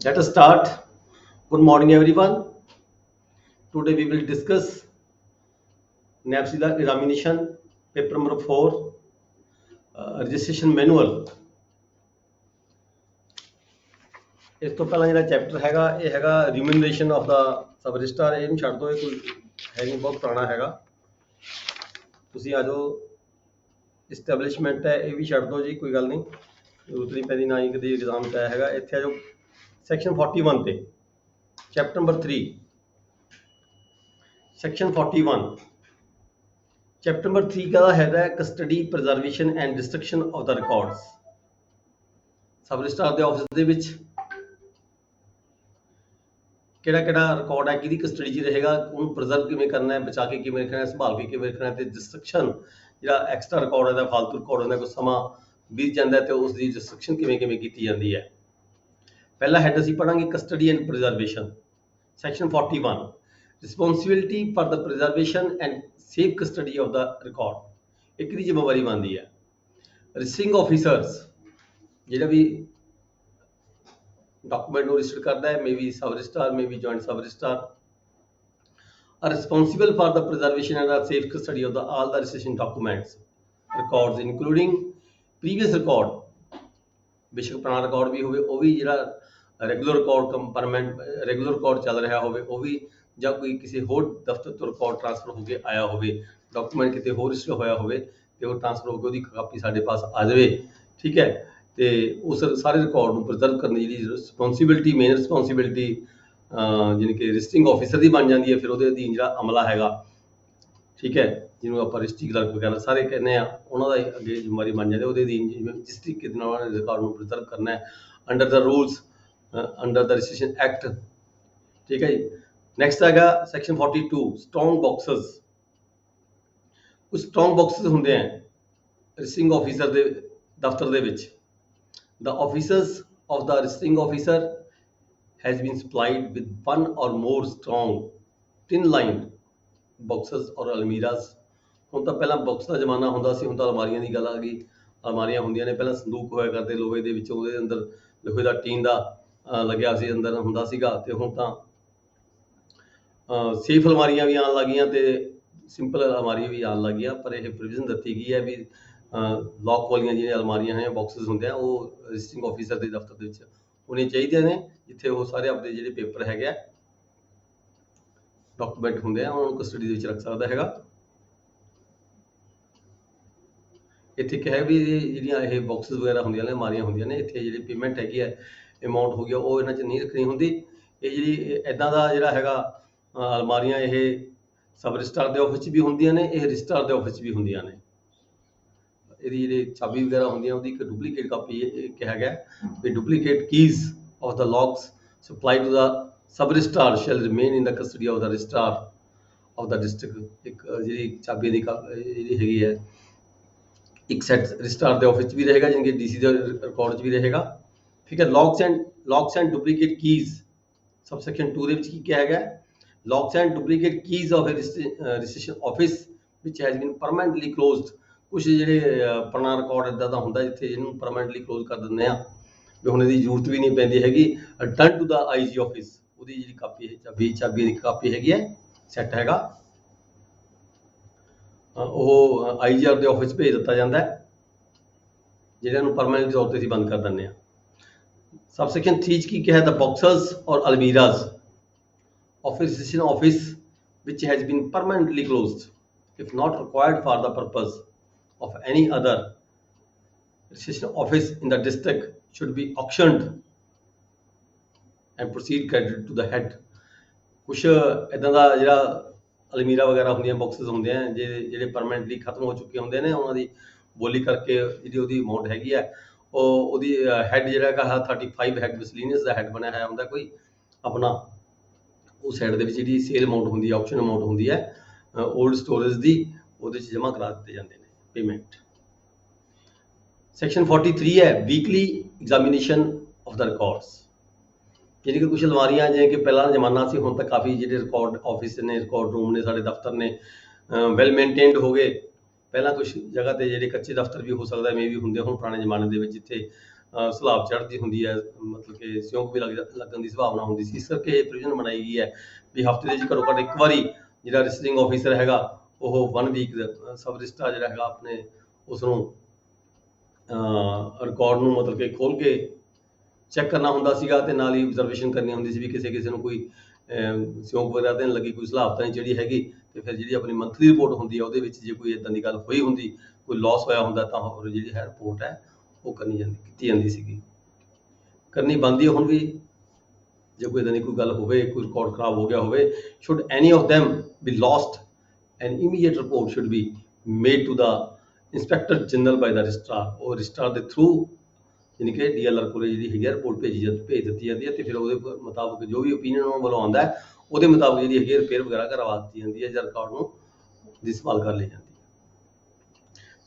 Let us start. Good morning, everyone. Today we will discuss NAPSIDA examination, paper number 4, registration manual. ਇਸ ਤੋਂ ਪਹਿਲਾਂ ਜਿਹੜਾ chapter ਹੈਗਾ ਇਹ ਹੈਗਾ ਰਿਮਿਊਨਰੇਸ਼ਨ ਆਫ ਦਾ ਸਬ ਰਜਿਸਟਰ। ਇਹਨੂੰ ਛੱਡ ਦਿਓ, ਇਹ ਕੋਈ ਹੈ ਨਹੀਂ, ਬਹੁਤ ਪੁਰਾਣਾ ਹੈਗਾ। ਤੁਸੀਂ ਆ ਜਾਓ, ਇਸਟੈਬਲਿਸ਼ਮੈਂਟ ਹੈ, ਇਹ ਵੀ ਛੱਡ ਦਿਓ ਜੀ, ਕੋਈ ਗੱਲ ਨਹੀਂ, ਜ਼ਰੂਰਤ ਨਹੀਂ ਪੈਂਦੀ, ਨਾ ਹੀ ਕਦੇ ਐਗਜ਼ਾਮ 'ਚ ਆਇਆ ਹੈਗਾ। ਇੱਥੇ ਆ ਜਾਓ ਸੈਕਸ਼ਨ 41 ਤੇ, chapter number 3, section 41। Chapter number 3 का ਹੈਗਾ custody, preservation and destruction of the records. Sub registrar ਦੇ ਆਫਿਸ ਦੇ ਵਿੱਚ ਕਿਹੜਾ ਰਿਕਾਰਡ ਹੈ, ਕਿਹਦੀ ਕਸਟਡੀ 'ਚ ਰਹੇਗਾ, ਉਹਨੂੰ ਪ੍ਰੀਜ਼ਰਵ ਕਿਵੇਂ ਕਰਨਾ ਹੈ, ਬਚਾ ਕੇ ਕਿਵੇਂ ਰੱਖਣਾ ਹੈ, ਸੰਭਾਲ ਕੇ ਕਿਵੇਂ ਰੱਖਣਾ ਹੈ, ਤੇ ਡਿਸਟਰਕਸ਼ਨ ਜਿਹੜਾ ਐਕਸਟਰਾ ਰਿਕਾਰਡ ਹੁੰਦਾ, ਫਾਲਤੂ ਰਿਕਾਰਡ ਹੁੰਦਾ, ਕੋਈ ਸਮਾਂ ਬੀਤ ਜਾਂਦਾ ਤੇ ਉਸ ਦੀ ਡਿਸਟਰਕਸ਼ਨ ਕਿਵੇਂ ਕੀਤੀ ਜਾਂਦੀ ਹੈ। ਪਹਿਲਾ ਹੈਡ ਅਸੀਂ ਪੜਾਂਗੇ custody and preservation. Section 41, responsibility for the preservation and safe custody of the record. ਇੱਕ ਦੀ ਜ਼ਿੰਮੇਵਾਰੀ ਬਣਦੀ ਹੈ। ਰਜਿਸਟਰਿੰਗ ਆਫਿਸਰਸ ਜਿਹੜਾ ਵੀ ਡਾਕੂਮੈਂਟ ਨੂੰ ਰਜਿਸਟਰ ਕਰਦਾ ਹੈ, may be sub registrar, may be joint sub registrar, are responsible for the preservation and the safe custody of all the registration documents, records, including previous record। ਬੇਸ਼ੱਕ ਪੁਰਾਣਾ ਰਿਕਾਰਡ ਵੀ ਹੋਵੇ, ਉਹ ਵੀ ਜਿਹੜਾ regular record permanent regular record ਚੱਲ ਰਿਹਾ ਹੋਵੇ ਉਹ ਵੀ, ਜਾਂ ਕੋਈ ਕਿਸੇ ਹੋਰ ਦਫ਼ਤਰ ਤੋਂ ਰਿਕਾਰਡ ਟ੍ਰਾਂਸਫਰ ਹੋ ਕੇ ਆਇਆ ਹੋਵੇ, ਡਾਕੂਮੈਂਟ ਕਿਤੇ ਹੋਰ ਰਜਿਸਟਰ ਹੋਇਆ ਹੋਵੇ ਤੇ ਉਹ ਟ੍ਰਾਂਸਫਰ ਹੋ ਕੇ ਉਹਦੀ ਕਾਪੀ ਸਾਡੇ ਪਾਸ ਆ ਜਾਵੇ, ਠੀਕ ਹੈ। ਤੇ ਉਸ ਸਾਰੇ ਰਿਕਾਰਡ ਨੂੰ ਪ੍ਰੀਜ਼ਰਵ ਕਰਨ ਦੀ ਜਿਹੜੀ ਰਿਸਪੌਂਸਿਬਿਲਿਟੀ, ਮੇਨ ਰਿਸਪੌਂਸਿਬਿਲਿਟੀ ਜਾਣੀ ਕਿ ਰਜਿਸਟਰਿੰਗ ਆਫਿਸਰ ਦੀ ਬਣ ਜਾਂਦੀ ਹੈ। ਫਿਰ ਉਹਦੇ ਅਧੀਨ ਜਿਹੜਾ ਅਮਲਾ ਹੈਗਾ, ਠੀਕ ਹੈ, ਜਿਹਨੂੰ ਆਪਾਂ ਰਜਿਸਟਰੀ ਕਲਰਕ ਵਗੈਰਾ ਸਾਰੇ ਕਹਿੰਦੇ ਆ, ਉਹਨਾਂ ਦਾ ਅੱਗੇ ਜ਼ਿੰਮੇਵਾਰੀ ਬਣ ਜਾਂਦੀ, ਉਹਦੇ ਅਧੀਨ ਜਿਸ ਤਰੀਕੇ ਦੇ ਨਾਲ ਉਹਨਾਂ ਨੇ ਰਿਕਾਰਡ ਨੂੰ ਪ੍ਰੀਜ਼ਰਵ ਕਰਨਾ ਹੈ ਅੰਡਰ ਦਾ ਰੂਲਸ, ਅੰਡਰ ਦਾ ਰਜਿਸਟ੍ਰੇਸ਼ਨ ਐਕਟ, ਠੀਕ ਹੈ ਜੀ। ਨੈਕਸਟ ਹੈਗਾ ਸੈਕਸ਼ਨ 42, ਸਟਰੋਂਗ ਬਾਕਸਸ। ਕੁਝ ਸਟਰੋਂਗ ਬਾਕਸਸ ਹੁੰਦੇ ਆ ਰਜਿਸਟਰਿੰਗ ਆਫਿਸਰ ਦੇ ਦਫ਼ਤਰ ਦੇ ਵਿੱਚ। The offices of the registering officer has been supplied with one or more strong tin-lined boxes or almiras। ਹੁਣ ਤਾਂ ਪਹਿਲਾਂ ਬਾਕਸ ਦਾ ਜ਼ਮਾਨਾ ਹੁੰਦਾ ਸੀ, ਹੁਣ ਤਾਂ ਅਲਮਾਰੀਆਂ ਦੀ ਗੱਲ ਆ ਗਈ। ਅਲਮਾਰੀਆਂ ਹੁੰਦੀਆਂ ਨੇ, ਪਹਿਲਾਂ ਸੰਦੂਕ ਹੋਇਆ ਕਰਦੇ ਲੋਹੇ ਦੇ ਵਿੱਚ, ਉਹਦੇ ਅੰਦਰ ਲੋਹੇ ਦਾ ਟੀਨ ਦਾ ਲੱਗਿਆ ਸੀ, ਅੰਦਰ ਹੁੰਦਾ ਸੀਗਾ। ਤੇ ਹੁਣ ਤਾਂ ਸੇਫ ਅਲਮਾਰੀਆਂ ਵੀ ਆਉਣ ਲੱਗੀਆਂ ਤੇ ਸਿੰਪਲ ਅਲਮਾਰੀਆਂ ਵੀ ਆਉਣ ਲੱਗੀਆਂ। ਪਰ ਇਹ ਪ੍ਰੋਵੀਜ਼ਨ ਦਿੱਤੀ ਗਈ ਹੈ ਵੀ ਲੌਕ ਵਾਲੀਆਂ ਜਿਹੜੀਆਂ ਅਲਮਾਰੀਆਂ ਹੈ, ਬਾਕਸਿਸ ਹੁੰਦੇ ਆ, ਉਹ ਰਜਿਸਟਰਿੰਗ ਆਫਿਸਰ ਦੇ ਦਫ਼ਤਰ ਦੇ ਵਿੱਚ ਹੋਣੇ ਚਾਹੀਦੇ ਨੇ, ਜਿੱਥੇ ਉਹ ਸਾਰੇ ਆਪਣੇ ਜਿਹੜੇ ਪੇਪਰ ਹੈਗੇ ਆ, ਡਾਕੂਮੈਂਟ ਹੁੰਦੇ ਆ, ਉਹਨਾਂ ਨੂੰ ਕਸਟਡੀ ਦੇ ਵਿੱਚ ਰੱਖ ਸਕਦਾ ਹੈਗਾ। ਇੱਥੇ ਕਿਹਾ ਵੀ ਜਿਹੜੀਆਂ ਇਹ ਬਾਕਸਿਸ ਵਗੈਰਾ ਹੁੰਦੀਆਂ ਨੇ, ਅਲਮਾਰੀਆਂ ਹੁੰਦੀਆਂ ਨੇ, ਇੱਥੇ ਜਿਹੜੀ ਪੇਮੈਂਟ ਹੈਗੀ ਹੈ, ਅਮਾਊਂਟ ਹੋ ਗਿਆ, ਉਹ ਇਹਨਾਂ 'ਚ ਨਹੀਂ ਰੱਖਣੀ ਹੁੰਦੀ। ਇਹ ਜਿਹੜੀ ਇੱਦਾਂ ਦਾ ਜਿਹੜਾ ਹੈਗਾ ਅਲਮਾਰੀਆਂ, ਇਹ ਸਬ ਰਜਿਸਟਰਾਰ ਦੇ ਆਫਿਸ 'ਚ ਵੀ ਹੁੰਦੀਆਂ ਨੇ, ਇਹ ਰਜਿਸਟਰਾਰ ਦੇ ਆਫਿਸ 'ਚ ਵੀ ਹੁੰਦੀਆਂ ਨੇ। ਇਹਦੀ ਜਿਹੜੀ ਚਾਬੀ ਵਗੈਰਾ ਹੁੰਦੀਆਂ, ਉਹਦੀ ਇੱਕ ਡੁਪਲੀਕੇਟ ਕਾਪੀ ਕਿਹਾ ਗਿਆ ਵੀ duplicate keys of the locks supply to the sub registrar shall remain in the custody of the registrar of the district. ਇੱਕ ਜਿਹੜੀ ਚਾਬੀ ਦੀ ਜਿਹੜੀ ਹੈਗੀ ਹੈ, ਇੱਕ ਸੈਟ ਰਜਿਸਟਰਾਰ ਦੇ ਆਫਿਸ 'ਚ ਵੀ ਰਹੇਗਾ, ਜਾਣੀ ਕਿ ਡੀਸੀ ਦੇ ਰਿਕਾਰਡ 'ਚ ਵੀ ਰਹੇਗਾ, ਠੀਕ ਹੈ। Locks and duplicate keys, sub section 2 ਦੇ ਵਿੱਚ ਕੀ ਕਿਹਾ ਗਿਆ, locks and duplicate keys of a registration office which has been permanently closed। ਕੁਛ ਜਿਹੜੇ ਪੁਰਾਣਾ ਰਿਕਾਰਡ ਇੱਦਾਂ ਦਾ ਹੁੰਦਾ ਜਿੱਥੇ ਇਹਨੂੰ ਪਰਮਾਨੈਂਟਲੀ ਕਲੋਜ਼ ਕਰ ਦਿੰਦੇ ਆ ਵੀ ਹੁਣ ਇਹਦੀ ਜ਼ਰੂਰਤ ਵੀ ਨਹੀਂ ਪੈਂਦੀ ਹੈਗੀ। Return to the IG office, ਉਹਦੀ ਜਿਹੜੀ ਕਾਪੀ ਹੈ, ਚਾਬੀ ਦੀ ਕਾਪੀ ਹੈਗੀ ਹੈ, ਸੈੱਟ ਹੈਗਾ, ਉਹ ਆਈਜੀਆਰ ਦੇ ਆਫਿਸ ਭੇਜ ਦਿੱਤਾ ਜਾਂਦਾ ਹੈ, ਜਿਹੜਿਆਂ ਨੂੰ ਪਰਮਾਨੈਂਟ ਤੌਰ ਤੇ ਅਸੀਂ ਬੰਦ ਕਰ ਦਿੰਦੇ ਹਾਂ। ਸਬ ਸੈਕਸ਼ਨ 3 'ਚ ਕੀ ਕਿਹਾ, ਦਾ ਬਾਕਸਸ ਔਰ ਅਲਮੀਰਾਜ਼ of a registration office which has been permanently closed if not required for the purpose of any other registration office in the district should be auctioned and proceed credited to the head। ਕੁਛ ਇੱਦਾਂ ਦਾ ਜਿਹੜਾ ਅਲਮੀਰਾ ਵਗੈਰਾ ਹੁੰਦੀਆਂ, boxes ਹੁੰਦੇ ਆ, ਜਿਹੜੇ permanently ਖਤਮ ਹੋ ਚੁੱਕੇ ਹੁੰਦੇ ਨੇ, ਉਹਨਾਂ ਦੀ ਬੋਲੀ ਕਰਕੇ ਜਿਹੜੀ ਉਹਦੀ ਅਮਾਊਂਟ ਹੈਗੀ ਹੈ, ਉਹਦੀ ਹੈਡ ਜਿਹੜਾ ਹੈਗਾ 35 ਹੈਡ ਮਿਸਲੀਨੀਅਸ ਦਾ ਹੈਡ ਬਣਿਆ ਹੋਇਆ ਹੁੰਦਾ ਕੋਈ ਆਪਣਾ, ਉਸ ਸਾਈਡ ਦੇ ਵਿੱਚ ਜਿਹੜੀ ਸੇਲ ਅਮਾਊਂਟ ਹੁੰਦੀ ਹੈ, ਆਪਸ਼ਨ ਅਮਾਊਂਟ ਹੁੰਦੀ ਹੈ ਓਲਡ ਸਟੋਰੇਜ ਦੀ, ਉਹਦੇ 'ਚ ਜਮ੍ਹਾਂ ਕਰਾ ਦਿੱਤੇ ਜਾਂਦੇ ਨੇ ਪੇਮੈਂਟ। ਸੈਕਸ਼ਨ 43 ਹੈ weekly examination of the records. ਜਿਹੜੀ ਕਿ ਕੁਛ ਅਲਮਾਰੀਆਂ, ਜਿਵੇਂ ਕਿ ਪਹਿਲਾਂ ਦਾ ਜ਼ਮਾਨਾ ਸੀ, ਹੁਣ ਤਾਂ ਕਾਫੀ ਜਿਹੜੇ ਰਿਕਾਰਡ ਆਫਿਸ ਨੇ, ਰਿਕਾਰਡ ਰੂਮ ਨੇ, ਸਾਡੇ ਦਫ਼ਤਰ ਨੇ, ਵੈਲ ਮੇਨਟੇਨਡ ਹੋ ਗਏ। ਪਹਿਲਾਂ ਕੁਛ ਜਗ੍ਹਾ ਤੇ ਜਿਹੜੇ ਕੱਚੇ ਦਫ਼ਤਰ ਵੀ ਹੋ ਸਕਦਾ ਮੇ ਵੀ ਹੁੰਦੇ ਹੁਣ ਪੁਰਾਣੇ ਜ਼ਮਾਨੇ ਦੇ ਵਿੱਚ, ਜਿੱਥੇ ਸਲਾਬ ਚੜ੍ਹਦੀ ਹੁੰਦੀ ਹੈ, ਮਤਲਬ ਕਿ ਸਿਉਂਕ ਵੀ ਲੱਗਣ ਦੀ ਸੰਭਾਵਨਾ ਹੁੰਦੀ ਸੀ। ਇਸ ਕਰਕੇ ਇਹ ਪ੍ਰੋਵੀਜ਼ਨ ਬਣਾਈ ਗਈ ਹੈ ਵੀ ਹਫ਼ਤੇ ਦੇ ਵਿੱਚ ਘੱਟੋ ਘੱਟ ਇੱਕ ਵਾਰੀ ਜਿਹੜਾ ਰਜਿਸਟਰਿੰਗ ਆਫਿਸਰ ਹੈਗਾ ਉਹ 1 ਵੀਕ ਸਬ ਰਜਿਸਟਰ ਜਿਹੜਾ ਹੈਗਾ ਆਪਣੇ ਉਸ ਨੂੰ ਰਿਕਾਰਡ ਨੂੰ ਮਤਲਬ ਕਿ ਖੋਲ ਕੇ ਚੈੱਕ ਕਰਨਾ ਹੁੰਦਾ ਸੀਗਾ, ਤੇ ਨਾਲ ਹੀ ਆਬਜ਼ਰਵੇਸ਼ਨ ਕਰਨੀ ਹੁੰਦੀ ਸੀ ਵੀ ਕਿਸੇ ਨੂੰ ਕੋਈ ਸਿਉਂਕ ਵਗੈਰਾ ਤਾਂ ਨਹੀਂ ਲੱਗੀ, ਕੋਈ ਸਲਾਬ ਤਾਂ ਨਹੀਂ ਜਿਹੜੀ ਹੈਗੀ। ਤੇ ਫਿਰ ਜਿਹੜੀ ਆਪਣੀ ਮੰਥਲੀ ਰਿਪੋਰਟ ਹੁੰਦੀ ਹੈ ਉਹਦੇ ਵਿੱਚ ਜੇ ਕੋਈ ਇਦਾਂ ਦੀ ਗੱਲ ਹੋਈ ਹੁੰਦੀ, ਕੋਈ ਲਾਸ ਹੋਇਆ ਹੁੰਦਾ, ਤਾਂ ਉਹ ਜਿਹੜੀ ਹੈ ਰਿਪੋਰਟ ਹੈ ਉਹ ਕੀਤੀ ਜਾਂਦੀ ਸੀਗੀ, ਕਰਨੀ ਬਣਦੀ ਹੈ ਹੁਣ ਵੀ। ਜੇ ਕੋਈ ਇਦਾਂ ਦੀ ਕੋਈ ਗੱਲ ਹੋਵੇ, ਕੋਈ ਰਿਕਾਰਡ ਖਰਾਬ ਹੋ ਗਿਆ ਹੋਵੇ, should any of them be lost, an immediate report should be made to the inspector general by the registrar। ਉਹ ਰਜਿਸਟਰਾਰ ਦੇ ਥਰੂ ਯਾਨੀ ਕਿ DLR ਕੋਲ ਜਿਹੜੀ ਹੈਗੀ ਰਿਪੋਰਟ ਭੇਜ ਦਿੱਤੀ ਜਾਂਦੀ ਹੈ, ਤੇ ਫਿਰ ਉਹਦੇ ਮੁਤਾਬਕ ਜੋ ਵੀ ਓਪੀਨੀਅਨ ਉਹਨਾਂ ਵੱਲੋਂ ਆਉਂਦਾ ਹੈ ਉਹਦੇ ਮੁਤਾਬਕ ਜਿਹੜੀ ਹੈਗੀ ਰਿਪੇਅਰ ਵਗੈਰਾ ਕਰਵਾ ਦਿੱਤੀ ਜਾਂਦੀ ਹੈ, ਜਾਂ ਰਿਕਾਰਡ ਨੂੰ ਦੀ ਸੰਭਾਲ ਕਰ ਲਈ ਜਾਂਦੀ ਹੈ।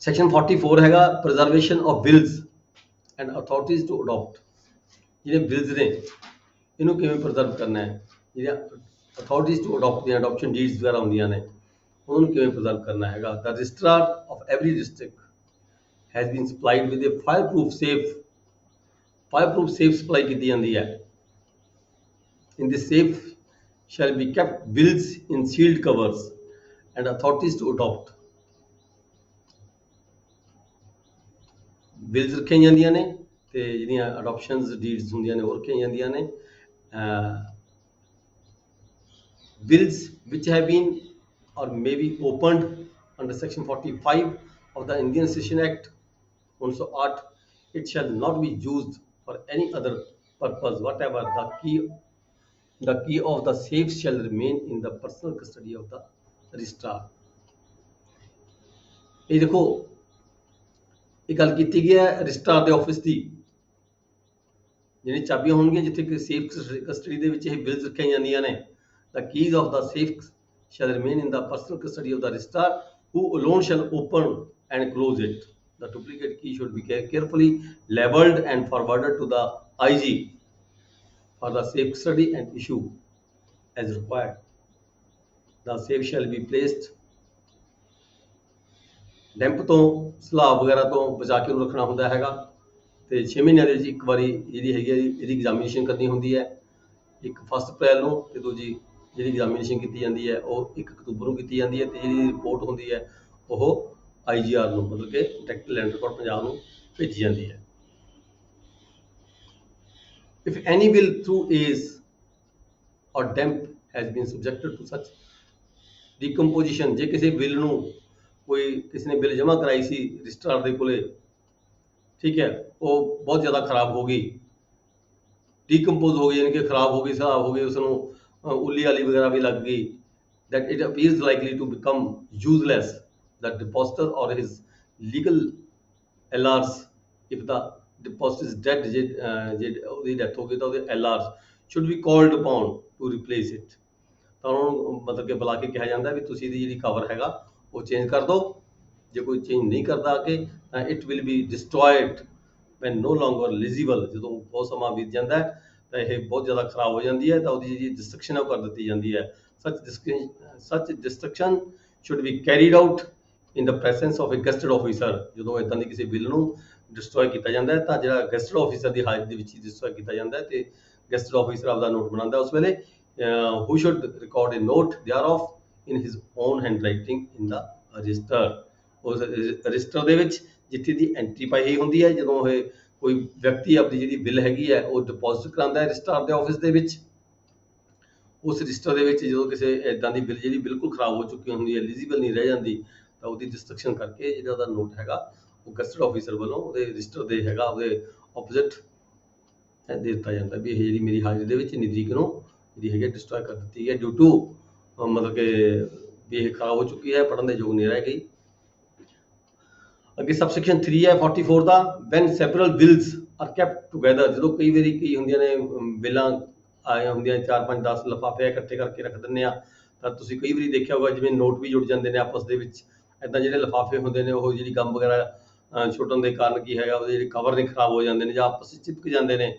ਸੈਕਸ਼ਨ 44 ਹੈਗਾ preservation of wills and authorities to adopt. ਜਿਹੜੇ ਬਿਲਸ ਨੇ ਇਹਨੂੰ ਕਿਵੇਂ ਪ੍ਰੀਜ਼ਰਵ ਕਰਨਾ ਹੈ, ਜਿਹੜੀਆਂ ਅਥਾਰਟੀਜ਼ ਟੂ ਅਡਾਪਟ ਦੀਆਂ ਅਡਾਪਸ਼ਨ ਡੀਡਸ ਵਗੈਰਾ ਹੁੰਦੀਆਂ ਨੇ ਉਹਨੂੰ ਕਿਵੇਂ ਪ੍ਰੀਜ਼ਰਵ ਕਰਨਾ ਹੈਗਾ। The registrar of every district has been supplied with a fireproof safe supply ਕੀਤੀ ਜਾਂਦੀ ਹੈ। In this safe shall be kept bills in sealed covers and authorities to adopt। Bills ਰੱਖੀਆਂ ਜਾਂਦੀਆਂ ਨੇ ਤੇ ਜਿਹੜੀਆਂ ਅਡਾਪਸ਼ਨਸ ਡੀਡਸ ਹੁੰਦੀਆਂ ਨੇ ਉਹ ਰੱਖੀਆਂ ਜਾਂਦੀਆਂ ਨੇ। Bills which have been or may be opened under section 45 of the Indian Succession Act 1908, it shall not be used for any other purpose whatever। The key of the safe shall remain in the personal custody of the registrar। ਇਹ ਦੇਖੋ, ਇਹ ਗੱਲ ਕੀਤੀ ਗਈ ਹੈ registrar ਦੇ office ਦੀ, ਜਿਹੜੀਆਂ ਚਾਬੀਆਂ ਹੋਣਗੀਆਂ ਜਿੱਥੇ ਕਿ ਸੇਫ ਕਸਟਡੀ ਦੇ ਵਿੱਚ ਇਹ ਬਿਲਸ ਰੱਖੀਆਂ ਜਾਂਦੀਆਂ ਨੇ। The keys of the safe shall remain in the personal custody of the registrar, who alone shall open and close it। The duplicate key should be carefully labeled and forwarded to the IG for the safe custody and issue as required। The safe shall be placed damp ਤੋਂ, ਸਲਾਬ ਵਗੈਰਾ ਤੋਂ ਬਚਾ ਕੇ ਉਹਨੂੰ ਰੱਖਣਾ ਹੁੰਦਾ ਹੈਗਾ, ਤੇ 6 ਮਹੀਨਿਆਂ ਦੇ ਵਿੱਚ ਇੱਕ ਵਾਰੀ ਜਿਹੜੀ ਹੈਗੀ ਇਹਦੀ ਐਗਜ਼ਾਮੀਨੇਸ਼ਨ ਕਰਨੀ ਹੁੰਦੀ ਹੈ। ਇੱਕ 1 ਅਪ੍ਰੈਲ ਨੂੰ ਤੇ ਦੂਜੀ ਜਿਹੜੀ ਐਗਜ਼ਾਮੀਨੇਸ਼ਨ ਕੀਤੀ ਜਾਂਦੀ ਹੈ ਉਹ 1 ਅਕਤੂਬਰ ਨੂੰ ਕੀਤੀ ਜਾਂਦੀ ਹੈ, ਤੇ ਜਿਹੜੀ ਰਿਪੋਰਟ ਹੁੰਦੀ ਹੈ ਉਹ IGR ਨੂੰ ਮਤਲਬ ਕਿ ਡਾਇਰੈਕਟ ਲੈਂਡ ਰਿਕਾਰਡ ਪੰਜਾਬ ਨੂੰ ਭੇਜੀ ਜਾਂਦੀ ਹੈ। If any bill through age or damp has been subjected to such decomposition, ਜੇ ਕਿਸੇ ਬਿੱਲ ਨੂੰ ਕੋਈ ਕਿਸੇ ਨੇ ਬਿੱਲ ਜਮ੍ਹਾਂ ਕਰਾਈ ਸੀ ਰਜਿਸਟਰਾਰ ਦੇ ਕੋਲੇ, ਠੀਕ ਹੈ, ਉਹ ਬਹੁਤ ਜ਼ਿਆਦਾ ਖਰਾਬ ਹੋ ਗਈ, ਡੀਕੰਪੋਜ਼ ਹੋ ਗਈ, ਯਾਨੀ ਕਿ ਖਰਾਬ ਹੋ ਗਈ, ਹਿਸਾਬ ਹੋ ਗਈ, ਉਸ ਨੂੰ ਉੱਲੀ ਆਲੀ ਵਗੈਰਾ ਵੀ ਲੱਗ ਗਈ, that it appears likely to become useless, the depositor or his legal LRs, if the depositor is dead, ਜੇ ਉਹਦੀ ਡੈਥ ਹੋ ਗਈ ਤਾਂ ਉਹਦੇ LRs should be called upon to replace it। ਤਾਂ ਉਹਨੂੰ ਮਤਲਬ ਕਿ ਬੁਲਾ ਕੇ ਕਿਹਾ ਜਾਂਦਾ ਵੀ ਤੁਸੀਂ ਇਹਦੀ ਜਿਹੜੀ ਕਵਰ ਹੈਗਾ ਉਹ ਚੇਂਜ ਕਰ ਦਿਓ। ਜੇ ਕੋਈ ਚੇਂਜ ਨਹੀਂ ਕਰਦਾ ਅੱਗੇ ਤਾਂ it will be destroyed when no longer legible। ਜਦੋਂ ਬਹੁਤ ਸਮਾਂ ਬੀਤ ਜਾਂਦਾ ਹੈ ਤਾਂ ਇਹ ਬਹੁਤ ਜ਼ਿਆਦਾ ਖਰਾਬ ਹੋ ਜਾਂਦੀ ਹੈ, ਤਾਂ ਉਹਦੀ ਜਿਹੜੀ ਡਿਸਟਰਕਸ਼ਨ ਹੈ ਉਹ ਕਰ ਦਿੱਤੀ ਜਾਂਦੀ ਹੈ। such destruction should be carried out in the presence of a gazetted officer। ਜਦੋਂ ਇਦਾਂ ਦੀ ਕਿਸੇ ਬਿੱਲ ਨੂੰ ਡਿਸਟਰੋਏ ਕੀਤਾ ਜਾਂਦਾ ਹੈ ਤਾਂ ਜਿਹੜਾ ਗੈਸਟਡ ਆਫਿਸਰ ਦੀ ਹਾਜ਼ਰੀ ਦੇ ਵਿੱਚ ਹੀ ਡਿਸਟਰੋਏ ਕੀਤਾ ਜਾਂਦਾ ਹੈ, ਤੇ ਗੈਸਟਡ ਆਫਿਸਰ ਆਪਦਾ ਨੋਟ ਬਣਾਉਂਦਾ ਉਸ ਵੇਲੇ, who should record a note thereof in his own handwriting in the register। ਉਸ ਰਜਿਸਟਰ ਦੇ ਵਿੱਚ ਜਿੱਥੇ ਦੀ ਐਂਟਰੀ ਪਾਈ ਹੋਈ ਹੁੰਦੀ ਹੈ, ਜਦੋਂ ਇਹ ਕੋਈ ਵਿਅਕਤੀ ਆਪਣੀ ਜਿਹੜੀ ਬਿੱਲ ਹੈਗੀ ਹੈ ਉਹ ਡਿਪੋਜ਼ਿਟ ਕਰਾਉਂਦਾ ਹੈ ਰਜਿਸਟਰਾਰ ਦੇ ਆਫਿਸ ਦੇ ਵਿੱਚ, ਉਸ ਰਜਿਸਟਰ ਦੇ ਵਿੱਚ ਜਦੋਂ ਕਿਸੇ ਇਦਾਂ ਦੀ ਬਿੱਲ ਜਿਹੜੀ ਬਿਲਕੁਲ ਖਰਾਬ ਹੋ ਚੁੱਕੀ ਹੁੰਦੀ ਹੈ, ਐਲੀਜੀਬਲ ਨਹੀਂ ਰਹਿ ਜਾਂਦੀ, ਤਾਂ ਉਹਦੀ ਡਿਸਟਰਕਸ਼ਨ ਕਰਕੇ ਜਿਹੜਾ ਉਹਦਾ ਨੋਟ ਹੈਗਾ ਉਹ ਗੈਸਟਡ ਆਫਿਸਰ ਵੱਲੋਂ ਉਹਦੇ ਰਜਿਸਟਰ ਦੇ ਹੈਗਾ ਉਹਦੇ ਆਪੋਜ਼ਿਟ ਦੇ ਦਿੱਤਾ ਜਾਂਦਾ ਵੀ ਇਹ ਜਿਹੜੀ ਮੇਰੀ ਹਾਜ਼ਰੀ ਦੇ ਵਿੱਚ ਇੰਨੀ ਤਰੀਕ ਨੂੰ ਜਿਹੜੀ ਹੈਗੀ ਡਿਸਟਰੋਏ ਕਰ ਦਿੱਤੀ ਹੈ, ਡਿਊ ਟੂ ਮਤਲਬ ਕਿ ਵੀ ਇਹ ਖਰਾਬ ਹੋ ਚੁੱਕੀ ਹੈ, ਪੜ੍ਹਨ ਦੇ ਯੋਗ ਨਹੀਂ ਰਹਿ ਗਈ। ਅੱਗੇ ਸਬਸੈਕਸ਼ਨ 3 ਹੈ 44 ਦਾ, when several bills are kept together। ਜਦੋਂ ਕਈ ਵਾਰੀ ਕੀ ਹੁੰਦੀਆਂ ਨੇ ਬਿੱਲਾਂ ਆਈਆਂ ਹੁੰਦੀਆਂ 4 5 10 ਲਿਫਾਫੇ ਇਕੱਠੇ ਕਰਕੇ ਰੱਖ ਦਿੰਦੇ ਆ, ਤਾਂ ਤੁਸੀਂ ਕਈ ਵਾਰੀ ਦੇਖਿਆ ਹੋਗਾ ਜਿਵੇਂ ਨੋਟ ਵੀ ਜੁੜ ਜਾਂਦੇ ਨੇ ਆਪਸ ਦੇ ਵਿੱਚ, ਇੱਦਾਂ ਜਿਹੜੇ ਲਿਫਾਫੇ ਹੁੰਦੇ ਨੇ ਉਹ ਜਿਹੜੀ ਗਮ ਵਗੈਰਾ ਛੁੱਟਣ ਦੇ ਕਾਰਨ ਕੀ ਹੈਗਾ ਉਹਦੇ ਜਿਹੜੇ ਕਵਰ ਨੇ ਖਰਾਬ ਹੋ ਜਾਂਦੇ ਨੇ ਜਾਂ ਆਪਸ ਵਿੱਚ ਚਿਪਕ ਜਾਂਦੇ ਨੇ,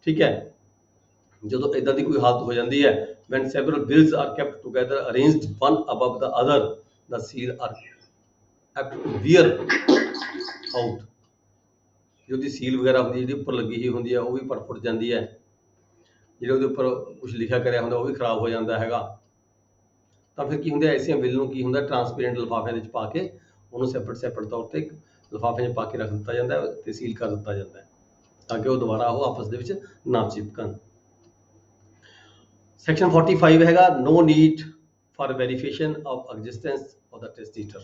ਠੀਕ ਹੈ। ਜਦੋਂ ਇੱਦਾਂ ਦੀ ਕੋਈ ਹਾਲਤ ਹੋ ਜਾਂਦੀ ਹੈ, when several bills are kept together arranged one above the other, the seal are apt to wear out। जो ਉਹਦੀ ਸੀਲ ਵਗੈਰਾ ਹੁੰਦੀ ਜਿਹੜੀ ਉੱਪਰ ਲੱਗੀ ਹੀ ਹੁੰਦੀ ਹੈ ਉਹ ਵੀ ਫੁੱਟ ਜਾਂਦੀ ਹੈ, ਜਿਹੜੇ ਉਹਦੇ ਉੱਪਰ ਕੁਝ ਲਿਖਿਆ ਕਰਿਆ ਹੁੰਦਾ ਉਹ ਵੀ ਖਰਾਬ ਹੋ ਜਾਂਦਾ ਹੈਗਾ। ਤਾਂ ਫਿਰ ਕੀ ਹੁੰਦਾ, ਐਸੀਆਂ ਬਿੱਲ ਨੂੰ ਕੀ ਹੁੰਦਾ ਟਰਾਂਸਪੇਰੈਂਟ ਲਿਫਾਫਿਆਂ ਦੇ ਵਿੱਚ ਪਾ ਕੇ ਉਹਨੂੰ ਸੈਪਰੇਟ ਤੌਰ ਤੇ ਲਿਫਾਫੇ 'ਚ ਪਾ ਕੇ ਰੱਖ ਦਿੱਤਾ ਜਾਂਦਾ ਹੈ ਤੇ ਸੀਲ ਕਰ ਦਿੱਤਾ ਜਾਂਦਾ ਹੈ ਤਾਂ ਕਿ ਉਹ ਦੁਬਾਰਾ ਉਹ ਆਪਸ ਦੇ ਵਿੱਚ ਨਾ ਚਿਪਕਣ। ਸੈਕਸ਼ਨ 45 ਹੈਗਾ no need for verification of existence of the testator.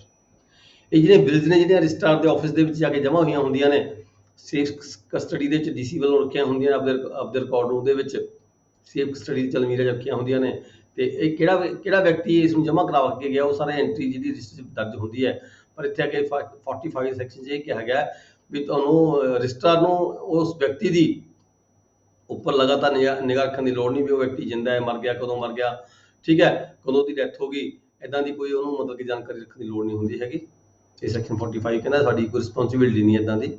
ਇਹ ਜਿਹੜੇ ਬਿਲਸ ਨੇ ਜਿਹੜੀਆਂ ਰਜਿਸਟਰਾਰ ਦੇ ਆਫਿਸ ਦੇ ਵਿੱਚ ਜਾ ਕੇ ਜਮ੍ਹਾਂ ਹੋਈਆਂ ਹੁੰਦੀਆਂ ਨੇ, ਸੇਫ ਕਸਟਡੀ ਦੇ ਵਿੱਚ ਡੀਸੀ ਵੱਲੋਂ ਰੱਖੀਆਂ ਹੁੰਦੀਆਂ ਨੇ ਆਪਦੇ ਰਿਕਾਰਡ ਰੂਮ ਦੇ ਵਿੱਚ, ਸੇਫ ਕਸਟਡੀ ਦੀ ਅਲਮੀਰਾ ਰੱਖੀਆਂ ਹੁੰਦੀਆਂ ਨੇ। ਤੇ ਇਹ ਕਿਹੜਾ ਵਿਅਕਤੀ ਇਸ ਨੂੰ ਜਮ੍ਹਾਂ ਕਰਵਾ ਕੇ ਗਿਆ ਉਹ ਸਾਰੇ ਐਂਟਰੀ ਜਿਹੜੀ ਰਜਿਸਟਰ ਦਰਜ ਹੁੰਦੀ ਹੈ। ਪਰ ਇੱਥੇ ਆ ਕੇ 45 ਸੈਕਸ਼ਨ 'ਚ ਇਹ ਕਿਹਾ ਗਿਆ ਵੀ ਤੁਹਾਨੂੰ ਰਜਿਸਟਰਾਰ ਨੂੰ ਉਸ ਵਿਅਕਤੀ ਦੀ ਉੱਪਰ ਲਗਾਤਾਰ ਨਿਗਾਹ ਰੱਖਣ ਦੀ ਲੋੜ ਨਹੀਂ ਵੀ ਉਹ ਵਿਅਕਤੀ ਜਿੰਦਾ ਹੈ, ਮਰ ਗਿਆ, ਕਦੋਂ ਮਰ ਗਿਆ, ਠੀਕ ਹੈ, ਕਦੋਂ ਉਹਦੀ ਡੈਥ ਹੋ ਗਈ, ਇੱਦਾਂ ਦੀ ਕੋਈ ਉਹਨੂੰ ਮਤਲਬ ਕਿ ਜਾਣਕਾਰੀ ਰੱਖਣ ਦੀ ਲੋੜ ਨਹੀਂ ਹੁੰਦੀ ਹੈਗੀ। ਇਹ ਸੈਕਸ਼ਨ 45 ਕਹਿੰਦਾ ਸਾਡੀ ਕੋਈ ਰਿਸਪੌਂਸਿਬਿਲਿਟੀ ਨਹੀਂ ਇੱਦਾਂ ਦੀ,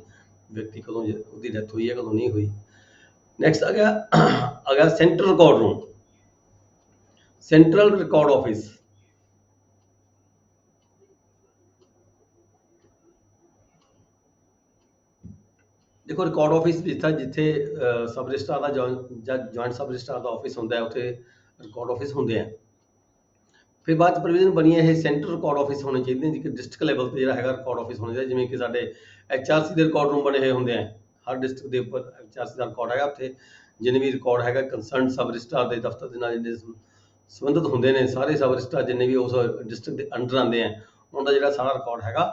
ਵਿਅਕਤੀ ਕਦੋਂ ਉਹਦੀ ਡੈਥ ਹੋਈ ਹੈ ਕਦੋਂ ਨਹੀਂ ਹੋਈ। ਨੈਕਸਟ ਆ ਗਿਆ central record room, central record office. ਦੇਖੋ ਰਿਕਾਰਡ ਆਫਿਸ ਜਿੱਥੇ ਸਬ ਰਜਿਸਟਰਾਰ ਦਾ ਜਾਂ ਜੁਆਇੰਟ ਸਬ ਰਜਿਸਟਰਾਰ ਦਾ ਆਫਿਸ ਹੁੰਦਾ ਹੈ ਉੱਥੇ ਰਿਕਾਰਡ ਆਫਿਸ ਹੁੰਦੇ ਆ। ਫਿਰ ਬਾਅਦ ਚ ਪ੍ਰੋਵੀਜ਼ਨ ਬਣੀ ਹੈ ਇਹ ਸੈਂਟਰਲ ਰਿਕਾਰਡ ਆਫਿਸ ਹੋਣੇ ਚਾਹੀਦੇ ਨੇ, ਕਿ ਡਿਸਟ੍ਰਿਕਟ ਲੈਵਲ ਤੇ ਜਿਹੜਾ ਹੈਗਾ ਰਿਕਾਰਡ ਆਫਿਸ ਹੋਣਾ ਚਾਹੀਦਾ। ਜਿਵੇਂ ਕਿ ਸਾਡੇ HRC ਦੇ ਰਿਕਾਰਡ ਰੂਮ ਬਣੇ ਹੋਏ ਹੁੰਦੇ ਆ, ਹਰ ਡਿਸਟ੍ਰਿਕਟ ਦੇ ਉੱਪਰ HRC ਦਾ ਰਿਕਾਰਡ ਹੈਗਾ, ਉੱਥੇ ਜਿੰਨੇ ਵੀ ਰਿਕਾਰਡ ਹੈਗਾ ਕੰਸਰਨ ਸਬ ਰਜਿਸਟਰਾਰ ਦੇ ਦਫ਼ਤਰ ਦੇ ਨਾਲ ਜਿਹੜੇ ਸੰਬੰਧਿਤ ਹੁੰਦੇ ਨੇ, ਸਾਰੇ ਸਬ ਰਜਿਸਟਰਾਰ ਜਿੰਨੇ ਵੀ ਉਸ ਡਿਸਟ੍ਰਿਕਟ ਦੇ ਅੰਡਰ ਆਉਂਦੇ ਆ ਉਹਨਾਂ ਦਾ ਜਿਹੜਾ ਸਾਰਾ ਰਿਕਾਰਡ ਹੈਗਾ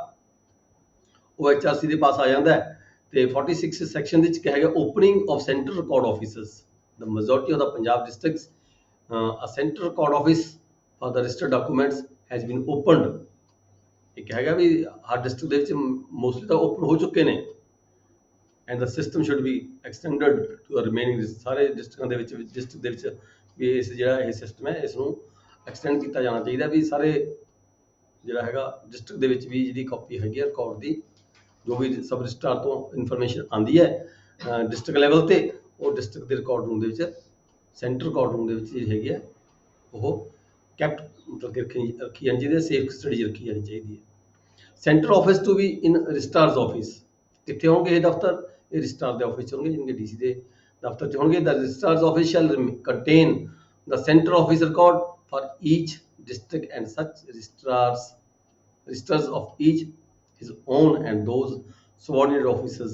ਉਹ HRC ਦੇ ਪਾਸ ਆ ਜਾਂਦਾ ਹੈ। ਤੇ 46 ਸੈਕਸ਼ਨ ਦੇ ਵਿੱਚ ਕਿਹਾ ਗਿਆ opening of central record offices, the majority of the Punjab districts a central record office for the registered documents has been opened। ਇਹ ਕਿਹਾ ਗਿਆ ਵੀ ਹਰ ਡਿਸਟ੍ਰਿਕਟ ਦੇ ਵਿੱਚ ਮੋਸਟਲੀ ਤਾਂ ਓਪਨ ਹੋ ਚੁੱਕੇ ਨੇ and the system should be extended to the remaining ਸਾਰੇ ਡਿਸਟ੍ਰਿਕਟਾਂ ਦੇ ਵਿੱਚ ਡਿਸਟ੍ਰਿਕਟ ਦੇ ਵਿੱਚ ਵੀ ਇਸ ਜਿਹੜਾ ਇਹ ਸਿਸਟਮ ਹੈ ਇਸ ਨੂੰ ਐਕਸਟੈਂਡ ਕੀਤਾ ਜਾਣਾ ਚਾਹੀਦਾ ਵੀ ਸਾਰੇ ਜਿਹੜਾ ਹੈਗਾ ਡਿਸਟ੍ਰਿਕਟ ਦੇ ਵਿੱਚ ਵੀ ਜਿਹਦੀ ਕਾਪੀ ਹੈਗੀ ਹੈ ਰਿਕਾਰਡ ਦੀ ਜੋ ਵੀ ਸਬ ਰਜਿਸਟਰਾਰ ਤੋਂ ਇਨਫੋਰਮੇਸ਼ਨ ਆਉਂਦੀ ਹੈ ਡਿਸਟ੍ਰਿਕਟ ਲੈਵਲ ਤੇ ਉਹ ਡਿਸਟ੍ਰਿਕਟ ਦੇ ਰਿਕਾਰਡ ਰੂਮ ਦੇ ਵਿੱਚ ਸੈਂਟਰਲ ਰਿਕਾਰਡ ਰੂਮ ਦੇ ਵਿੱਚ ਜਿਹੜੀ ਹੈਗੀ ਹੈ ਉਹ ਕੈਪਟ ਮਤਲਬ ਕਿ ਰੱਖੀ ਜਾਣੀ ਚਾਹੀਦੀ ਹੈ, ਸੇਫ ਕਸਟਡੀ ਰੱਖੀ ਜਾਣੀ ਚਾਹੀਦੀ ਹੈ। Central office to be in registrar's office, ਕਿੱਥੇ ਹੋਣਗੇ ਇਹ ਦਫ਼ਤਰ, ਇਹ ਰਜਿਸਟਰਾਰ ਦੇ ਆਫਿਸ 'ਚ ਹੋਣਗੇ, ਜਿਨਕੇ ਡੀਸੀ ਦੇ ਦਫ਼ਤਰ 'ਚ ਹੋਣਗੇ। The registrar's office shall contain the central office record for each district and such registers of each his own and those subordinate offices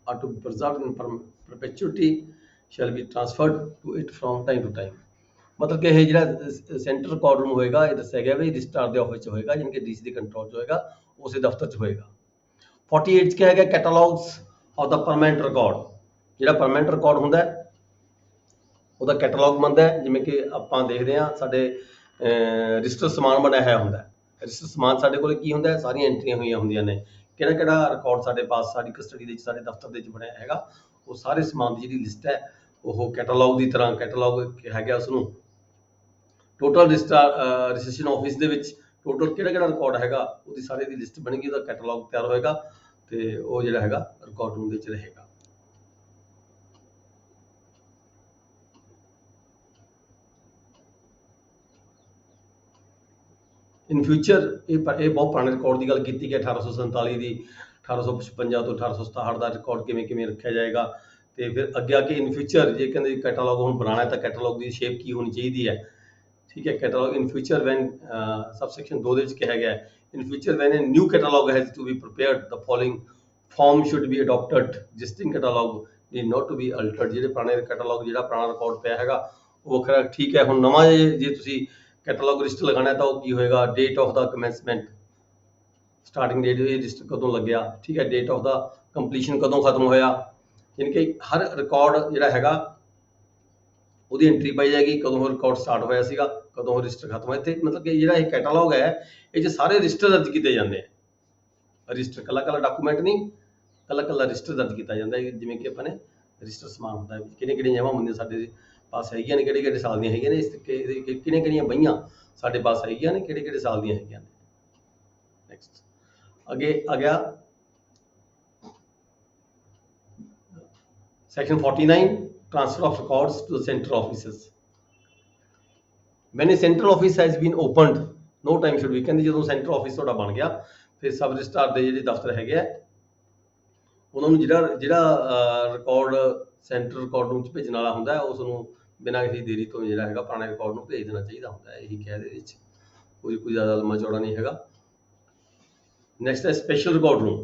are to be preserved in perpetuity shall be transferred to it from time to time। ਮਤਲਬ ਕਿ ਇਹ ਜਿਹੜਾ central record room ਹੋਏਗਾ ਇਹ ਦੱਸਿਆ ਗਿਆ ਵੀ registrar ਦੇ office 'ਚ ਹੋਏਗਾ, ਯਾਨੀ ਕਿ ਡੀਸੀ ਦੇ ਕੰਟਰੋਲ 'ਚ ਹੋਏਗਾ, ਉਸੇ ਦਫ਼ਤਰ 'ਚ ਹੋਏਗਾ। 48 'ਚ ਕਿਹਾ ਗਿਆ ਕੈਟਾਲੌਗਸ ਆਫ ਦਾ ਪਰਮਾਨੈਂਟ ਰਿਕਾਰਡ, ਜਿਹੜਾ ਪਰਮਾਨੈਂਟ ਰਿਕਾਰਡ ਹੁੰਦਾ ਉਹਦਾ ਕੈਟਾਲੌਗ ਬਣਦਾ ਹੈ। ਜਿਵੇਂ ਕਿ ਆਪਾਂ ਦੇਖਦੇ ਹਾਂ ਸਾਡੇ ਰਜਿਸਟਰ ਸਮਾਨ ਬਣਿਆ ਹੋਇਆ ਹੁੰਦਾ ਹੈ, ਰਜਿਸਟਰ ਸਮਾਨ ਸਾਡੇ ਕੋਲ ਕੀ ਹੁੰਦਾ ਹੈ ਸਾਰੀਆਂ ਐਂਟਰੀਆਂ ਹੋਈਆਂ ਹੁੰਦੀਆਂ ਨੇ, ਕਿਹੜਾ ਕਿਹੜਾ ਰਿਕਾਰਡ ਸਾਡੇ ਪਾਸ ਸਾਡੀ ਕਸਟਡੀ ਦੇ ਵਿੱਚ ਸਾਡੇ ਦਫ਼ਤਰ ਦੇ ਵਿੱਚ ਬਣਿਆ ਹੈਗਾ, ਉਹ ਸਾਰੇ ਸਮਾਨ ਦੀ ਜਿਹੜੀ ਲਿਸਟ ਹੈ ਉਹ ਕੈਟਾਲੌਗ ਦੀ ਤਰ੍ਹਾਂ ਕੈਟਾਲੌਗ ਕਿਹਾ ਗਿਆ ਉਸਨੂੰ। ਟੋਟਲ ਰਜਿਸਟ੍ਰੇਸ਼ਨ ਆਫਿਸ ਦੇ ਵਿੱਚ ਟੋਟਲ ਕਿਹੜਾ ਕਿਹੜਾ ਰਿਕਾਰਡ ਹੈਗਾ ਉਹਦੀ ਸਾਰੇ ਦੀ ਲਿਸਟ ਬਣੇਗੀ, ਉਹਦਾ ਕੈਟਾਲੌਗ ਤਿਆਰ ਹੋਏਗਾ ਤੇ ਉਹ ਜਿਹੜਾ ਹੈਗਾ ਰਿਕਾਰਡ ਰੂਮ ਦੇ ਵਿੱਚ ਰਹੇਗਾ। ਇਨ ਫਿਊਚਰ ਇਹ ਬਹੁਤ ਪੁਰਾਣੇ ਰਿਕਾਰਡ ਦੀ ਗੱਲ ਕੀਤੀ ਗਈ 1847 ਦੀ, 1855 ਤੋਂ 1867 ਦਾ ਰਿਕਾਰਡ ਕਿਵੇਂ ਰੱਖਿਆ ਜਾਏਗਾ। ਤੇ ਫਿਰ ਅੱਗੇ ਆ ਕੇ ਇਨ ਫਿਊਚਰ ਜੇ ਕਹਿੰਦੇ ਕੈਟਾਲੌਗ ਹੁਣ ਬਣਾਉਣਾ ਹੈ ਤਾਂ ਕੈਟਾਲੌਗ ਦੀ ਸ਼ੇਪ ਕੀ ਹੋਣੀ ਚਾਹੀਦੀ ਹੈ, ਠੀਕ ਹੈ। Catalogue in future when subsection 2 ਦੇ ਵਿੱਚ ਕਿਹਾ ਗਿਆ in future when a new catalogue has to be prepared the following form should be adopted existing catalogue need not to be altered. ਜਿਹੜੇ ਪੁਰਾਣੇ ਕੈਟਾਲੌਗ ਜਿਹੜਾ ਪੁਰਾਣਾ ਰਿਕਾਰਡ ਪਿਆ ਹੈਗਾ ਉਹ ਵੱਖਰਾ ਠੀਕ ਹੈ, ਹੁਣ ਨਵਾਂ ਜੇ ਤੁਸੀਂ ਕੈਟਾਲੌਗ ਰਜਿਸਟਰ ਲਗਾਉਣਾ ਤਾਂ ਉਹ ਕੀ ਹੋਏਗਾ date of the commencement, starting date ਇਹ ਰਜਿਸਟਰ ਕਦੋਂ ਲੱਗਿਆ, ਠੀਕ ਹੈ, ਡੇਟ ਆਫ ਦਾ ਕੰਪਲੀਸ਼ਨ ਕਦੋਂ ਖਤਮ ਹੋਇਆ, ਯਾਨੀ ਕਿ ਹਰ ਰਿਕਾਰਡ ਜਿਹੜਾ ਹੈਗਾ ਉਹਦੀ ਐਂਟਰੀ ਪਾਈ ਜਾਏਗੀ ਕਦੋਂ ਉਹ ਰਿਕਾਰਡ ਸਟਾਰਟ ਹੋਇਆ ਸੀਗਾ, ਕਦੋਂ ਉਹ ਰਜਿਸਟਰ ਖਤਮ ਹੋਇਆ। ਇੱਥੇ ਮਤਲਬ ਕਿ ਜਿਹੜਾ ਇਹ ਕੈਟਾਲੌਗ ਹੈ ਇਹ 'ਚ ਸਾਰੇ ਰਜਿਸਟਰ ਦਰਜ ਕੀਤੇ ਜਾਂਦੇ ਆ, ਰਜਿਸਟਰ ਕੱਲਾ ਡਾਕੂਮੈਂਟ ਨਹੀਂ, ਕੱਲਾ ਰਜਿਸਟਰ ਦਰਜ ਕੀਤਾ ਜਾਂਦਾ ਹੈ। ਜਿਵੇਂ ਕਿ ਆਪਾਂ ਨੇ ਰਜਿਸਟਰ ਸਮਾਨ ਹੁੰਦਾ ਹੈ ਕਿਹੜੀਆਂ ਜਮ੍ਹਾਂ ਹੁੰਦੀਆਂ ਸਾਡੇ ਪਾਸ ਹੈਗੀਆਂ ਨੇ, ਕਿਹੜੇ ਸਾਲ ਦੀਆਂ ਹੈਗੀਆਂ ਨੇ, ਇਸ ਕਿਹੜੀਆਂ ਬਹੀਆਂ ਸਾਡੇ ਪਾਸ ਹੈਗੀਆਂ ਨੇ, ਕਿਹੜੇ ਸਾਲ ਦੀਆਂ ਹੈਗੀਆਂ ਨੇ। ਨੈਕਸਟ ਅੱਗੇ ਆ ਗਿਆ section 49 transfer of records to the central offices। when a central office has been opened no time should be, ਕਹਿੰਦੇ ਜਦੋਂ ਸੈਂਟਰਲ ਆਫਿਸ ਤੁਹਾਡਾ ਬਣ ਗਿਆ ਫਿਰ ਸਬ ਰਜਿਸਟਰਾਰ ਦੇ ਜਿਹੜੇ ਦਫ਼ਤਰ ਹੈਗੇ ਆ ਉਹਨਾਂ ਨੂੰ ਜਿਹੜਾ ਰਿਕਾਰਡ ਸੈਂਟਰ ਰਿਕਾਰਡ ਰੂਮ 'ਚ ਭੇਜਣ ਵਾਲਾ ਹੁੰਦਾ ਹੈ, ਉਸ ਨੂੰ ਬਿਨਾਂ ਕਿਸੇ ਦੇਰੀ ਤੋਂ ਜਿਹੜਾ ਹੈਗਾ ਪੁਰਾਣੇ ਰਿਕਾਰਡ ਨੂੰ ਭੇਜ ਦੇਣਾ ਚਾਹੀਦਾ ਹੁੰਦਾ ਹੈ। ਇਹੀ ਕਿਹਾ ਇਹਦੇ ਵਿੱਚ, ਕੋਈ ਜ਼ਿਆਦਾ ਲੰਮਾ ਚੌੜਾ ਨਹੀਂ ਹੈਗਾ। ਨੈਕਸਟ ਹੈ ਸਪੈਸ਼ਲ ਰਿਕਾਰਡ ਰੂਮ।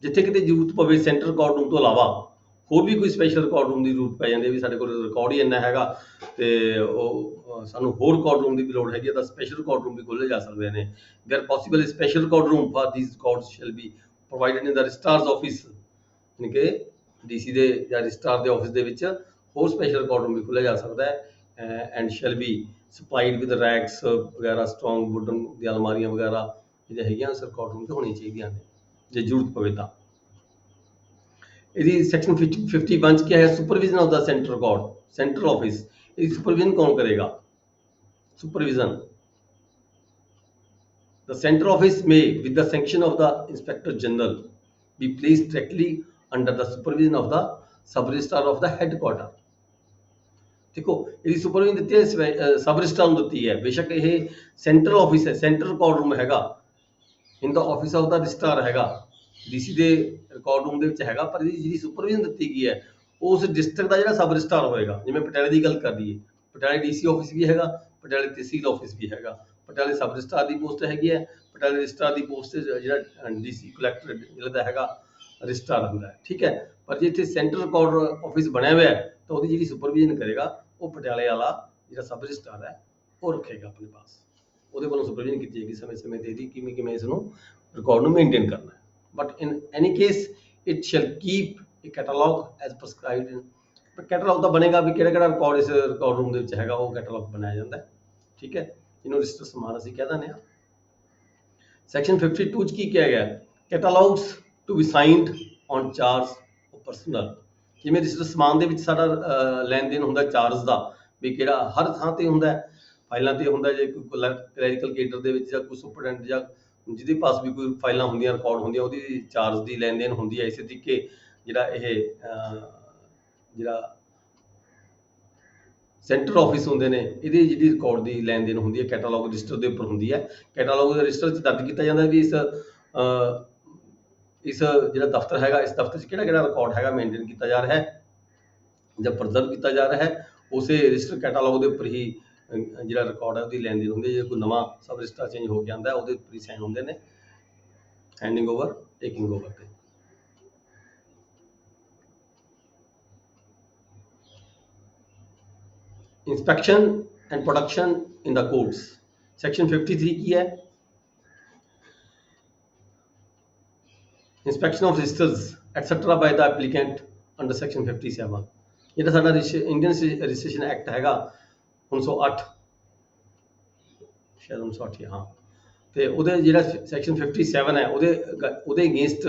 ਜਿੱਥੇ ਕਿਤੇ ਜ਼ਰੂਰਤ ਪਵੇ ਸੈਂਟਰ ਰਿਕਾਰਡ ਰੂਮ ਤੋਂ ਇਲਾਵਾ ਹੋਰ ਵੀ ਕੋਈ ਸਪੈਸ਼ਲ ਰਿਕਾਰਡ ਰੂਮ ਦੀ ਜ਼ਰੂਰਤ ਪੈ ਜਾਂਦੀ ਹੈ, ਵੀ ਸਾਡੇ ਕੋਲ ਰਿਕਾਰਡ ਹੀ ਇੰਨਾ ਹੈਗਾ ਤੇ ਉਹ ਸਾਨੂੰ ਹੋਰ ਰਿਕਾਰਡ ਰੂਮ ਦੀ ਵੀ ਲੋੜ ਹੈਗੀ ਹੈ, ਤਾਂ ਸਪੈਸ਼ਲ ਰਿਕਾਰਡ ਰੂਮ ਵੀ ਖੋਲ੍ਹੇ ਜਾ ਸਕਦੇ ਨੇ। Where possible special record room for these records shall be provided in the registrar's office, ਯਾਨੀ ਕਿ ਡੀਸੀ ਦੇ ਜਾਂ ਰਜਿਸਟਰਾਰ ਦੇ ਆਫਿਸ ਦੇ ਵਿੱਚ ਹੋਰ ਸਪੈਸ਼ਲ ਰਿਕਾਰਡ ਰੂਮ ਵੀ ਖੋਲ੍ਹਿਆ ਜਾ ਸਕਦਾ ਹੈ। And shall be supplied with racks ਵਗੈਰਾ, ਸਟਰੋਂਗ ਵੁਡਨ ਦੀਆਂ ਅਲਮਾਰੀਆਂ ਵਗੈਰਾ ਜਿਹੜੀਆਂ ਹੈਗੀਆਂ ਉਸ ਰਿਕਾਰਡ ਰੂਮ 'ਚ ਹੋਣੀਆਂ ਚਾਹੀਦੀਆਂ ਨੇ ਜੇ ਜ਼ਰੂਰਤ ਪਵੇ ਤਾਂ। ਇਹਦੀ ਸੈਕਸ਼ਨ 51 'ਚ ਕੀ ਹੈ? Supervision of the centre record, central office. ਇਹਦੀ ਸੁਪਰਵਿਜ਼ਨ ਕੌਣ ਕਰੇਗਾ? Supervision the central office may with the sanction of the inspector general be placed directly under the supervision of the sub registrar of the headquarter। देखो ਇਹਦੀ supervision ਦਿੱਤੀ ਹੈ sub registrar ਨੂੰ ਦਿੱਤੀ ਹੈ, ਬੇਸ਼ੱਕ ਇਹ ਸੈਂਟਰਲ ਆਫਿਸ ਹੈ, ਸੈਂਟਰਲ ਰਿਕਾਰਡ ਰੂਮ ਹੈਗਾ, ਇਨ the office of the registrar ਹੈਗਾ, ਡੀਸੀ ਦੇ ਰਿਕਾਰਡ ਰੂਮ ਦੇ ਵਿੱਚ ਹੈਗਾ, ਪਰ ਇਹਦੀ ਜਿਹੜੀ ਸੁਪਰਵਿਜ਼ਨ ਦਿੱਤੀ ਗਈ ਹੈ ਉਸ ਡਿਸਟ੍ਰਿਕਟ ਦਾ ਜਿਹੜਾ ਸਬ ਰਜਿਸਟਰਾਰ ਹੋਏਗਾ। ਜਿਵੇਂ ਪਟਿਆਲੇ ਦੀ ਗੱਲ ਕਰ ਲਈਏ, ਪਟਿਆਲੇ ਡੀਸੀ ਆਫਿਸ ਵੀ ਹੈਗਾ, ਪਟਿਆਲੇ ਤਹਿਸੀਲ ਆਫਿਸ ਵੀ ਹੈਗਾ, ਪਟਿਆਲੇ ਸਬ ਰਜਿਸਟਰਾਰ ਦੀ ਪੋਸਟ ਹੈਗੀ ਹੈ, ਪਟਿਆਲੇ ਰਜਿਸਟਰਾਰ ਦੀ ਪੋਸਟ ਜਿਹੜਾ ਡੀਸੀ ਕਲੈਕਟਰ ਜ਼ਿਲ੍ਹੇ ਦਾ ਹੈਗਾ ਰਜਿਸਟਰਾਰ ਹੁੰਦਾ ਹੈ, ਠੀਕ ਹੈ। ਪਰ ਜੇ ਇੱਥੇ ਸੈਂਟਰਲ ਰਿਕਾਰਡ ਆਫਿਸ ਬਣਿਆ ਹੋਇਆ ਹੈ ਤਾਂ ਉਹਦੀ ਜਿਹੜੀ ਸੁਪਰਵਿਜ਼ਨ ਕਰੇਗਾ ਉਹ ਪਟਿਆਲੇ ਵਾਲਾ ਜਿਹੜਾ ਸਬ ਰਜਿਸਟਰਾਰ ਹੈ ਉਹ ਰੱਖੇਗਾ ਆਪਣੇ ਪਾਸ, ਉਹਦੇ ਵੱਲੋਂ ਸੁਪਰਵਿਜ਼ਨ ਕੀਤੀ ਜਾਏਗੀ ਸਮੇਂ ਸਮੇਂ ਤੇ ਇਹਦੀ ਕਿਵੇਂ ਇਸ ਨੂੰ ਰਿਕਾਰਡ ਨੂੰ ਮੇਨਟੇਨ ਕਰਨਾ ਹੈ। But in any case it shall keep a catalogue as prescribed in, ਪਰ ਕੈਟਾਲੌਗ ਤਾਂ ਬਣੇਗਾ ਵੀ ਕਿਹੜਾ ਰਿਕਾਰਡ ਇਸ ਰਿਕਾਰਡ ਰੂਮ ਦੇ ਵਿੱਚ ਹੈਗਾ, ਉਹ ਕੈਟਾਲੌਗ ਬਣਾਇਆ ਜਾਂਦਾ ਹੈ, ਠੀਕ ਹੈ। ਇਹਨੂੰ ਰਜਿਸਟਰ ਸਮਾਨ ਅਸੀਂ ਕਹਿ ਦਿੰਦੇ ਹਾਂ। ਸੈਕਸ਼ਨ 52 'ਚ ਕੀ ਕਿਹਾ ਗਿਆ? Catalogues to be signed on charge of personal. ਜਿਵੇਂ ਰਜਿਸਟਰ ਸਮਾਨ ਦੇ ਵਿੱਚ ਸਾਡਾ ਲੈਣ ਦੇਣ ਹੁੰਦਾ ਚਾਰਜ ਦਾ, ਵੀ ਕਿਹੜਾ ਹਰ ਥਾਂ ਤੇ ਹੁੰਦਾ, ਫਾਈਲਾਂ ਤੇ ਹੁੰਦਾ, ਜੇ ਕੋਈ ਕਲੈਰੀਕਲ ਕੇਡਰ ਦੇ ਵਿੱਚ ਜਾਂ ਕੋਈ ਸੁਪਰਡੈਂਟ ਜਾਂ ਜਿਹਦੇ ਪਾਸ ਵੀ ਕੋਈ ਫਾਈਲਾਂ ਹੁੰਦੀਆਂ ਰਿਕਾਰਡ ਹੁੰਦੀਆਂ ਉਹਦੀ ਚਾਰਜ ਦੀ ਲੈਣ ਦੇਣ ਹੁੰਦੀ ਹੈ। ਇਸੇ ਤਰੀਕੇ ਜਿਹੜਾ ਇਹ ਜਿਹੜਾ ਸੈਂਟਰ ਆਫਿਸ ਹੁੰਦੇ ਨੇ ਇਹਦੀ ਜਿਹੜੀ ਰਿਕਾਰਡ ਦੀ ਲੈਣ ਦੇਣ ਹੁੰਦੀ ਹੈ ਕੈਟਾਲੌਗ ਰਜਿਸਟਰ ਦੇ ਉੱਪਰ ਹੁੰਦੀ ਹੈ। ਕੈਟਾਲੌਗ ਦੇ ਰਜਿਸਟਰ 'ਚ ਦਰਜ ਕੀਤਾ ਜਾਂਦਾ ਵੀ ਇਸ ਜਿਹੜਾ ਦਫ਼ਤਰ ਹੈਗਾ, ਇਸ ਦਫ਼ਤਰ 'ਚ ਕਿਹੜਾ ਰਿਕਾਰਡ ਹੈਗਾ ਮੇਨਟੇਨ ਕੀਤਾ ਜਾ ਰਿਹਾ ਹੈ ਜਾਂ ਪ੍ਰੀਜ਼ਰਵ ਕੀਤਾ ਜਾ ਰਿਹਾ ਹੈ, ਉਸੇ ਰਜਿਸਟਰ ਕੈਟਾਲੌਗ ਦੇ ਉੱਪਰ ਹੀ ਜਿਹੜਾ ਰਿਕਾਰਡ ਹੈ ਉਹਦੀ ਲੈਣ ਦੇਣ ਹੁੰਦੀ ਹੈ। ਜੇ ਕੋਈ ਨਵਾਂ ਸਬ ਰਜਿਸਟਰ ਚੇਂਜ ਹੋ ਕੇ ਆਉਂਦਾ ਉਹਦੇ ਉੱਪਰ ਹੀ ਸਾਈਨ ਹੁੰਦੇ ਨੇ, ਹੈਂਡਿੰਗ ਓਵਰ ਟੇਕਿੰਗ ਓਵਰ ਤੇ। Inspection and production in the courts. Section 53 की है inspection of registers etcetera by the applicant under section 57। ਜਿਹੜਾ ਸਾਡਾ ਇੰਡੀਅਨ ਰਜਿਸਟ੍ਰੇਸ਼ਨ ਐਕਟ ਹੈਗਾ 1908, ਸ਼ਾਇਦ 1908 ਹਾਂ, ਤੇ ਉਹਦੇ ਜਿਹੜਾ ਸੈਕਸ਼ਨ 57 ਹੈ ਉਹਦੇ ਅਗੇਂਸਟ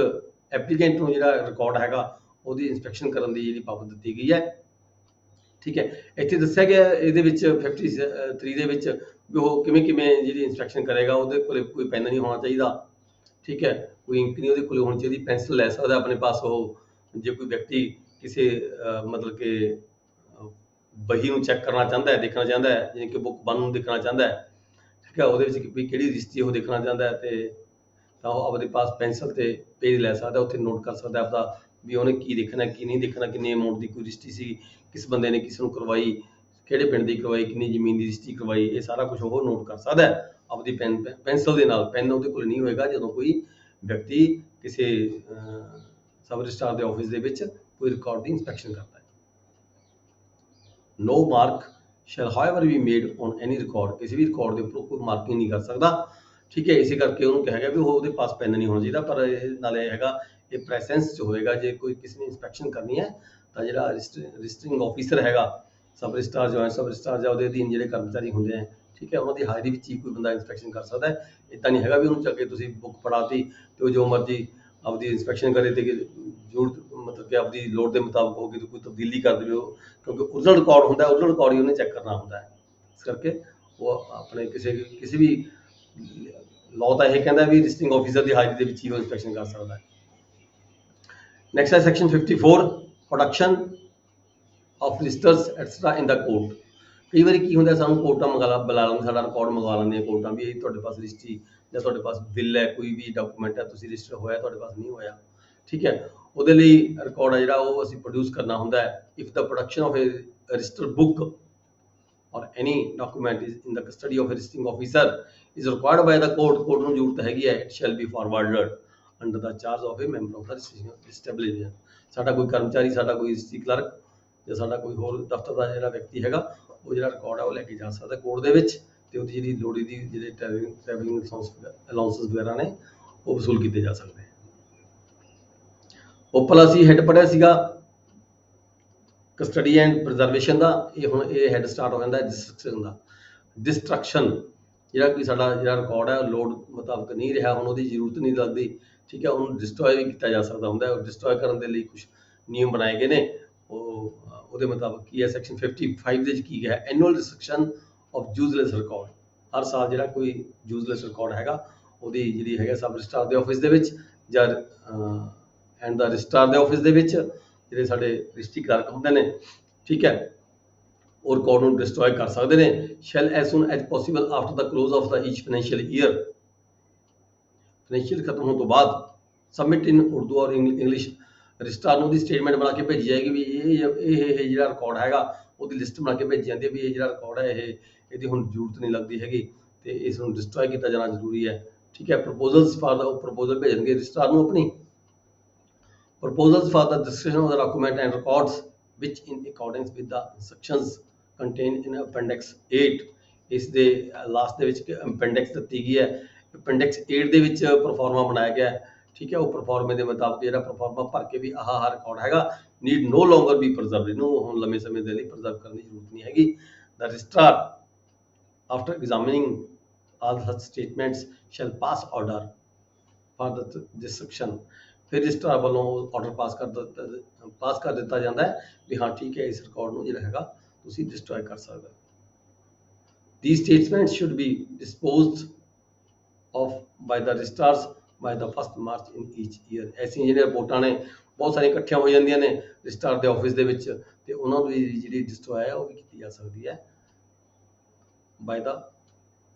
ਐਪਲੀਕੈਂਟ ਨੂੰ ਜਿਹੜਾ ਰਿਕਾਰਡ ਹੈਗਾ ਉਹਦੀ ਇੰਸਪੈਕਸ਼ਨ ਕਰਨ ਦੀ ਜਿਹੜੀ ਪਾਵਰ ਦਿੱਤੀ ਗਈ ਹੈ, ਠੀਕ ਹੈ। ਇੱਥੇ ਦੱਸਿਆ ਗਿਆ ਇਹਦੇ ਵਿੱਚ 53 ਦੇ ਵਿੱਚ ਵੀ ਉਹ ਕਿਵੇਂ ਜਿਹੜੀ ਇੰਸਪੈਕਸ਼ਨ ਕਰੇਗਾ। ਉਹਦੇ ਕੋਲ ਕੋਈ ਪੈਨ ਨਹੀਂ ਹੋਣਾ ਚਾਹੀਦਾ, ਠੀਕ ਹੈ, ਕੋਈ ਇੰਕ ਨਹੀਂ ਉਹਦੇ ਕੋਲ ਹੋਣੀ ਚਾਹੀਦੀ, ਪੈਨਸਲ ਲੈ ਸਕਦਾ ਆਪਣੇ ਪਾਸ ਉਹ। ਜੇ ਕੋਈ ਵਿਅਕਤੀ ਕਿਸੇ ਮਤਲਬ ਕਿ ਬਹੀ ਨੂੰ ਚੈੱਕ ਕਰਨਾ ਚਾਹੁੰਦਾ ਹੈ, ਦੇਖਣਾ ਚਾਹੁੰਦਾ ਹੈ, ਜਿਵੇਂ ਕਿ ਬੁੱਕ 1 ਨੂੰ ਦੇਖਣਾ ਚਾਹੁੰਦਾ ਹੈ, ਠੀਕ ਹੈ, ਉਹਦੇ ਵਿੱਚ ਵੀ ਕਿਹੜੀ ਰਜਿਸਟਰੀ ਉਹ ਦੇਖਣਾ ਚਾਹੁੰਦਾ ਹੈ, ਤੇ ਤਾਂ ਉਹ ਆਪਣੇ ਪਾਸ ਪੈਨਸਲ ਤੇ ਪੇਜ ਲੈ ਸਕਦਾ, ਉੱਥੇ ਨੋਟ ਕਰ ਸਕਦਾ ਆਪਦਾ ਵੀ ਉਹਨੇ ਕੀ ਦੇਖਣਾ ਕੀ ਨਹੀਂ ਦੇਖਣਾ, ਕਿੰਨੀ ਅਮਾਊਂਟ ਦੀ ਕੋਈ ਰਜਿਸਟਰੀ ਸੀ, ਕਿਸ ਬੰਦੇ ਨੇ ਕਿਸ ਨੂੰ ਕਰਵਾਈ, ਕਿਹੜੇ ਪਿੰਡ ਦੀ ਕਰਵਾਈ, ਕਿੰਨੀ ਜ਼ਮੀਨ ਦੀ ਰਜਿਸਟਰੀ ਕਰਵਾਈ, ਇਹ ਸਾਰਾ ਕੁਝ ਉਹ ਨੋਟ ਕਰ ਸਕਦਾ ਹੈ ਆਪਦੀ ਪੈਨਸਲ ਦੇ ਨਾਲ। ਪੈਨ ਉਹਦੇ ਕੋਲ ਨਹੀਂ ਹੋਏਗਾ ਜਦੋਂ ਕੋਈ ਵਿਅਕਤੀ ਕਿਸੇ ਸਬ ਰਜਿਸਟਰਾਰ ਦੇ ਆਫਿਸ ਦੇ ਵਿੱਚ ਕੋਈ ਰਿਕਾਰਡ ਦੀ ਇੰਸਪੈਕਸ਼ਨ ਕਰਦਾ ਹੈ। No mark shall however be made on any record। ਕਿਸੇ ਵੀ ਰਿਕਾਰਡ ਦੇ ਉੱਪਰ ਕੋਈ ਮਾਰਕਿੰਗ ਨਹੀਂ ਕਰ ਸਕਦਾ, ਠੀਕ ਹੈ। ਇਸੇ ਕਰਕੇ ਉਹਨੂੰ ਕਿਹਾ ਗਿਆ ਵੀ ਉਹਦੇ ਪਾਸ ਪੈਨ ਨਹੀਂ ਹੋਣਾ ਚਾਹੀਦਾ, ਪਰ ਇਹ ਨਾਲ ਇਹ ਹੈਗਾ ਇਹ ਪ੍ਰੈਸੈਂਸ 'ਚ ਹੋਏਗਾ। ਜੇ ਕੋਈ ਕਿਸੇ ਨੇ ਇੰਸਪੈਕਸ਼ਨ ਕਰਨੀ ਹੈ ਤਾਂ ਜਿਹੜਾ ਰਜਿਸਟਰਿੰਗ ਆਫਿਸਰ ਹੈਗਾ, sub registrar, joint sub registrar ਜਾਂ ਉਹਦੇ ਅਧੀਨ ਜਿਹੜੇ ਕਰਮਚਾਰੀ ਹੁੰਦੇ ਆ, ਠੀਕ ਹੈ, ਉਹਨਾਂ ਦੀ ਹਾਜ਼ਰੀ ਵਿੱਚ ਹੀ ਕੋਈ ਬੰਦਾ ਇੰਸਪੈਕਸ਼ਨ ਕਰ ਸਕਦਾ ਹੈ। ਇੱਦਾਂ ਨਹੀਂ ਹੈਗਾ ਵੀ ਉਹਨੂੰ ਚੱਕ ਕੇ ਤੁਸੀਂ ਬੁੱਕ ਫੜਾਤੀ ਤੇ ਉਹ ਜੋ ਮਰਜ਼ੀ ਆਪਦੀ ਇੰਸਪੈਕਸ਼ਨ ਕਰੇ ਤੇ ਜ਼ਰੂਰਤ ਮਤਲਬ ਕਿ ਆਪਦੀ ਲੋੜ ਦੇ ਮੁਤਾਬਕ ਹੋ ਕੇ ਕੋਈ ਤਬਦੀਲੀ ਕਰ ਦੇਵੇ ਉਹ, ਕਿਉਂਕਿ ਓਰੀਜਨਲ ਰਿਕਾਰਡ ਹੁੰਦਾ, ਓਰੀਜਨਲ ਰਿਕਾਰਡ ਹੀ ਉਹਨੇ ਚੈੱਕ ਕਰਨਾ ਹੁੰਦਾ ਹੈ। ਇਸ ਕਰਕੇ ਉਹ ਆਪਣੇ ਕਿਸੇ ਵੀ ਲਾਅ ਤਾਂ ਇਹ ਕਹਿੰਦਾ ਵੀ ਰਜਿਸਟਰਿੰਗ ਆਫਿਸਰ ਦੀ ਹਾਜ਼ਰੀ ਦੇ ਵਿੱਚ ਹੀ ਉਹ ਇੰਸਪੈਕਸ਼ਨ ਕਰ ਸਕਦਾ ਹੈ। ਨੈਕਸਟ ਹੈ section 54 production of registers etcetera in the court. ਕਈ ਵਾਰੀ ਕੀ ਹੁੰਦਾ ਸਾਨੂੰ ਕੋਰਟਾਂ ਬੁਲਾ ਲੈਂਦੇ, ਸਾਡਾ ਰਿਕਾਰਡ ਮੰਗਵਾ ਲੈਂਦੇ ਆ ਕੋਰਟਾਂ ਵੀ ਤੁਹਾਡੇ ਪਾਸ ਰਜਿਸਟਰੀ ਜਾਂ ਤੁਹਾਡੇ ਪਾਸ ਬਿੱਲ ਹੈ, ਕੋਈ ਵੀ ਡਾਕੂਮੈਂਟ ਹੈ, ਤੁਸੀਂ ਰਜਿਸਟਰ ਹੋਇਆ ਤੁਹਾਡੇ ਪਾਸ ਨਹੀਂ ਹੋਇਆ, ठीक है। ਉਹਦੇ ਲਈ ਰਿਕਾਰਡ ਆ ਜਿਹੜਾ ਉਹ ਅਸੀਂ ਪ੍ਰੋਡਿਊਸ ਕਰਨਾ ਹੁੰਦਾ ਹੈ। If the production of a registered book or any document is in the custody of a registering officer is required by the court ਨੂੰ ਜ਼ਰੂਰਤ ਹੈਗੀ ਹੈ, it shall be forwarded under the charge of a member of the registration establishment। ਸਾਡਾ ਕੋਈ ਕਰਮਚਾਰੀ, ਸਾਡਾ ਕੋਈ registry clerk ਜਾਂ ਸਾਡਾ ਕੋਈ ਹੋਰ ਦਫ਼ਤਰ ਦਾ ਜਿਹੜਾ ਵਿਅਕਤੀ ਹੈਗਾ, ਉਹ ਜਿਹੜਾ ਰਿਕਾਰਡ ਹੈ ਉਹ ਲੈ ਕੇ ਜਾ ਸਕਦਾ ਕੋਰਟ ਦੇ ਵਿੱਚ, ਤੇ ਉਹਦੀ ਜਿਹੜੀ ਲੋੜੀ ਦੀ ਜਿਹੜੇ ਟਰੈਵਲਿੰਗ ਅਲਾਉਂਸਸ ਵਗੈਰਾ ਨੇ ਉਹ ਵਸੂਲ ਕੀਤੇ ਜਾ ਸਕਦੇ। ਉੱਪਰ ਅਸੀਂ ਹੈਡ ਪੜ੍ਹਿਆ ਸੀਗਾ ਕਸਟਡੀ ਐਂਡ ਪ੍ਰੀਜ਼ਰਵੇਸ਼ਨ ਦਾ। ਇਹ ਹੁਣ ਇਹ ਹੈਡ ਸਟਾਰਟ ਹੋ ਜਾਂਦਾ ਡਿਸਟਰਕਸ਼ਨ ਦਾ। ਡਿਸਟਰਕਸ਼ਨ ਜਿਹੜਾ ਕਿ ਸਾਡਾ ਜਿਹੜਾ ਰਿਕਾਰਡ ਹੈ ਲੋਡ ਮੁਤਾਬਕ ਨਹੀਂ ਰਿਹਾ, ਹੁਣ ਉਹਦੀ ਜ਼ਰੂਰਤ ਨਹੀਂ ਲੱਗਦੀ, ਠੀਕ ਹੈ, ਉਹਨੂੰ ਡਿਸਟਰੋਏ ਵੀ ਕੀਤਾ ਜਾ ਸਕਦਾ ਹੁੰਦਾ ਹੈ। ਡਿਸਟਰੋਏ ਕਰਨ ਦੇ ਲਈ ਕੁਝ ਨਿਯਮ ਬਣਾਏ ਗਏ ਨੇ, ਉਹਦੇ ਮੁਤਾਬਕ ਕੀ ਹੈ, ਸੈਕਸ਼ਨ 55 ਦੇ ਵਿੱਚ ਕੀ ਹੈ, annual destruction of useless record. ਹਰ ਸਾਲ ਜਿਹੜਾ ਕੋਈ ਯੂਜ਼ਲੈਸ ਰਿਕਾਰਡ ਹੈਗਾ ਉਹਦੀ ਜਿਹੜੀ ਹੈਗਾ ਸਬ ਰਜਿਸਟਰਾਰ ਦੇ ਆਫਿਸ ਦੇ ਵਿੱਚ ਜਾਂ ਐਂਡ ਦਾ ਰਜਿਸਟਰਾਰ ਦੇ ਆਫਿਸ ਦੇ ਵਿੱਚ ਜਿਹੜੇ ਸਾਡੇ ਰਜਿਸਟਰੀ ਕਲਰਕ ਹੁੰਦੇ ਨੇ, ਠੀਕ ਹੈ, ਉਹ ਰਿਕਾਰਡ ਨੂੰ ਡਿਸਟਰੋਏ ਕਰ ਸਕਦੇ ਨੇ। Shall as soon as possible after the close of the each financial year, financial ਖਤਮ ਹੋਣ ਤੋਂ ਬਾਅਦ ਸਬਮਿਟ ਇਨ ਉਰਦੂ ਔਰ ਇੰਗਲਿਸ਼। ਰਜਿਸਟਰਾਰ ਨੂੰ ਉਹਦੀ ਸਟੇਟਮੈਂਟ ਬਣਾ ਕੇ ਭੇਜੀ ਜਾਏਗੀ ਵੀ ਇਹ ਜਿਹੜਾ ਰਿਕਾਰਡ ਹੈਗਾ ਉਹਦੀ ਲਿਸਟ ਬਣਾ ਕੇ ਭੇਜੀ ਜਾਂਦੀ ਹੈ ਵੀ ਇਹ ਜਿਹੜਾ ਰਿਕਾਰਡ ਹੈ ਇਹਦੀ ਹੁਣ ਜ਼ਰੂਰਤ ਨਹੀਂ ਲੱਗਦੀ ਹੈਗੀ ਤੇ ਇਸ ਨੂੰ ਡਿਸਟਰੋਏ ਕੀਤਾ ਜਾਣਾ ਜ਼ਰੂਰੀ ਹੈ, ਠੀਕ ਹੈ। Proposals for the proposal ਭੇਜਣਗੇ registrar ਨੂੰ ਆਪਣੀ। Proposals for the description of the document and records which in accordance with the instructions contained in appendix 8 ਇਸ ਦੇ ਲਾਸਟ ਦੇ ਵਿੱਚ appendix ਦਿੱਤੀ ਗਈ ਹੈ। appendix 8 ਦੇ ਵਿੱਚ ਪ੍ਰੋਫਾਰਮਾ ਬਣਾਇਆ ਗਿਆ ਹੈ, ਠੀਕ ਹੈ। ਉਹ ਪ੍ਰੋਫਾਰਮੇ ਦੇ ਮੁਤਾਬਕ ਜਿਹੜਾ ਪ੍ਰੋਫਾਰਮਾ ਭਰ ਕੇ ਵੀ ਆਹ ਰਿਕਾਰਡ ਹੈਗਾ ਨੀਡ ਨੋ ਲੋਂਗਰ ਵੀ ਪ੍ਰੀਜ਼ਰਵ, ਇਹਨੂੰ ਹੁਣ ਲੰਮੇ ਸਮੇਂ ਦੇ ਲਈ ਪ੍ਰੀਜ਼ਰਵ ਕਰਨ ਦੀ ਜ਼ਰੂਰਤ ਨਹੀਂ ਹੈਗੀ। The registrar after examining all such statements shall pass order for the destruction। ਫਿਰ ਰਜਿਸਟਰਾਰ ਵੱਲੋਂ ਆਰਡਰ ਪਾਸ ਕਰ ਦਿੱਤਾ ਜਾਂਦਾ ਹੈ ਵੀ ਹਾਂ ਠੀਕ ਹੈ, ਇਸ ਰਿਕਾਰਡ ਨੂੰ ਜਿਹੜਾ ਹੈਗਾ ਤੁਸੀਂ ਡਿਸਟਰੋਏ ਕਰ ਸਕਦੇ ਹੋ। These statements should be disposed of by the registrars by the 1st March in each year। ਐਸੀਆਂ ਜਿਹੜੀਆਂ ਰਿਪੋਰਟਾਂ ਨੇ ਬਹੁਤ ਸਾਰੀਆਂ ਇਕੱਠੀਆਂ ਹੋ ਜਾਂਦੀਆਂ ਨੇ ਰਜਿਸਟਰਾਰ ਦੇ ਆਫਿਸ ਦੇ ਵਿੱਚ, ਤੇ ਉਹਨਾਂ ਦੀ ਜਿਹੜੀ ਡਿਸਟਰੋਏ ਹੈ ਉਹ ਵੀ ਕੀਤੀ ਜਾ ਸਕਦੀ ਹੈ by the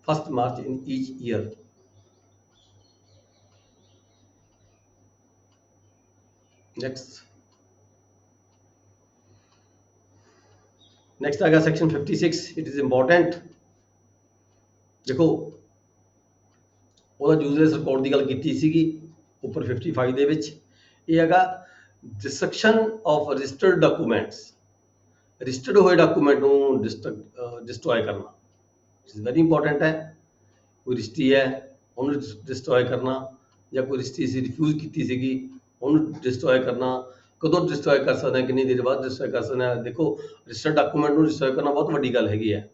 1st March in each year। Next आ गया सेक्शन 56। It is important. देखो ਉਹਦਾ ਯੂਜ਼ਲੈਸ ਰਿਕਾਰਡ ਦੀ ਗੱਲ ਕੀਤੀ ਸੀਗੀ ਉੱਪਰ 55 ਦੇ ਵਿੱਚ। ਇਹ ਹੈਗਾ destruction of registered documents. Registered ਹੋਏ ਡਾਕੂਮੈਂਟ ਨੂੰ ਡਿਸਟਰੋਏ ਕਰਨਾ ਇਟ ਇਜ਼ ਵੈਰੀ ਇੰਪੋਰਟੈਂਟ ਹੈ। ਕੋਈ ਰਜਿਸਟਰੀ ਹੈ ਉਹਨੂੰ ਡਿਸਟਰੋਏ ਕਰਨਾ, ਜਾਂ ਕੋਈ ਰਜਿਸਟਰੀ ਅਸੀਂ ਰਿਫਿਊਜ਼ ਕੀਤੀ ਸੀਗੀ ਉਹਨੂੰ ਡਿਸਟਰੋਏ ਕਰਨਾ। ਕਦੋਂ ਡਿਸਟਰੋਏ ਕਰ ਸਕਦੇ ਹਾਂ, ਕਿੰਨੀ ਦੇਰ ਬਾਅਦ ਡਿਸਟਰੋਏ ਕਰ ਸਕਦੇ ਹਾਂ। ਦੇਖੋ ਰਜਿਸਟਰਡ ਡਾਕੂਮੈਂਟ ਨੂੰ ਡਿਸਟਰੋਏ ਕਰਨਾ ਬਹੁਤ ਵੱਡੀ ਗੱਲ ਹੈਗੀ ਹੈ।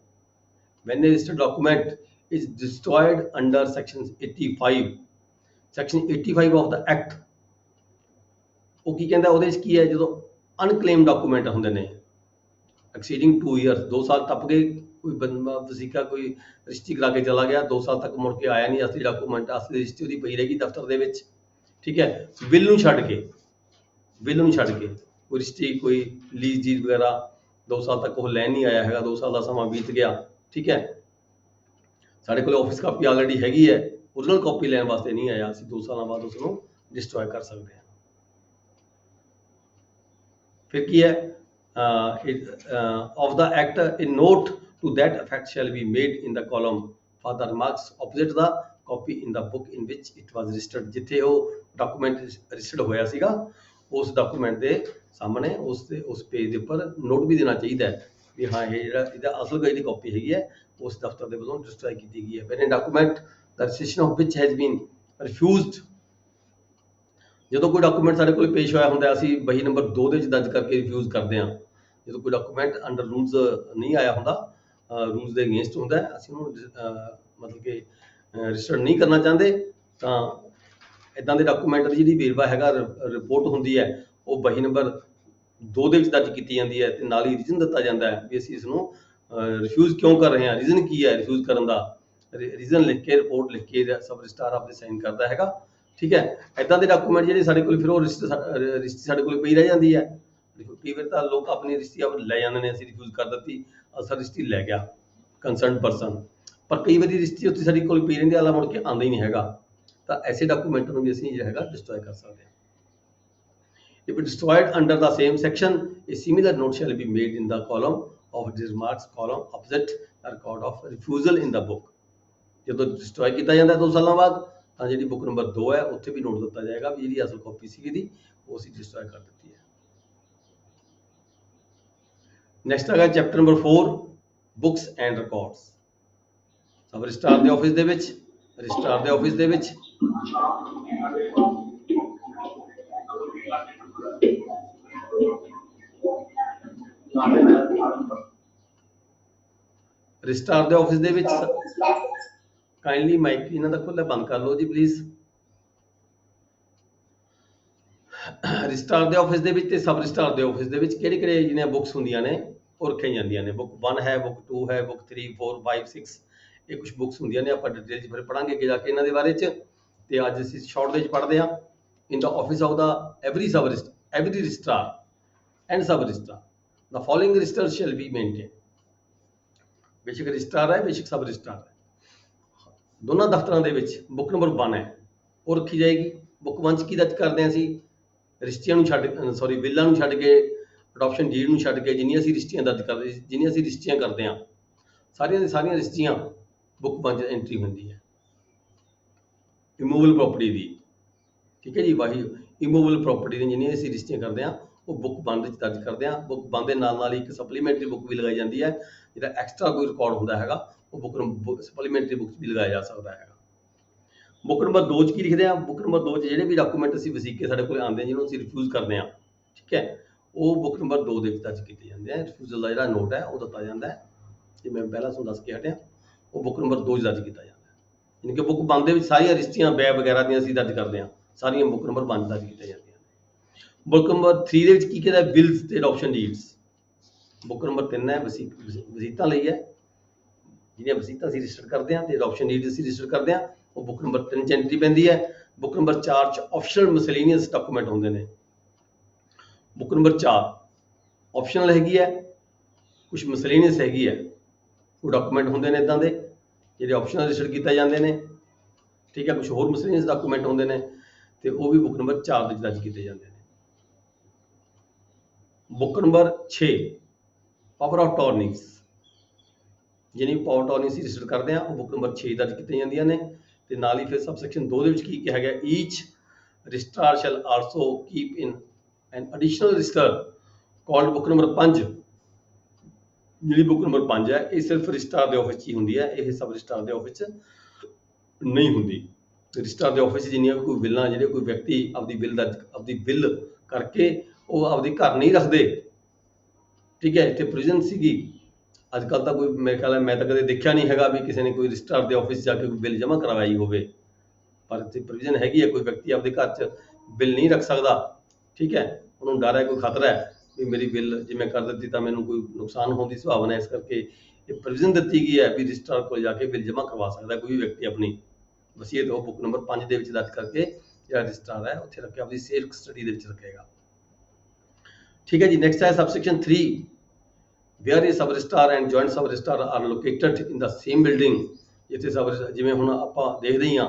When a registered document is destroyed under section 85 of the act। ਉਹ ਕੀ ਕਹਿੰਦਾ ਉਹਦੇ ਵਿੱਚ ਕੀ ਹੈ, ਜਦੋਂ ਅਨਕਲੇਮ ਡਾਕੂਮੈਂਟ ਹੁੰਦੇ ਨੇ exceeding 2 years, 2 ਸਾਲ ਟੱਪ ਗਏ, ਕੋਈ ਬੰਦਾ ਵਸੀਕਾ ਕੋਈ ਰਜਿਸਟਰੀ ਕਰਾ ਕੇ ਚਲਾ ਗਿਆ, 2 ਸਾਲ ਤੱਕ ਮੁੜ ਕੇ ਆਇਆ ਨਹੀਂ, ਅਸਲੀ ਡਾਕੂਮੈਂਟ ਅਸਲੀ ਰਜਿਸਟਰੀ ਉਹਦੀ ਪਈ ਰਹੇਗੀ ਦਫ਼ਤਰ ਦੇ ਵਿੱਚ, ਠੀਕ ਹੈ। ਬਿੱਲ ਨੂੰ ਛੱਡ ਕੇ ਕੋਈ ਰਜਿਸਟਰੀ ਕੋਈ ਲੀਜ਼ ਡੀਡ ਵਗੈਰਾ 2 ਸਾਲ ਤੱਕ ਉਹ ਲੈਣ ਨਹੀਂ ਆਇਆ ਹੈਗਾ, 2 ਸਾਲ ਦਾ ਸਮਾਂ ਬੀਤ ਗਿਆ, ਠੀਕ ਹੈ। ਸਾਡੇ ਕੋਲ ਆਫਿਸ ਕਾਪੀ ਆਲਰੇਡੀ ਹੈਗੀ ਹੈ, ਓਰੀਜਨਲ ਕਾਪੀ ਲੈਣ ਵਾਸਤੇ ਨਹੀਂ ਆਇਆ, ਅਸੀਂ 2 ਸਾਲਾਂ ਬਾਅਦ ਉਸ ਨੂੰ ਡਿਸਟਰੋਏ ਕਰ ਸਕਦੇ ਹਾਂ। ਫਿਰ ਕੀ ਹੈ, of the act in note to that effect shall be made in the column for the remarks opposite the copy in the book in which it was registered. ਜਿੱਥੇ ਉਹ ਡਾਕੂਮੈਂਟ ਰਜਿਸਟਰਡ ਹੋਇਆ ਸੀਗਾ ਉਸ ਡਾਕੂਮੈਂਟ ਦੇ ਸਾਹਮਣੇ ਉਸ page ਦੇ ਉੱਪਰ ਨੋਟ ਵੀ ਦੇਣਾ ਚਾਹੀਦਾ ਹੈ ਵੀ ਹਾਂ ਇਹ ਜਿਹੜਾ ਇਹਦਾ ਅਸਲ ਗਈ ਦੀ ਕਾਪੀ ਹੈਗੀ ਹੈ ਉਸ ਦਫ਼ਤਰ ਦੇ ਵੱਲੋਂ ਡਿਸਟਰੋਏ ਕੀਤੀ ਗਈ ਹੈ। When document the registration of which has been refused. ਜਦੋਂ ਕੋਈ ਡਾਕੂਮੈਂਟ ਸਾਡੇ ਕੋਲ ਪੇਸ਼ ਹੋਇਆ ਹੁੰਦਾ ਅਸੀਂ ਵਹੀ ਨੰਬਰ 2 ਦੇ ਵਿੱਚ ਦਰਜ ਕਰਕੇ ਰਿਫਿਊਜ਼ ਕਰਦੇ ਹਾਂ। ਜਦੋਂ ਕੋਈ ਡਾਕੂਮੈਂਟ ਅੰਡਰ ਰੂਲਸ ਨਹੀਂ ਆਇਆ ਹੁੰਦਾ, ਰੂਲਸ ਦੇ ਅਗੇਂਸਟ ਹੁੰਦਾ, ਅਸੀਂ ਉਹਨੂੰ ਮਤਲਬ ਕਿ ਰਜਿਸਟਰਡ ਨਹੀਂ ਕਰਨਾ ਚਾਹੁੰਦੇ, ਤਾਂ ਇੱਦਾਂ ਦੇ ਡਾਕੂਮੈਂਟ ਦੀ ਜਿਹੜੀ ਵੇਰਵਾ ਹੈਗਾ ਰਿਪੋਰਟ ਹੁੰਦੀ ਹੈ ਉਹ ਵਹੀ ਨੰਬਰ 2 ਦੇ ਵਿੱਚ ਦਰਜ ਕੀਤੀ ਜਾਂਦੀ ਹੈ, ਤੇ ਨਾਲ ਹੀ ਰੀਜ਼ਨ ਦਿੱਤਾ ਜਾਂਦਾ ਹੈ ਵੀ ਅਸੀਂ ਇਸ ਨੂੰ ਰਿਫਿਊਜ਼ ਕਿਉਂ ਕਰ ਰਹੇ ਹਾਂ, ਰੀਜ਼ਨ ਕੀ ਹੈ ਰਿਫਿਊਜ਼ ਕਰਨ ਦਾ, ਰੀਜ਼ਨ ਲਿਖ ਕੇ ਰਿਪੋਰਟ ਲਿਖ ਕੇ ਸਬ ਰਜਿਸਟਰਾਰ ਆਪਦੇ ਸਾਈਨ ਕਰਦਾ ਹੈਗਾ, ਠੀਕ ਹੈ। ਇੱਦਾਂ ਦੇ ਡਾਕੂਮੈਂਟ ਜਿਹੜੇ ਸਾਡੇ ਕੋਲ ਫਿਰ ਉਹ ਰਜਿਸਟਰੀ ਸਾਡੇ ਕੋਲ ਪਈ ਰਹਿ ਜਾਂਦੀ ਹੈ। ਕਈ ਵਾਰ ਤਾਂ ਲੋਕ ਆਪਣੀ ਰਜਿਸਟਰੀ ਲੈ ਜਾਂਦੇ ਨੇ, ਅਸੀਂ ਰਿਫਿਊਜ਼ ਕਰ ਦਿੱਤੀ, ਅਸਲ ਰਜਿਸਟਰੀ ਲੈ ਗਿਆ ਕੰਸਰਨਡ ਪਰਸਨ, ਪਰ ਕਈ ਵਾਰੀ ਰਜਿਸਟਰੀ ਉੱਥੇ ਸਾਡੇ ਕੋਲ ਪਈ ਰਹਿੰਦੀ, ਆਲਾ ਮੁੜ ਕੇ ਆਉਂਦਾ ਹੀ ਨਹੀਂ ਹੈਗਾ, ਤਾਂ ਐਸੇ ਡਾਕੂਮੈਂਟ ਨੂੰ ਵੀ ਅਸੀਂ ਜਿਹੜਾ ਹੈਗਾ ਡਿਸਟਰੋਏ ਕਰ ਸਕਦੇ ਹਾਂ। If destroyed under the same section, a similar note shall be made in the column of the remarks column opposite the record of refusal in the book. ਜਦੋਂ ਡਿਸਟਰੋਏ ਕੀਤਾ ਜਾਂਦਾ 2 ਸਾਲਾਂ ਬਾਅਦ ਤਾਂ ਜਿਹੜੀ ਬੁੱਕ ਨੰਬਰ 2 ਹੈ ਉੱਥੇ ਵੀ ਨੋਟ ਦਿੱਤਾ ਜਾਏਗਾ ਵੀ ਜਿਹੜੀ ਅਸਲ ਕਾਪੀ ਸੀ ਇਹਦੀ ਉਹ ਅਸੀਂ ਡਿਸਟਰੋਏ ਕਰ ਦਿੱਤੀ ਹੈ। ਨੈਕਸਟ ਹੈਗਾ chapter number 4 books and records. Sub registrar ਦੇ ਆਫਿਸ ਦੇ ਵਿੱਚ ਰਜਿਸਟਰਾਰ ਦੇ ਆਫਿਸ ਦੇ ਵਿੱਚ ਰਜਿਸਟਰਾਰ ਦੇ ਆਫਿਸ ਦੇ ਵਿੱਚ ਕਾਈਂਡਲੀ ਮਾਈਕ ਇਹਨਾਂ ਦਾ ਖੁੱਲ੍ਹਾ ਬੰਦ ਕਰ ਲਓ ਜੀ ਪਲੀਜ਼। ਰਜਿਸਟਰਾਰ ਦੇ ਆਫਿਸ ਦੇ ਵਿੱਚ ਤੇ ਸਬ ਰਜਿਸਟਰਾਰ ਦੇ ਆਫਿਸ ਦੇ ਵਿੱਚ ਕਿਹੜੇ ਕਿਹੜੇ ਜਿਹੜੀਆਂ ਬੁੱਕਸ ਹੁੰਦੀਆਂ ਨੇ ਉਹ ਰੱਖੀਆਂ ਜਾਂਦੀਆਂ ਨੇ। ਬੁੱਕ 1 ਹੈ, ਬੁੱਕ 2 ਹੈ, ਬੁੱਕ 3 4 5 6 ਇਹ ਕੁਝ ਬੁੱਕਸ ਹੁੰਦੀਆਂ ਨੇ। ਆਪਾਂ ਡਿਟੇਲ 'ਚ ਫਿਰ ਪੜਾਂਗੇ ਅੱਗੇ ਜਾ ਕੇ ਇਹਨਾਂ ਦੇ ਬਾਰੇ 'ਚ। ਤੇ ਅੱਜ ਅਸੀਂ ਸ਼ਾਰਟ ਦੇ ਵਿੱਚ ਪੜ੍ਹਦੇ ਹਾਂ। In the office of the every registrar and sub registrar the following register shall be maintain. ਬੇਸ਼ੱਕ ਰਜਿਸਟਰਾਰ ਹੈ, ਬੇਸ਼ੱਕ ਸਬ ਰਜਿਸਟਰਾਰ ਹੈ, ਦੋਨਾਂ ਦਫ਼ਤਰਾਂ ਦੇ ਵਿੱਚ ਬੁੱਕ ਨੰਬਰ 1 ਹੈ ਉਹ ਰੱਖੀ ਜਾਏਗੀ। ਬੁੱਕ 1 'ਚ ਕੀ ਦਰਜ ਕਰਦੇ ਹਾਂ ਅਸੀਂ? ਰਜਿਸਟਰੀਆਂ ਨੂੰ ਬਿੱਲਾਂ ਨੂੰ ਛੱਡ ਕੇ, ਅਡਾਪਸ਼ਨ ਡੀਡ ਨੂੰ ਛੱਡ ਕੇ ਜਿੰਨੀਆਂ ਅਸੀਂ ਰਜਿਸਟਰੀਆਂ ਦਰਜ ਕਰਦੇ, ਜਿੰਨੀਆਂ ਅਸੀਂ ਰਜਿਸਟਰੀਆਂ ਕਰਦੇ ਹਾਂ ਸਾਰੀਆਂ ਦੀਆਂ ਸਾਰੀਆਂ ਰਜਿਸਟਰੀਆਂ ਬੁੱਕ 1 'ਚ ਐਂਟਰੀ ਹੁੰਦੀ ਹੈ। ਇਮੂਵੇਬਲ ਪ੍ਰਾਪਰਟੀ ਦੀ, ਠੀਕ ਹੈ ਜੀ, ਵਾਹੀ ਇਮੂਵੇਬਲ ਪ੍ਰਾਪਰਟੀ ਦੀਆਂ ਜਿੰਨੀਆਂ ਅਸੀਂ ਰਜਿਸਟਰੀਆਂ ਕਰਦੇ ਹਾਂ ਉਹ ਬੁੱਕ 1 ਵਿੱਚ ਦਰਜ ਕਰਦੇ ਹਾਂ। ਬੁੱਕ 1 ਦੇ ਨਾਲ ਨਾਲ ਇੱਕ ਸਪਲੀਮੈਂਟਰੀ ਬੁੱਕ ਵੀ ਲਗਾਈ ਜਾਂਦੀ ਹੈ। ਜਿਹੜਾ ਐਕਸਟਰਾ ਕੋਈ ਰਿਕਾਰਡ ਹੁੰਦਾ ਹੈਗਾ ਉਹ ਬੁੱਕ ਸਪਲੀਮੈਂਟਰੀ ਬੁੱਕ ਵੀ ਲਗਾਇਆ ਜਾ ਸਕਦਾ ਹੈਗਾ। ਬੁੱਕ ਨੰਬਰ 2 'ਚ ਕੀ ਲਿਖਦੇ ਹਾਂ? ਬੁੱਕ ਨੰਬਰ 2 'ਚ ਜਿਹੜੇ ਵੀ ਡਾਕੂਮੈਂਟ ਅਸੀਂ ਵਸੀਕੇ ਸਾਡੇ ਕੋਲ ਆਉਂਦੇ ਜਿਹਨੂੰ ਅਸੀਂ ਰਿਫਿਊਜ਼ ਕਰਦੇ ਹਾਂ, ਠੀਕ ਹੈ, ਉਹ ਬੁੱਕ ਨੰਬਰ 2 ਦੇ ਵਿੱਚ ਦਰਜ ਕੀਤੇ ਜਾਂਦੇ ਆ। ਰਿਫਿਊਜ਼ਲ ਦਾ ਜਿਹੜਾ ਨੋਟ ਹੈ ਉਹ ਦਿੱਤਾ ਜਾਂਦਾ ਹੈ, ਜੇ ਮੈਂ ਪਹਿਲਾਂ ਤੁਹਾਨੂੰ ਦੱਸ ਕੇ ਹਟਿਆ, ਉਹ ਬੁੱਕ ਨੰਬਰ 2 'ਚ ਦਰਜ ਕੀਤਾ ਜਾਂਦਾ ਹੈ। ਯਾਨੀ ਕਿ ਬੁੱਕ 1 ਦੇ ਵਿੱਚ ਸਾਰੀਆਂ ਰਜਿਸਟਰੀਆਂ ਬੈ ਵਗੈਰਾ ਦੀਆਂ ਅਸੀਂ ਦਰਜ ਕਰਦੇ ਹਾਂ, ਸਾਰੀਆਂ ਬੁੱਕ ਨੰਬਰ 1 ਦਰਜ ਕੀਤੀਆਂ ਜਾਂਦੀਆਂ ਨੇ। ਬੁੱਕ ਨੰਬਰ 3 ਦੇ ਵਿੱਚ ਕੀ ਕਹਿੰਦਾ? ਬਿਲਸ ਤੇ ਅਡਾਪਸ਼ਨ ਡੀਡਸ। ਬੁੱਕ ਨੰਬਰ 3 ਹੈ ਵਸੀਤਾਂ ਲਈ ਹੈ, ਜਿਹੜੀਆਂ ਵਸੀਤਾਂ ਅਸੀਂ ਰਜਿਸਟਰ ਕਰਦੇ ਹਾਂ ਤੇ ਅਡਾਪਸ਼ਨ ਡੀਡ ਅਸੀਂ ਰਜਿਸਟਰ ਕਰਦੇ ਹਾਂ, ਉਹ ਬੁੱਕ ਨੰਬਰ 3 'ਚ ਐਂਟਰੀ ਪੈਂਦੀ ਹੈ। ਬੁੱਕ ਨੰਬਰ 4 'ਚ ਆਪਸ਼ਨਲ ਮਿਸਲੇਨੀਅਸ ਡਾਕੂਮੈਂਟ ਹੁੰਦੇ ਨੇ। ਬੁੱਕ ਨੰਬਰ 4 ਆਪਸ਼ਨਲ ਹੈਗੀ ਹੈ, ਕੁਝ ਮਿਸਲੇਨੀਅਸ ਹੈਗੀ ਹੈ, ਉਹ ਡਾਕੂਮੈਂਟ ਹੁੰਦੇ ਨੇ ਇੱਦਾਂ ਦੇ ਜਿਹੜੇ ਆਪਸ਼ਨਲ ਰਜਿਸਟਰ ਕੀਤੇ ਜਾਂਦੇ ਨੇ, ਠੀਕ ਹੈ। ਕੁਝ ਹੋਰ ਮਿਸਲੇਨੀਅਸ ਡਾਕੂਮੈਂਟ ਹੁੰਦੇ ਨੇ ਤੇ ਉਹ ਵੀ ਬੁੱਕ ਨੰਬਰ 4 ਵਿੱਚ ਦਰਜ ਕੀਤੇ ਜਾਂਦੇ ਨੇ। Book number 6 power of attorneys, ਜਿਹਨੀ ਪਾਵਰ ਟਾਰਨਿੰਗ ਅਸੀਂ ਰਜਿਸਟਰ ਕਰਦੇ ਹਾਂ ਉਹ ਬੁੱਕ ਨੰਬਰ 6 ਦਰਜ ਕੀਤੀਆਂ ਜਾਂਦੀਆਂ ਨੇ। ਤੇ ਨਾਲ ਹੀ ਫਿਰ ਸਬਸੈਕਸ਼ਨ 2 ਦੇ ਵਿੱਚ ਕੀ ਕਿਹਾ ਗਿਆ? Each registrar shall also keep in an additional register called book number 5। ਜਿਹੜੀ ਬੁੱਕ ਨੰਬਰ 5 ਹੈ ਇਹ ਸਿਰਫ ਰਜਿਸਟਰਾਰ ਦੇ ਆਫਿਸ 'ਚ ਹੀ ਹੁੰਦੀ ਹੈ, ਇਹ ਸਬ ਰਜਿਸਟਰਾਰ ਦੇ ਆਫਿਸ 'ਚ ਨਹੀਂ ਹੁੰਦੀ। ਰਜਿਸਟਰਾਰ ਦੇ ਆਫਿਸ 'ਚ ਜਿੰਨੀਆਂ ਵੀ ਕੋਈ ਬਿੱਲਾਂ, ਜਿਹੜੇ ਕੋਈ ਵਿਅਕਤੀ ਆਪਦੀ ਬਿੱਲ ਕਰਕੇ ਉਹ ਆਪਦੀ ਘਰ ਨਹੀਂ ਰੱਖਦੇ, ਠੀਕ ਹੈ। ਇੱਥੇ ਪ੍ਰੋਵੀਜ਼ਨ ਸੀਗੀ, ਅੱਜ ਕੱਲ੍ਹ ਤਾਂ ਕੋਈ ਮੇਰੇ ਖਿਆਲ ਹੈ ਮੈਂ ਤਾਂ ਕਦੇ ਦੇਖਿਆ ਨਹੀਂ ਹੈਗਾ ਵੀ ਕਿਸੇ ਨੇ ਕੋਈ ਰਜਿਸਟਰਾਰ ਦੇ ਆਫਿਸ ਜਾ ਕੇ ਕੋਈ ਬਿੱਲ ਜਮ੍ਹਾਂ ਕਰਵਾਈ ਹੋਵੇ, ਪਰ ਇੱਥੇ ਪ੍ਰੋਵੀਜ਼ਨ ਹੈਗੀ ਹੈ। ਕੋਈ ਵਿਅਕਤੀ ਆਪਦੇ ਘਰ 'ਚ ਬਿੱਲ ਨਹੀਂ ਰੱਖ ਸਕਦਾ, ਠੀਕ ਹੈ, ਉਹਨੂੰ ਡਰ ਹੈ, ਕੋਈ ਖਤਰਾ ਹੈ ਵੀ ਮੇਰੀ ਬਿੱਲ ਜੇ ਮੈਂ ਕਰ ਦਿੱਤੀ ਤਾਂ ਮੈਨੂੰ ਕੋਈ ਨੁਕਸਾਨ ਹੋਣ ਦੀ ਸੰਭਾਵਨਾ ਹੈ। ਇਸ ਕਰਕੇ ਇਹ ਪ੍ਰੋਵੀਜ਼ਨ ਦਿੱਤੀ ਗਈ ਹੈ ਵੀ ਰਜਿਸਟਰਾਰ ਕੋਲ ਜਾ ਕੇ ਬਿੱਲ ਜਮ੍ਹਾਂ ਕਰਵਾ ਸਕਦਾ ਕੋਈ ਵੀ ਵਿਅਕਤੀ ਆਪਣੀ ਵਸੀਅਤ ਉਹ ਬੁੱਕ ਨੰਬਰ 5 ਦੇ ਵਿੱਚ ਦਰਜ ਕਰਕੇ ਜਿਹੜਾ ਰਜਿਸਟਰਾਰ ਹੈ ਉੱਥੇ ਰੱਖਿਆ, ਆਪਣੀ ਸੇਫ ਕਸਟਡੀ ਦੇ ਵਿੱਚ ਰੱਖੇਗਾ, ਠੀਕ ਹੈ ਜੀ। ਨੈਕਸਟ ਹੈ subsection 3 where a sub registrar and joint sub registrar are located in the same building। ਜਿੱਥੇ ਜਿਵੇਂ ਹੁਣ ਆਪਾਂ ਦੇਖਦੇ ਹੀ ਹਾਂ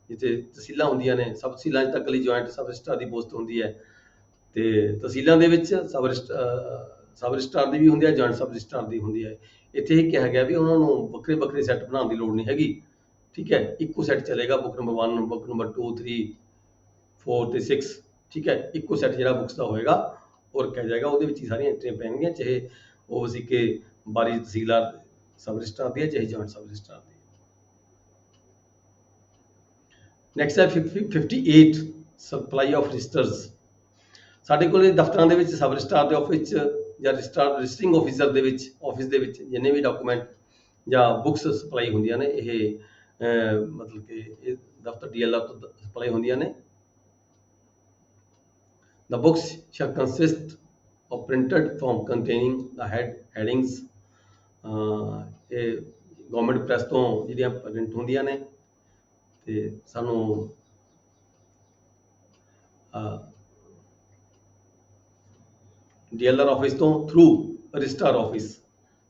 ਜਿੱਥੇ ਤਹਿਸੀਲਾਂ ਹੁੰਦੀਆਂ ਨੇ, ਸਬ ਤਹਿਸੀਲਾਂ 'ਚ ਤੱਕ ਲਈ ਜੁਆਇੰਟ ਸਬ ਰਜਿਸਟਰਾਰ ਦੀ ਪੋਸਟ ਹੁੰਦੀ ਹੈ ਤੇ ਤਹਿਸੀਲਾਂ ਦੇ ਵਿੱਚ ਸਬ ਰਜਿਸਟਰਾਰ ਦੀ ਵੀ ਹੁੰਦੀ ਹੈ, ਜੁਆਇੰਟ ਸਬ ਰਜਿਸਟਰਾਰ ਦੀ ਹੁੰਦੀ ਹੈ। ਇੱਥੇ ਇਹ ਕਿਹਾ ਗਿਆ ਵੀ ਉਹਨਾਂ ਨੂੰ ਵੱਖਰੇ ਵੱਖਰੇ ਸੈੱਟ ਬਣਾਉਣ ਦੀ ਲੋੜ ਨਹੀਂ ਹੈਗੀ, ਠੀਕ ਹੈ, ਇੱਕੋ ਸੈੱਟ ਚੱਲੇਗਾ। ਬੁੱਕ ਨੰਬਰ 1, ਬੁੱਕ ਨੰਬਰ 2 3 4 ਤੇ 6, ਠੀਕ ਹੈ, ਇੱਕੋ ਸੈੱਟ ਜਿਹੜਾ ਬੁੱਕਸ ਦਾ ਹੋਏਗਾ ਉਹ ਰੱਖਿਆ ਜਾਏਗਾ, ਉਹਦੇ ਵਿੱਚ ਹੀ ਸਾਰੀਆਂ ਐਂਟਰੀਆਂ ਪੈਣਗੀਆਂ, ਚਾਹੇ ਉਹ ਸੀ ਕਿ ਬਾਰੀ ਤਹਿਸੀਲਦਾਰ ਸਬ ਰਜਿਸਟਰਾਰ ਦੀ ਹੈ ਚਾਹੇ ਜੁਆਇੰਟ ਸਬ ਰਜਿਸਟਰਾਰ ਦੀ। ਨੈਕਸਟ ਹੈ 58 ਸਪਲਾਈ ਆਫ ਰਜਿਸਟਰਸ। ਸਾਡੇ ਕੋਲ ਦਫ਼ਤਰਾਂ ਦੇ ਵਿੱਚ ਸਬ ਰਜਿਸਟਰਾਰ ਦੇ ਆਫਿਸ 'ਚ ਜਾਂ ਰਜਿਸਟਰਿੰਗ ਆਫਿਸਰ ਦੇ ਵਿੱਚ ਆਫਿਸ ਦੇ ਵਿੱਚ ਜਿੰਨੇ ਵੀ ਡਾਕੂਮੈਂਟ ਜਾਂ ਬੁੱਕਸ ਸਪਲਾਈ ਹੁੰਦੀਆਂ ਨੇ, ਇਹ ਮਤਲਬ ਕਿ ਇਹ ਦਫ਼ਤਰ DLR ਤੋਂ ਸਪਲਾਈ ਹੁੰਦੀਆਂ ਨੇ। The books shall consist of printed form containing the headings। ਇਹ ਗਵਰਨਮੈਂਟ ਪ੍ਰੈਸ ਤੋਂ ਜਿਹੜੀਆਂ ਪ੍ਰਿੰਟ ਹੁੰਦੀਆਂ ਨੇ ਤੇ ਸਾਨੂੰ DLR ਆਫਿਸ ਤੋਂ ਥਰੂ ਰਜਿਸਟਰਾਰ ਆਫਿਸ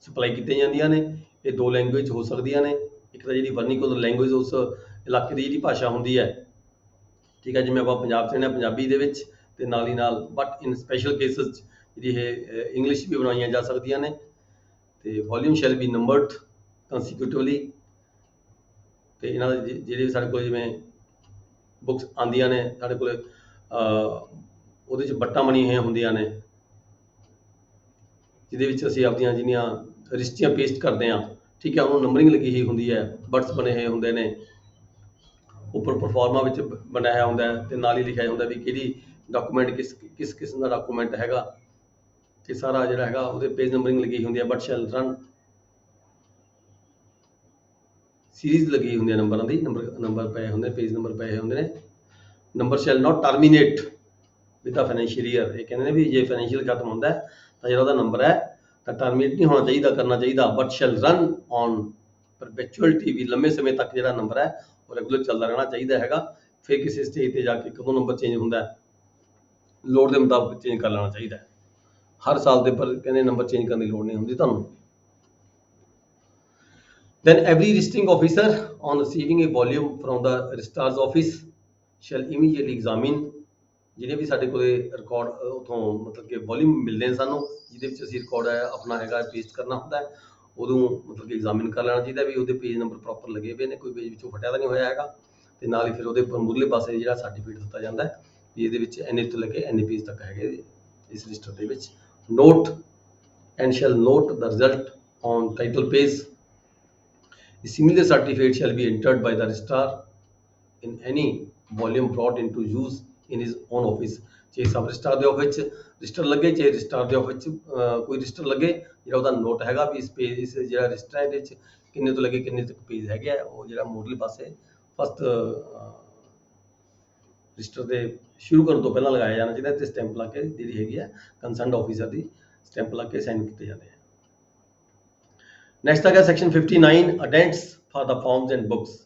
ਸਪਲਾਈ ਕੀਤੀਆਂ ਜਾਂਦੀਆਂ ਨੇ। ਇਹ 2 ਲੈਂਗੁਏਜ ਹੋ ਸਕਦੀਆਂ ਨੇ, ਇੱਕ ਤਾਂ ਜਿਹੜੀ ਵਰਨੀਕੋਲਰ ਲੈਂਗੁਏਜ ਉਸ ਇਲਾਕੇ ਦੀ ਜਿਹੜੀ ਭਾਸ਼ਾ ਹੁੰਦੀ ਹੈ, ਠੀਕ ਹੈ, ਜਿਵੇਂ ਆਪਾਂ ਪੰਜਾਬ 'ਚ ਰਹਿੰਦੇ ਹਾਂ ਪੰਜਾਬੀ ਦੇ ਵਿੱਚ, ਤੇ ਨਾਲ ਹੀ ਨਾਲ ਬਟ ਇਨ ਸਪੈਸ਼ਲ ਕੇਸਸ ਜਿਹੜੀ ਇਹ ਇੰਗਲਿਸ਼ ਵੀ ਬਣਾਈਆਂ ਜਾ ਸਕਦੀਆਂ ਨੇ ਤੇ ਵੋਲਿਊਮ ਸ਼ੈਲ ਬੀ ਨੰਬਰਡ ਕੰਸੀਕਿਊਟਿਵਲੀ ਤੇ ਇਹਨਾਂ ਦੇ ਜਿਹੜੇ ਸਾਡੇ ਕੋਲ ਜਿਵੇਂ ਬੁੱਕਸ ਆਉਂਦੀਆਂ ਨੇ ਸਾਡੇ ਕੋਲ ਉਹਦੇ 'ਚ ਬੱਟਾਂ ਬਣੀਆਂ ਹੋਈਆਂ ਹੁੰਦੀਆਂ ਨੇ ਜਿਹਦੇ ਵਿੱਚ ਅਸੀਂ ਆਪਦੀਆਂ ਜਿਹੜੀਆਂ ਰਜਿਸਟਰੀਆਂ ਪੇਸਟ ਕਰਦੇ ਹਾਂ ਠੀਕ ਹੈ ਉਹਨੂੰ ਨੰਬਰਿੰਗ ਲੱਗੀ ਹੋਈ ਹੁੰਦੀ ਹੈ ਬਟਸ ਬਣੇ ਹੋਏ ਹੁੰਦੇ ਨੇ ਉੱਪਰ ਪਰਫਾਰਮਾ ਵਿੱਚ ਬਣਿਆ ਹੋਇਆ ਹੁੰਦਾ ਤੇ ਨਾਲ ਹੀ ਲਿਖਿਆ ਹੁੰਦਾ ਵੀ ਕਿਹੜੀ ਡਾਕੂਮੈਂਟ ਕਿਸ ਕਿਸਮ ਦਾ ਡਾਕੂਮੈਂਟ ਹੈਗਾ ਤੇ ਸਾਰਾ ਜਿਹੜਾ ਹੈਗਾ ਉਹਦੇ ਪੇਜ ਨੰਬਰਿੰਗ ਲੱਗੀ ਹੁੰਦੀ ਹੈ ਬਟ ਸ਼ੈਲ ਰਨ ਸੀਰੀਜ਼ ਲੱਗੀ ਹੁੰਦੀ ਹੈ ਨੰਬਰਾਂ ਦੀ ਨੰਬਰ ਪਏ ਹੁੰਦੇ ਪੇਜ ਨੰਬਰ ਪਏ ਹੁੰਦੇ ਨੇ number shell not terminate with the financial year ਇਹ ਕਹਿੰਦੇ ਨੇ ਵੀ ਜੇ ਫਾਈਨੈਂਸ਼ੀਅਲ ਖਤਮ ਹੁੰਦਾ ਤਾਂ ਜਿਹੜਾ ਉਹਦਾ ਨੰਬਰ ਹੈ ਤਾਂ ਟਰਮੀਨੇਟ ਨਹੀਂ ਹੋਣਾ ਚਾਹੀਦਾ ਕਰਨਾ ਚਾਹੀਦਾ ਬਟ ਸ਼ੈਲ ਰਨ ਔਨ ਪਰਪੈਚੁਅਲਿਟੀ ਵੀ ਲੰਮੇ ਸਮੇਂ ਤੱਕ ਜਿਹੜਾ ਨੰਬਰ ਹੈ ਉਹ ਰੈਗੂਲਰ ਚੱਲਦਾ ਰਹਿਣਾ ਚਾਹੀਦਾ ਹੈਗਾ ਫਿਰ ਕਿਸੇ ਸਟੇਜ ਤੇ ਜਾ ਕੇ ਕਦੋਂ ਨੰਬਰ ਚੇਂਜ ਹੁੰਦਾ ਲੋੜ ਦੇ ਮੁਤਾਬਕ ਚੇਂਜ ਕਰ ਲੈਣਾ ਚਾਹੀਦਾ ਹਰ ਸਾਲ ਦੇ ਪਰ ਕਹਿੰਦੇ ਨੰਬਰ ਚੇਂਜ ਕਰਨ ਦੀ ਲੋੜ ਨਹੀਂ ਹੁੰਦੀ ਤੁਹਾਨੂੰ then every registering officer on receiving a volume from the registrar's office shall immediately examine ਜਿਹੜੇ ਵੀ ਸਾਡੇ ਕੋਲੇ ਰਿਕਾਰਡ ਉਥੋਂ ਮਤਲਬ ਕਿ ਵੋਲਿਊਮ ਮਿਲਦੇ ਨੇ ਸਾਨੂੰ ਜਿਹਦੇ ਵਿੱਚ ਅਸੀਂ ਰਿਕਾਰਡ ਆਪਣਾ ਹੈਗਾ ਪੇਸਟ ਕਰਨਾ ਹੁੰਦਾ ਉਦੋਂ ਮਤਲਬ ਕਿ ਐਗਜ਼ਾਮਿਨ ਕਰ ਲੈਣਾ ਚਾਹੀਦਾ ਵੀ ਉਹਦੇ ਪੇਜ ਨੰਬਰ ਪ੍ਰੋਪਰ ਲੱਗੇ ਪਏ ਨੇ ਕੋਈ ਪੇਜ ਵਿੱਚੋਂ ਫਟਿਆ ਤਾਂ ਨਹੀਂ ਹੋਇਆ ਹੈਗਾ ਤੇ ਨਾਲ ਹੀ ਫਿਰ ਉਹਦੇ ਮੁੱਢਲੇ ਪਾਸੇ ਜਿਹੜਾ ਸਰਟੀਫਿਕੇਟ ਦਿੱਤਾ ਜਾਂਦਾ ਵੀ ਇਹਦੇ ਵਿੱਚ ਇੰਨੇ ਤੋਂ ਲੈ ਕੇ ਇੰਨੇ ਪੇਜ ਤੱਕ ਹੈਗੇ ਇਸ ਰਜਿਸਟਰ ਦੇ ਵਿੱਚ note and shell note the result on title page A similar certificate shall be entered by the registrar in any volume brought into use in his own office. ਚਾਹੇ ਸਬ ਰਜਿਸਟਰ ਦੇ office 'ਚ register ਲੱਗੇ ਚਾਹੇ register ਦੇ office 'ਚ ਕੋਈ register ਲੱਗੇ ਜਿਹੜਾ ਉਹਦਾ ਨੋਟ ਹੈਗਾ ਵੀ ਇਸ ਪੇਜ ਇਸ ਜਿਹੜਾ ਰਜਿਸਟਰ ਹੈ ਇਹਦੇ 'ਚ ਕਿੰਨੇ ਤੋਂ ਲੱਗੇ ਕਿੰਨੇ ਤੱਕ ਪੇਜ ਹੈਗੇ ਆ ਉਹ ਜਿਹੜਾ ਮੋਡਲ ਪਾਸੇ ਫਸਟ ਰਜਿਸਟਰ ਦੇ ਸ਼ੁਰੂ ਕਰਨ ਤੋਂ ਪਹਿਲਾਂ ਲਗਾਇਆ ਜਾਣਾ ਚਾਹੀਦਾ ਤੇ ਸਟੈਂਪ ਲਾ ਕੇ ਜਿਹੜੀ ਹੈਗੀ ਆ ਕੰਸਰਨਡ ਆਫੀਸਰ ਦੀ ਸਟੈਂਪ ਲਾ ਕੇ ਸਾਈਨ ਕੀਤੇ ਜਾਂਦੇ ਆ ਨੈਕਸਟ ਹੈਗਾ section 59 indents for the forms and books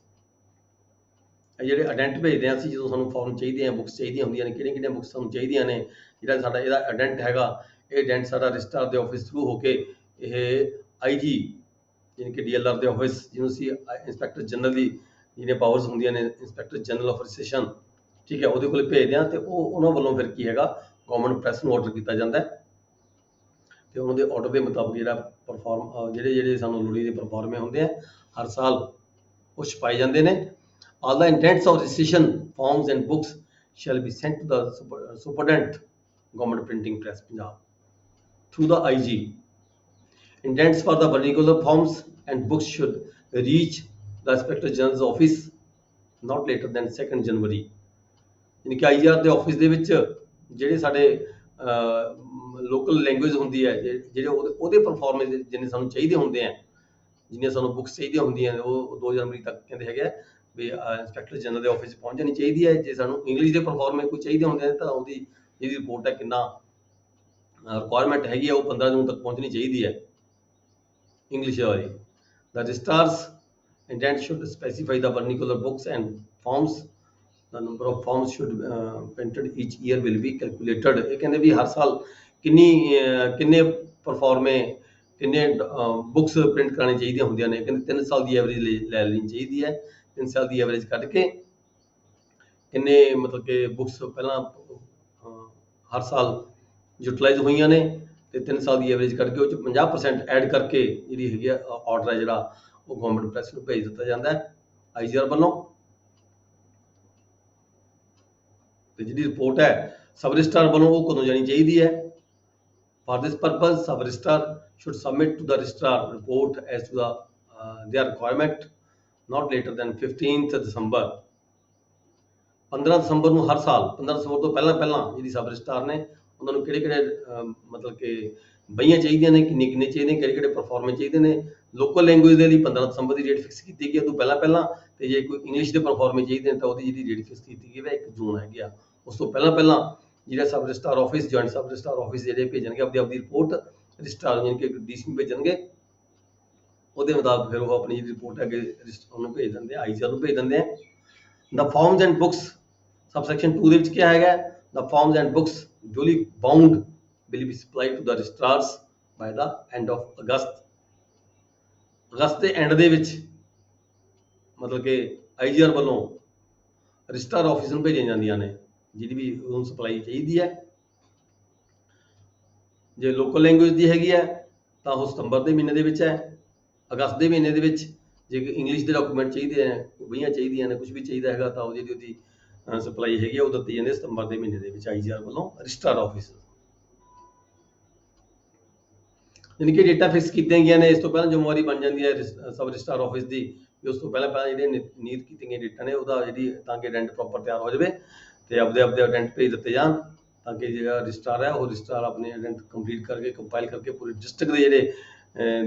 ਇਹ ਜਿਹੜੇ ਅਡੈਂਟ ਭੇਜਦੇ ਆ ਅਸੀਂ ਜਦੋਂ ਸਾਨੂੰ ਫਾਰਮ ਚਾਹੀਦੇ ਆ ਬੁੱਕਸ ਚਾਹੀਦੀਆਂ ਹੁੰਦੀਆਂ ਨੇ ਕਿਹੜੀਆਂ ਬੁੱਕਸ ਸਾਨੂੰ ਚਾਹੀਦੀਆਂ ਨੇ ਜਿਹੜਾ ਸਾਡਾ ਇਹਦਾ ਅਡੈਂਟ ਹੈਗਾ ਇਹ ਅਡੈਂਟ ਸਾਡਾ ਰਜਿਸਟਰ ਦੇ ਆਫਿਸ ਥਰੂ ਹੋ ਕੇ ਇਹ ਆਈਜੀ ਯਾਨੀ ਕਿ ਡੀਐਲਆਰ ਦੇ ਆਫਿਸ ਜਿਹਨੂੰ ਅਸੀਂ ਇੰਸਪੈਕਟਰ ਜਨਰਲ ਦੀ ਜਿਹਨੇ ਪਾਵਰਸ ਹੁੰਦੀਆਂ ਨੇ ਇੰਸਪੈਕਟਰ ਜਨਰਲ ਆਫ ਰਜਿਸਟ੍ਰੇਸ਼ਨ ਠੀਕ ਹੈ ਉਹਦੇ ਕੋਲ ਭੇਜਦੇ ਆ ਤੇ ਉਹ ਉਹਨਾਂ ਵੱਲੋਂ ਫਿਰ ਕੀ ਹੈਗਾ ਗਵਰਨਮੈਂਟ ਪ੍ਰੈਸ ਨੂੰ ਆਰਡਰ ਕੀਤਾ ਜਾਂਦਾ ਤੇ ਉਹਨਾਂ ਦੇ ਆਰਡਰ ਦੇ ਮੁਤਾਬਕ ਜਿਹੜਾ ਪਰਫਾਰਮ ਜਿਹੜੇ ਸਾਨੂੰ ਲੋੜੀ ਦੇ ਪਰਫਾਰਮੇ ਹੁੰਦੇ ਆ ਹਰ ਸਾਲ ਉਹ ਛਪਾਏ ਜਾਂਦੇ ਨੇ all the intents of registration forms and books shall be sent to the superintendent government printing press Punjab through the IG intents for the vernacular forms and books should reach the inspector general's office not later than 2nd January ਯਾਨੀ ਕਿ IGR ਦੇ office ਦੇ ਵਿੱਚ ਜਿਹੜੇ ਸਾਡੇ local language ਹੁੰਦੀ ਹੈ ਜਿਹੜੇ ਉਹਦੇ ਪਰਫਾਰਮੈਂਸ ਜਿੰਨੇ ਸਾਨੂੰ ਚਾਹੀਦੇ ਹੁੰਦੇ ਆ ਜਿੰਨੀਆਂ ਸਾਨੂੰ ਬੁੱਕਸ ਚਾਹੀਦੀਆਂ ਹੁੰਦੀਆਂ ਉਹ 2 ਜਨਵਰੀ ਤੱਕ ਕਹਿੰਦੇ ਹੈਗੇ ਵੀ ਇੰਸਪੈਕਟਰ ਜਨਰਲ ਦੇ ਆਫਿਸ ਪਹੁੰਚ ਜਾਣੀ ਚਾਹੀਦੀ ਹੈ ਜੇ ਸਾਨੂੰ ਇੰਗਲਿਸ਼ ਦੇ ਪਰਫਾਰਮੈਂਸ ਕੋਈ ਚਾਹੀਦੇ ਹੁੰਦੇ ਨੇ ਤਾਂ ਉਹਦੀ ਜਿਹੜੀ ਰਿਪੋਰਟ ਹੈ ਕਿੰਨਾ ਰਿਕੁਆਇਰਮੈਂਟ ਹੈਗੀ ਹੈ ਉਹ 15 ਜੂਨ ਤੱਕ ਪਹੁੰਚਣੀ ਚਾਹੀਦੀ ਹੈ ਇੰਗਲਿਸ਼ ਵਾਲੀ the registrar's intent should specify the vernacular books and forms the number of forms should printed each year will be calculated ਇਹ ਕਹਿੰਦੇ ਵੀ ਹਰ ਸਾਲ ਕਿੰਨੇ ਪਰਫਾਰਮੇ ਕਿੰਨੇ ਬੁੱਕਸ ਪ੍ਰਿੰਟ ਕਰਾਉਣੀ ਚਾਹੀਦੀਆਂ ਹੁੰਦੀਆਂ ਨੇ ਕਹਿੰਦੇ 3 ਸਾਲ ਦੀ ਐਵਰੇਜ ਲੈ ਲੈਣੀ ਚਾਹੀਦੀ ਹੈ 3 ਸਾਲ ਦੀ ਐਵਰੇਜ ਕੱਢ ਕੇ ਕਿੰਨੇ ਮਤਲਬ ਕਿ ਬੁੱਕਸ ਪਹਿਲਾਂ ਹਰ ਸਾਲ ਯੂਟਿਲਾਈਜ਼ ਹੋਈਆਂ ਨੇ ਤੇ 3 ਸਾਲ ਦੀ ਐਵਰੇਜ ਕੱਢ ਕੇ ਉਹ 'ਚ 50% ਐਡ ਕਰਕੇ ਜਿਹੜੀ ਹੈਗੀ ਆ ਆਰਡਰ ਹੈ ਜਿਹੜਾ ਉਹ ਗਵਰਨਮੈਂਟ ਪ੍ਰੈਸ ਨੂੰ ਭੇਜ ਦਿੱਤਾ ਜਾਂਦਾ ਹੈ IGR ਵੱਲੋਂ ਤੇ ਜਿਹੜੀ ਰਿਪੋਰਟ ਹੈ ਸਬ ਰਜਿਸਟਰ ਵੱਲੋਂ ਉਹ ਕਦੋਂ ਜਾਣੀ ਚਾਹੀਦੀ ਹੈ for this purpose sub registrar should submit to the registrar report as to their requirement not later than 15th December 15 ਦਸੰਬਰ ਨੂੰ ਹਰ ਸਾਲ 15 ਦਸੰਬਰ ਤੋਂ ਪਹਿਲਾਂ ਜਿਹੜੀ ਸਬ ਰਜਿਸਟਰ ਨੇ ਉਹਨਾਂ ਨੂੰ ਕਿਹੜੇ ਮਤਲਬ ਕਿ ਬਈਆਂ ਚਾਹੀਦੀਆਂ ਨੇ ਕਿੰਨੇ ਚਾਹੀਦੇ ਕਿਹੜੇ ਪਰਫਾਰਮੈਂਸ ਚਾਹੀਦੇ ਨੇ ਲੋਕਲ ਲੈਂਗੁਏਜ ਦੇ ਲਈ 15 ਦਸੰਬਰ ਦੀ ਡੇਟ ਫਿਕਸ ਕੀਤੀ ਗਈ ਹੈ ਤੋਂ ਪਹਿਲਾਂ ਤੇ ਜੇ ਕੋਈ ਇੰਗਲਿਸ਼ ਦੇ ਪਰਫਾਰਮੈਂਸ ਚਾਹੀਦੇ ਨੇ ਤਾਂ ਉਹਦੀ ਜਿਹੜੀ ਡੇਟ ਫਿਕਸ ਕੀਤੀ ਗਈ ਹੈ 1 ਜੂਨ ਹੈਗੀ ਆ ਉਸ ਤੋਂ ਪਹਿਲਾਂ ਜਿਹੜਾ ਸਬ ਰਜਿਸਟਰ ਆਫਿਸ ਜੁਆਇੰਟ ਸਬ ਰਜਿਸਟਰ ਆਫਿਸ ਜਿਹੜੇ ਭੇਜਣਗੇ ਆਪਣੀ ਰਿਪੋਰਟ ਰਜਿਸਟਰ ਯਾਨੀ ਕਿ DC ਨੂੰ ਭੇਜਣਗੇ ਉਹਦੇ ਮੁਤਾਬਕ ਫਿਰ ਉਹ ਆਪਣੀ ਜਿਹੜੀ ਰਿਪੋਰਟ ਅੱਗੇ ਉਹਨੂੰ ਭੇਜ ਦਿੰਦੇ ਆ IGR ਨੂੰ ਭੇਜ ਦਿੰਦੇ ਆ the forms and books subsection 2 ਦੇ ਵਿੱਚ ਕੀ ਹੈਗਾ the forms and books duly bound will be supplied to the registrars by the end of ਅਗਸਤ ਦੇ ਐਂਡ ਦੇ ਵਿੱਚ ਮਤਲਬ ਕਿ IGR ਵੱਲੋਂ ਰਜਿਸਟਰ ਆਫਿਸ ਨੂੰ ਭੇਜੀਆਂ ਜਾਂਦੀਆਂ ਨੇ ਜਿਹੜੀ ਵੀ ਉਹਨੂੰ ਸਪਲਾਈ ਚਾਹੀਦੀ ਹੈ। ਜੇ ਲੋਕਲ ਲੈਂਗੁਏਜ ਦੀ ਹੈਗੀ ਹੈ ਤਾਂ ਉਹ ਸਤੰਬਰ ਦੇ ਮਹੀਨੇ ਦੇ ਵਿੱਚ ਹੈ। ਅਗਸਤ ਦੇ ਮਹੀਨੇ ਦੇ ਵਿੱਚ ਜੇ ਇੰਗਲਿਸ਼ ਦੇ ਡਾਕੂਮੈਂਟ ਚਾਹੀਦੇ ਹੈ, ਬਈਆਂ ਚਾਹੀਦੀਆਂ ਨੇ, ਕੁਝ ਵੀ ਚਾਹੀਦਾ ਹੈਗਾ ਤਾਂ ਉਹ ਜਿਹੜੀ ਉਹਦੀ ਸਪਲਾਈ ਹੈਗੀ ਆ ਉਹ ਦਿੱਤੀ ਜਾਂਦੀ ਸਤੰਬਰ ਦੇ ਮਹੀਨੇ ਦੇ ਵਿੱਚ IGR ਵੱਲੋਂ ਰਜਿਸਟਰਾਰ ਆਫਿਸ। ਯਾਨੀ ਕਿ ਡੇਟਾ ਫਿਕਸ ਕੀਤੀਆਂ ਗਈਆਂ ਨੇ। ਇਸ ਤੋਂ ਪਹਿਲਾਂ ਜ਼ਿੰਮੇਵਾਰੀ ਬਣ ਜਾਂਦੀ ਹੈ ਸਬ ਰਜਿਸਟਰਾਰ ਆਫਿਸ ਦੀ ਵੀ ਉਸ ਤੋਂ ਪਹਿਲਾਂ ਜਿਹੜੇ ਨੀਤ ਕੀਤੀਆਂ ਗਈਆਂ ਡੇਟਾ ਨੇ ਉਹਦਾ ਜਿਹੜੀ ਤਾਂ ਕਿ ਰੈਂਟ ਪ੍ਰੋਪਰ ਤਿਆਰ ਹੋ ਜਾਵੇ ਤੇ ਆਪਦੇ ਰੈਂਟ ਭੇਜ ਦਿੱਤੇ ਜਾਣ ਤਾਂ ਕਿ ਜਿਹੜਾ ਰਜਿਸਟਰਾਰ ਹੈ ਉਹ ਰਜਿਸਟਰਾਰ ਆਪਣੇ ਰੈਂਟ ਕੰਪਲੀਟ ਕਰਕੇ ਕੰਪਾਈਲ ਕਰਕੇ ਪੂਰੇ ਡਿਸਟ੍ਰਿਕਟ ਦੇ ਜਿਹੜੇ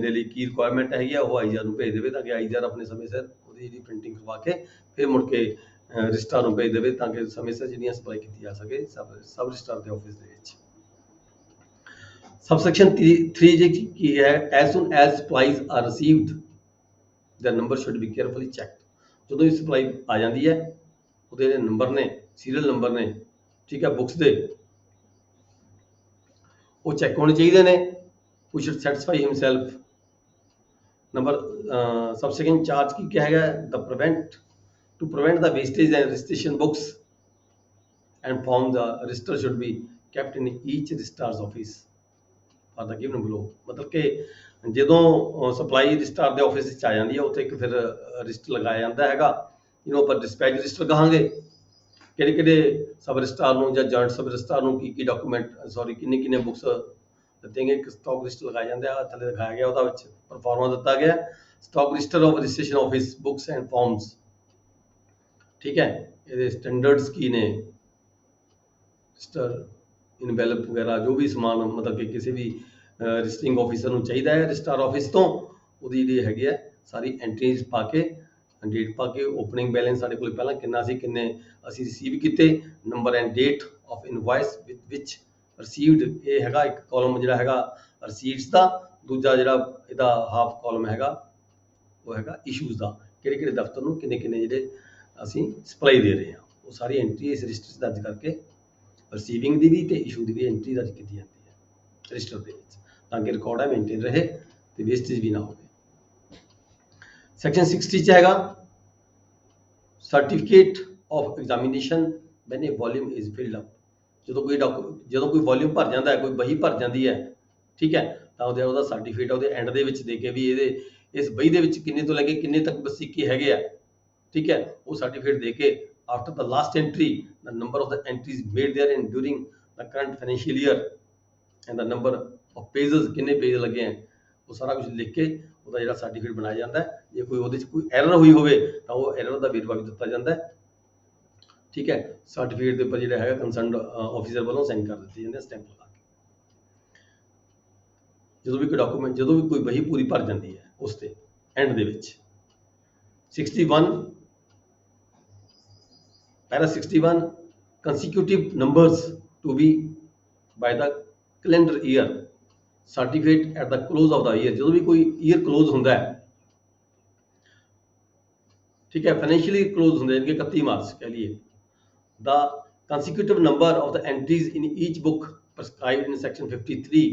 ਦੇ ਲਈ ਕੀ ਰਿਕੁਆਇਰਮੈਂਟ ਹੈਗੀ ਆ ਉਹ IGR ਨੂੰ ਭੇਜ ਦੇਵੇ ਤਾਂ ਕਿ IGR ਆਪਣੇ ਸਮੇਂ ਸਿਰ ਉਹਦੀ ਜਿਹੜੀ ਪ੍ਰਿੰਟਿੰਗ ਕਰਵਾ ਕੇ ਫਿਰ ਮੁੜ ਕੇ ਰਜਿਸਟਰਾਰ ਨੂੰ ਭੇਜ ਦੇਵੇ ਤਾਂ ਕਿ ਸਮੇਂ ਸਿਰ ਜਿਹੜੀਆਂ ਸਪਲਾਈ ਕੀਤੀ ਜਾ ਸਕੇ ਸਬ ਰਜਿਸਟਰਾਰ ਦੇ ਆਫਿਸ ਦੇ ਵਿੱਚ। Subsection 3 ਜੀ ਕੀ ਹੈ? As soon as supplies are received, the number should be carefully checked। ਜਦੋਂ ਵੀ ਸਪਲਾਈ ਆ ਜਾਂਦੀ ਹੈ ਉਹਦੇ ਜਿਹੜੇ ਨੰਬਰ ਨੇ, ਸੀਰੀਅਲ ਨੰਬਰ ਨੇ, ਠੀਕ ਹੈ, ਬੁੱਕਸ ਦੇ, ਉਹ ਚੈੱਕ ਹੋਣੇ ਚਾਹੀਦੇ ਨੇ। We should satisfy himself। Number subsection 4 ਕੀ ਕਿਹਾ ਹੈਗਾ? To prevent the wastage and registration books and form, the register should be kept in each registrar's office for the given below। ਮਤਲਬ ਕਿ ਜਦੋਂ ਸਪਲਾਈ ਰਜਿਸਟਰਾਰ ਦੇ office ਵਿੱਚ ਆ ਜਾਂਦੀ ਹੈ ਉੱਥੇ ਇੱਕ ਫਿਰ ਰਜਿਸਟਰ ਲਗਾਇਆ ਜਾਂਦਾ ਹੈਗਾ ਜਿਹਨੂੰ ਆਪਾਂ ਡਿਸਪੈਚ ਰਜਿਸਟਰ ਕਹਾਂਗੇ। ਕਿਹੜੇ ਕਿਹੜੇ ਸਬ ਰਜਿਸਟਰਾਰ ਨੂੰ ਜਾਂ ਜੁਆਇੰਟ ਸਬ ਰਜਿਸਟਰਾਰ ਨੂੰ ਕੀ ਡਾਕੂਮੈਂਟ ਕਿੰਨੇ ਬੁੱਕਸ ਦਿੱਤੇਗੇ। ਇੱਕ ਸਟਾਕ ਰਜਿਸਟਰ ਲਗਾਇਆ ਜਾਂਦਾ ਥੱਲੇ ਦਿਖਾਇਆ ਗਿਆ ਉਹਦਾ ਵਿੱਚ ਪਰਫਾਰਮਾ ਦਿੱਤਾ ਗਿਆ stock register of registration office books and farms. ਠੀਕ ਹੈ, ਇਹਦੇ ਸਟੈਂਡਰਡਸ ਕੀ ਨੇ? ਰਜਿਸਟਰ ਇਨਵੈਲਪ ਵਗੈਰਾ ਜੋ ਵੀ ਸਮਾਨ ਮਤਲਬ ਕਿ ਕਿਸੇ ਵੀ ਰਜਿਸਟਰਿੰਗ ਆਫਿਸਰ ਨੂੰ ਚਾਹੀਦਾ ਹੈ ਰਜਿਸਟਰਾਰ ਆਫਿਸ ਤੋਂ ਉਹਦੀ ਜਿਹੜੀ ਹੈਗੀ ਹੈ ਸਾਰੀ ਐਂਟਰੀਜ਼ ਪਾ ਕੇ ਡੇਟ ਪਾ ਕੇ ਓਪਨਿੰਗ ਬੈਲੈਂਸ ਸਾਡੇ ਕੋਲ ਪਹਿਲਾਂ ਕਿੰਨਾ ਸੀ, ਕਿੰਨੇ ਅਸੀਂ ਰਿਸੀਵ ਕੀਤੇ, number and date of invoice which received, ਇਹ ਹੈਗਾ ਇੱਕ ਕਾਲਮ ਜਿਹੜਾ ਹੈਗਾ ਰਸੀਟਸ ਦਾ। ਦੂਜਾ ਜਿਹੜਾ ਇਹਦਾ ਹਾਫ ਕਾਲਮ ਹੈਗਾ ਉਹ ਹੈਗਾ ਇਸ਼ੂਜ਼ ਦਾ, ਕਿਹੜੇ ਕਿਹੜੇ ਦਫ਼ਤਰ ਨੂੰ ਕਿੰਨੇ ਕਿੰਨੇ ਜਿਹੜੇ ਅਸੀਂ ਸਪਲਾਈ ਦੇ ਰਹੇ ਹਾਂ ਉਹ ਸਾਰੀ ਐਂਟਰੀ ਇਸ ਰਜਿਸਟਰ 'ਚ ਦਰਜ ਕਰਕੇ ਰਿਸੀਵਿੰਗ ਦੀ ਵੀ ਤੇ ਇਸ਼ੂ ਦੀ ਵੀ ਐਂਟਰੀ ਦਰਜ ਕੀਤੀ ਜਾਂਦੀ ਹੈ ਰਜਿਸਟਰ ਦੇ ਵਿੱਚ ਤਾਂ ਕਿ ਰਿਕਾਰਡ ਹੈ ਮੇਨਟੇਨ ਰਹੇ ਤੇ ਵੇਸਟੇਜ ਵੀ ਨਾ ਹੋਵੇ। ਸੈਕਸ਼ਨ 60 ਚ ਹੈਗਾ certificate of examination when a volume is filled up. ਜਦੋਂ ਕੋਈ ਵੋਲਿਊਮ ਭਰ ਜਾਂਦਾ ਹੈ, ਕੋਈ ਬਹੀ ਭਰ ਜਾਂਦੀ ਹੈ, ਠੀਕ ਹੈ, ਤਾਂ ਉਹਦਾ ਸਰਟੀਫਿਕੇਟ ਉਹਦੇ ਐਂਡ ਦੇ ਵਿੱਚ ਦੇ ਕੇ ਵੀ ਇਸ ਬਹੀ ਦੇ ਵਿੱਚ ਕਿੰਨੇ ਤੋਂ ਲੈ ਕੇ ਕਿੰਨੇ ਤੱਕ ਵਸੀਕੇ ਹੈਗੇ ਆ, ਠੀਕ ਹੈ, ਉਹ ਸਰਟੀਫਿਕੇਟ ਦੇ ਕੇ after the last entry the number of the entries made therein during the current financial year and the number of pages ਕਿੰਨੇ ਪੇਜ ਲੱਗੇ ਆ ਉਹ ਸਾਰਾ ਕੁਝ ਲਿਖ ਕੇ ਉਹਦਾ ਜਿਹੜਾ ਸਰਟੀਫਿਕੇਟ ਬਣਾਇਆ ਜਾਂਦਾ ਹੈ। ਜੇ ਕੋਈ ਉਹਦੇ 'ਚ ਕੋਈ ਐਰਰ ਹੋਈ ਹੋਵੇ ਤਾਂ ਉਹ ਐਰਰ ਦਾ ਵੇਰਵਾ ਵੀ ਦਿੱਤਾ ਜਾਂਦਾ ਹੈ, ਠੀਕ ਹੈ। ਸਰਟੀਫਿਕੇਟ ਦੇ ਉੱਪਰ ਜਿਹੜਾ ਹੈਗਾ ਕੰਸਰਨਡ ਆਫੀਸਰ ਵੱਲੋਂ ਸਾਈਨ ਕਰ ਦਿੱਤੇ ਜਾਂਦੇ ਸਟੈਂਪ ਲਗਾ ਕੇ। ਜਦੋਂ ਵੀ ਕੋਈ ਬਹੀ ਪੂਰੀ ਭਰ ਜਾਂਦੀ ਹੈ ਉਸ ਤੇ ਐਂਡ ਦੇ ਵਿੱਚ 61 Para 61 consecutive numbers to be by the calendar year certificate at the close of the year। ਜਦੋਂ ਵੀ ਕੋਈ ਈਅਰ ਕਲੋਜ਼ ਹੁੰਦਾ ਹੈ, ਠੀਕ ਹੈ, ਫਾਈਨੈਂਸ਼ੀਅਲੀ ਕਲੋਜ਼ ਹੁੰਦਾ ਹੈ ਕਿ 31 ਮਾਰਚ ਕਹ ਲਈਏ, the consecutive number of the entries in each book prescribed in section 53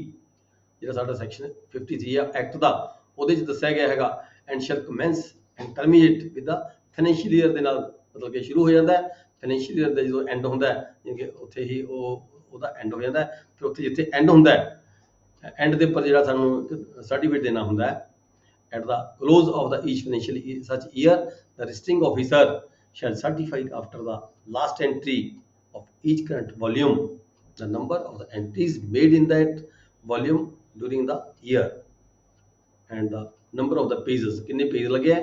ਜਿਹੜਾ ਸਾਡਾ ਸੈਕਸ਼ਨ 53 ਹੈ ਐਕਟ ਦਾ, ਉਹਦੇ 'ਚ ਦੱਸਿਆ ਗਿਆ ਹੈਗਾ and shall commence and terminate with the financial year ਦੇ ਨਾਲ ਮਤਲਬ ਕਿ ਸ਼ੁਰੂ ਹੋ ਜਾਂਦਾ ਹੈ ਫਾਈਨੈਂਸ਼ੀਅਲ ਈਅਰ ਦਾ ਜਦੋਂ ਐਂਡ ਹੁੰਦਾ ਹੈ ਜਿਵੇਂ ਕਿ ਉੱਥੇ ਹੀ ਉਹਦਾ ਐਂਡ ਹੋ ਜਾਂਦਾ ਹੈ। ਫਿਰ ਉੱਥੇ ਜਿੱਥੇ ਐਂਡ ਹੁੰਦਾ ਹੈ ਐਂਡ ਦੇ ਉੱਪਰ ਜਿਹੜਾ ਸਾਨੂੰ ਇੱਕ ਸਰਟੀਫਿਕੇਟ ਦੇਣਾ ਹੁੰਦਾ ਹੈ at the close of the each financial such year the registering officer shall certify after the last entry of each current volume the number of the entries made in that volume during the year and the number of the pages ਕਿੰਨੇ page ਲੱਗੇ